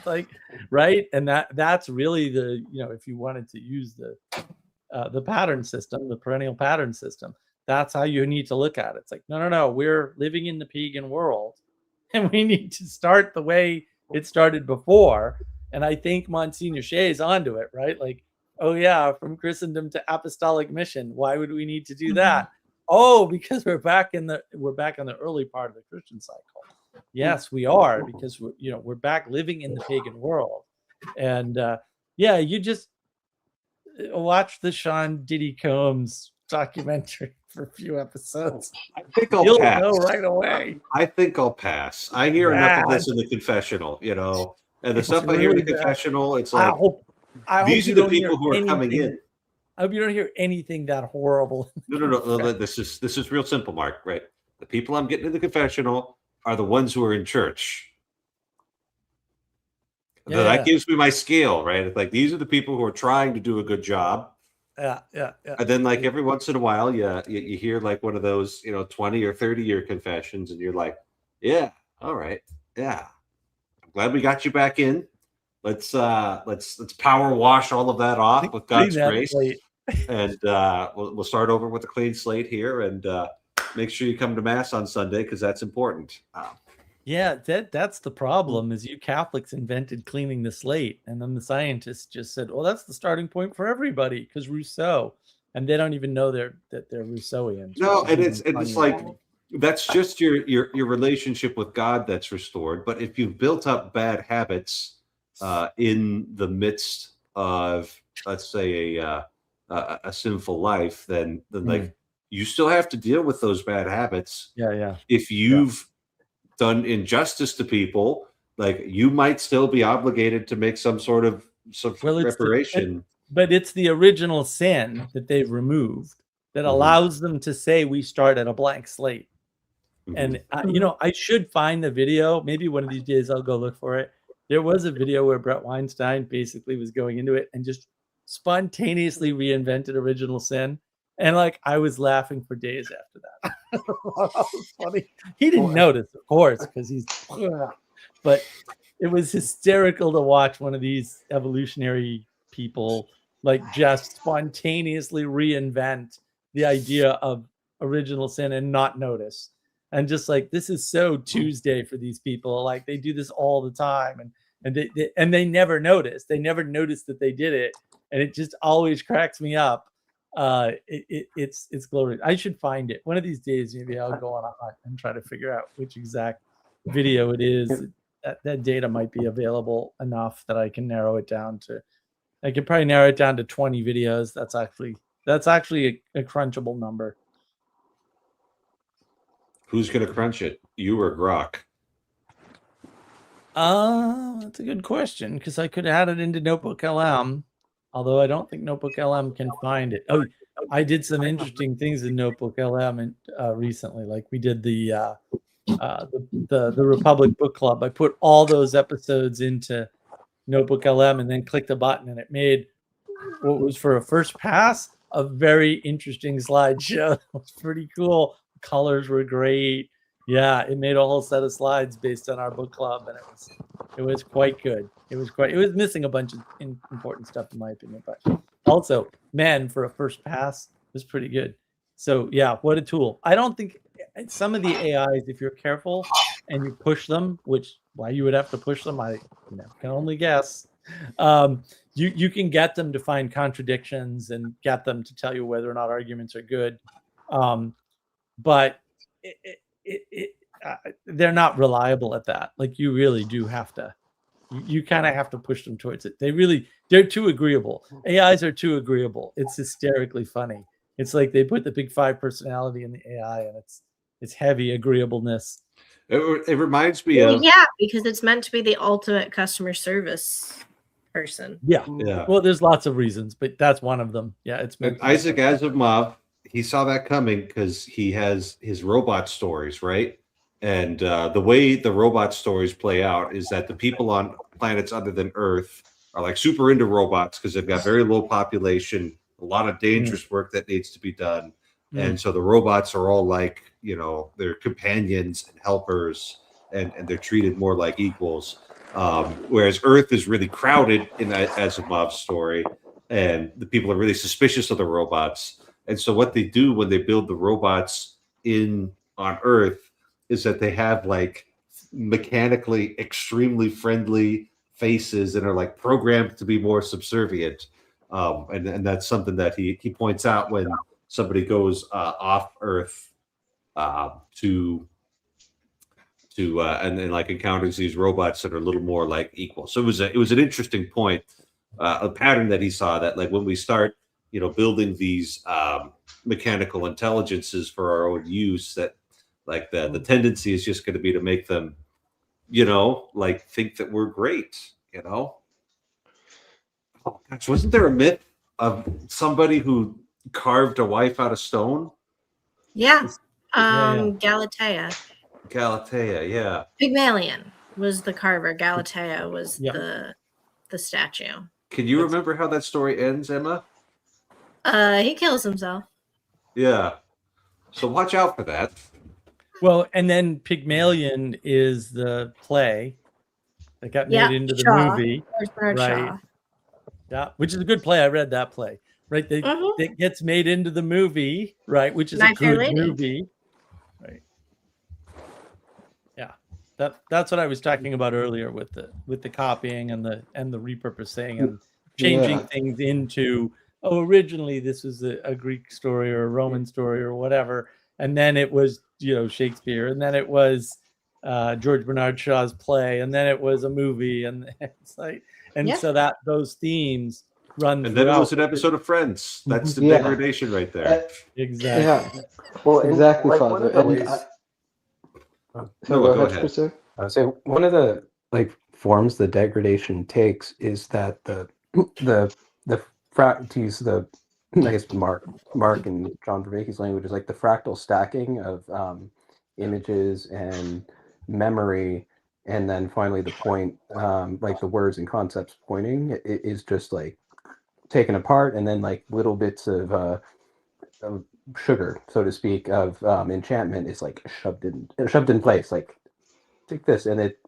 Speaker 2: Like right, and that's really the if you wanted to use the pattern system, the perennial pattern system, that's how you need to look at it. It's like no, we're living in the pagan world, and we need to start the way it started before. And I think Monsignor Shea is onto it, right? Like, oh yeah, from Christendom to apostolic mission. Why would we need to do that? Oh, because we're back in the early part of the Christian cycle. Yes, we are, because we're back living in the pagan world. And you just watch the Sean Diddy Combs documentary for a few episodes.
Speaker 1: I think I'll
Speaker 2: You'll
Speaker 1: pass.
Speaker 2: know right away.
Speaker 1: I think I'll pass. I hear enough of
Speaker 2: Bad.
Speaker 1: this in the confessional, and the
Speaker 2: It's
Speaker 1: stuff I hear in
Speaker 2: really
Speaker 1: the
Speaker 2: bad.
Speaker 1: confessional, it's
Speaker 2: I
Speaker 1: like
Speaker 2: hope
Speaker 1: these
Speaker 2: you
Speaker 1: are the
Speaker 2: don't hear
Speaker 1: people who are coming
Speaker 2: anything-
Speaker 1: in.
Speaker 2: I hope you don't hear anything that horrible.
Speaker 1: No. This is real simple, Mark. Right? The people I'm getting in the confessional are the ones who are in church.
Speaker 2: Yeah.
Speaker 1: That gives me my scale, right? It's like these are the people who are trying to do a good job.
Speaker 2: Yeah.
Speaker 1: And then, like every once in a while, you hear like one of those, 20 or 30-year confessions, and you're like, yeah, all right, yeah. I'm glad we got you back in. Let's power wash all of that off with God's
Speaker 2: Clean that
Speaker 1: grace,
Speaker 2: slate.
Speaker 1: and we'll start over with a clean slate here, and make sure you come to Mass on Sunday because that's important.
Speaker 2: Yeah, that's the problem. Is you Catholics invented cleaning the slate, and then the scientists just said, "Well, that's the starting point for everybody," because Rousseau, and they don't even know that they're Rousseauians.
Speaker 1: No,
Speaker 2: which
Speaker 1: and
Speaker 2: is
Speaker 1: it's
Speaker 2: funny.
Speaker 1: like that's just your relationship with God that's restored. But if you've built up bad habits in the midst of, let's say, a sinful life, then like you still have to deal with those bad habits.
Speaker 2: Yeah.
Speaker 1: If you've done injustice to people, like you might still be obligated to make some sort of reparation.
Speaker 2: But it's the original sin that they've removed that allows them to say we start at a blank slate. And I should find the video. Maybe one of these days I'll go look for it. There was a video where Brett Weinstein basically was going into it and just spontaneously reinvented original sin. And like I was laughing for days after that. That was funny. He didn't notice, of course, because he's but it was hysterical to watch one of these evolutionary people like just spontaneously reinvent the idea of original sin and not notice. And just like this is so Tuesday for these people. Like they do this all the time, and they never notice. They never notice that they did it, and it just always cracks me up. It's glorious. I should find it one of these days. Maybe I'll go on a hunt and try to figure out which exact video it is. That data might be available enough that I can narrow it down to. I could probably narrow it down to 20 videos. That's actually a crunchable number.
Speaker 1: Who's going to crunch it? You or Grok?
Speaker 2: That's a good question because I could add it into Notebook LM, although I don't think Notebook LM can find it. Oh, I did some interesting things in Notebook LM recently. Like we did the Republic Book Club. I put all those episodes into Notebook LM and then clicked a button, and it made what was for a first pass a very interesting slideshow. It was pretty cool. Colors were great. Yeah, it made a whole set of slides based on our book club, and it was quite good. It was missing a bunch of important stuff in my opinion, but also, man, for a first pass, it was pretty good. So yeah, what a tool. I don't think some of the AIs, if you're careful and you push them, which why you would have to push them, I can only guess. You can get them to find contradictions and get them to tell you whether or not arguments are good, but they're not reliable at that. Like you really do have to, you kind of have to push them towards it. They're too agreeable. AIs are too agreeable. It's hysterically funny. It's like they put the big 5 personality in the AI, and it's heavy agreeableness.
Speaker 1: It reminds me
Speaker 7: Well,
Speaker 1: of
Speaker 7: yeah, because it's meant to be the ultimate customer service person.
Speaker 2: Yeah.
Speaker 1: yeah.
Speaker 2: Well, there's lots of reasons, but that's one of them. Yeah, it's meant
Speaker 1: And
Speaker 2: to be
Speaker 1: Isaac Asimov, he saw that coming because he has his robot stories, right? And the way the robot stories play out is that the people on planets other than Earth are like super into robots because they've got very low population, a lot of dangerous work that needs to be done. And so the robots are all like, they're companions and helpers, and they're treated more like equals. Whereas Earth is really crowded in Asimov's story, and the people are really suspicious of the robots. And so what they do when they build the robots on Earth is that they have like mechanically extremely friendly faces and are like programmed to be more subservient. And that's something that he points out when somebody goes off Earth and then like encounters these robots that are a little more like equal. So it was an interesting point, a pattern that he saw, that like when we start building these mechanical intelligences for our own use, that like the tendency is just going to be to make them like think that we're great. Oh gosh, wasn't there a myth of somebody who carved a wife out of stone?
Speaker 7: Yeah.
Speaker 2: Yeah.
Speaker 7: Galatea.
Speaker 1: Yeah.
Speaker 7: Pygmalion was the carver. Galatea was
Speaker 2: Yep.
Speaker 7: the statue.
Speaker 1: Can you remember how that story ends, Emma?
Speaker 7: He kills himself.
Speaker 1: Yeah. So watch out for that.
Speaker 2: Well, and then Pygmalion is the play that got made into the
Speaker 7: Shaw.
Speaker 2: movie.
Speaker 7: George Bernard
Speaker 2: Right.
Speaker 7: Shaw.
Speaker 2: Yeah, which is a good play. I read that play. Right, that gets made into the movie, right? Which is
Speaker 7: My
Speaker 2: a
Speaker 7: Fair
Speaker 2: good
Speaker 7: Lady.
Speaker 2: movie, right? Yeah, that's what I was talking about earlier with the copying and the repurposing and changing things into. Oh, originally this was a Greek story or a Roman story or whatever, and then it was Shakespeare, and then it was George Bernard Shaw's play, and then it was a movie, and it's like, so that those themes run.
Speaker 1: And then it was an episode of Friends. That's the degradation right there.
Speaker 2: Exactly.
Speaker 6: Yeah.
Speaker 5: Well,
Speaker 6: Exactly,
Speaker 5: like,
Speaker 6: Father.
Speaker 5: one of the
Speaker 6: And
Speaker 5: ways-
Speaker 1: Go ahead.
Speaker 6: Spencer.
Speaker 5: I would say one of the forms the degradation takes is that to use the I guess Mark and John Vervaeke's language is like the fractal stacking of images and memory, and then finally the point, like the words and concepts pointing, it is just like taken apart, and then like little bits of sugar, so to speak, of enchantment is like shoved in place. Like take this, and it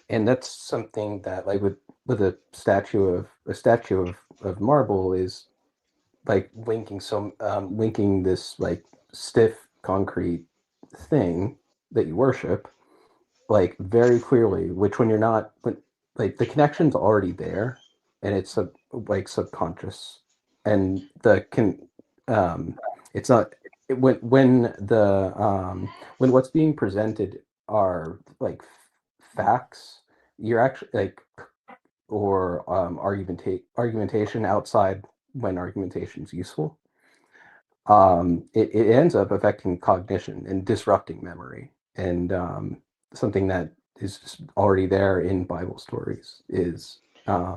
Speaker 5: and that's something that like with a statue of marble is like linking this like stiff concrete thing that you worship like very clearly, which when like the connection's already there and it's like subconscious, and it's not when what's being presented are like facts, you're actually like, or argumentation outside when argumentation is useful, it ends up affecting cognition and disrupting memory, and something that is just already there in Bible stories is or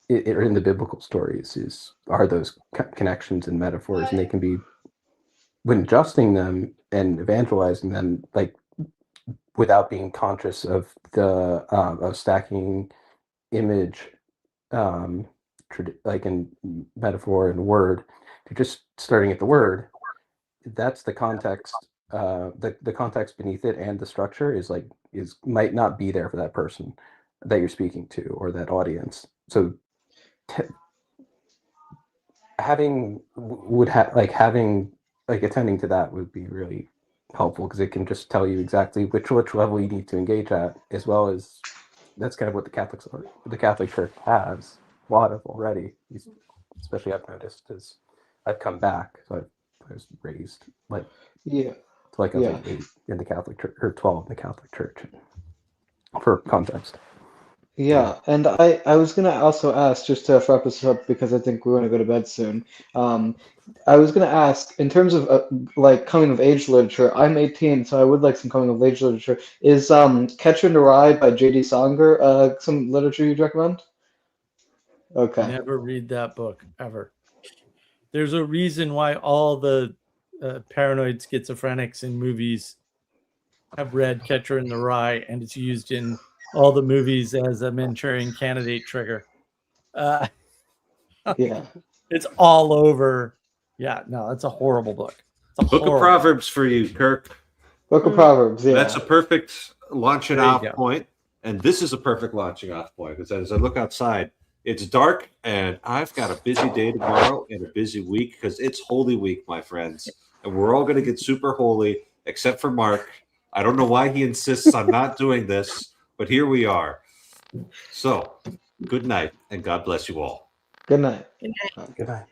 Speaker 5: in the biblical stories are those connections and metaphors, and they can be, when adjusting them and evangelizing them, like without being conscious of the of stacking image, like in metaphor and word, you're just starting at the word. That's the context. The context beneath it and the structure is might not be there for that person that you're speaking to or that audience. So attending to that would be really helpful, because it can just tell you exactly which level you need to engage at, as well as that's kind of what the Catholic Church has a lot of already. Especially I've noticed as I've come back. So I was raised like I was like 8 in the Catholic Church, or 12 in the Catholic Church, for context.
Speaker 6: Yeah, and I was gonna also ask, just to wrap this up because I think we want to go to bed soon. I was gonna ask, in terms of like coming of age literature. I'm 18, so I would like some coming of age literature. Is Catcher in the Rye by J.D. Salinger some literature you'd recommend? Okay.
Speaker 2: Never read that book ever. There's a reason why all the paranoid schizophrenics in movies have read Catcher in the Rye, and it's used in all the movies as a Manchurian Candidate trigger.
Speaker 6: Yeah.
Speaker 2: It's all over. Yeah, no, it's a horrible book. It's a
Speaker 1: Book of Proverbs for you, Kirk.
Speaker 6: Book of Proverbs. Yeah.
Speaker 1: That's a perfect launching
Speaker 2: There you
Speaker 1: off
Speaker 2: go.
Speaker 1: point. And this is a perfect launching off point, because as I look outside, it's dark and I've got a busy day tomorrow and a busy week, because it's Holy Week, my friends. And we're all going to get super holy, except for Mark. I don't know why he insists on not doing this, but here we are. So, good night and God bless you all.
Speaker 6: Good night.
Speaker 7: Good night.
Speaker 5: Good night.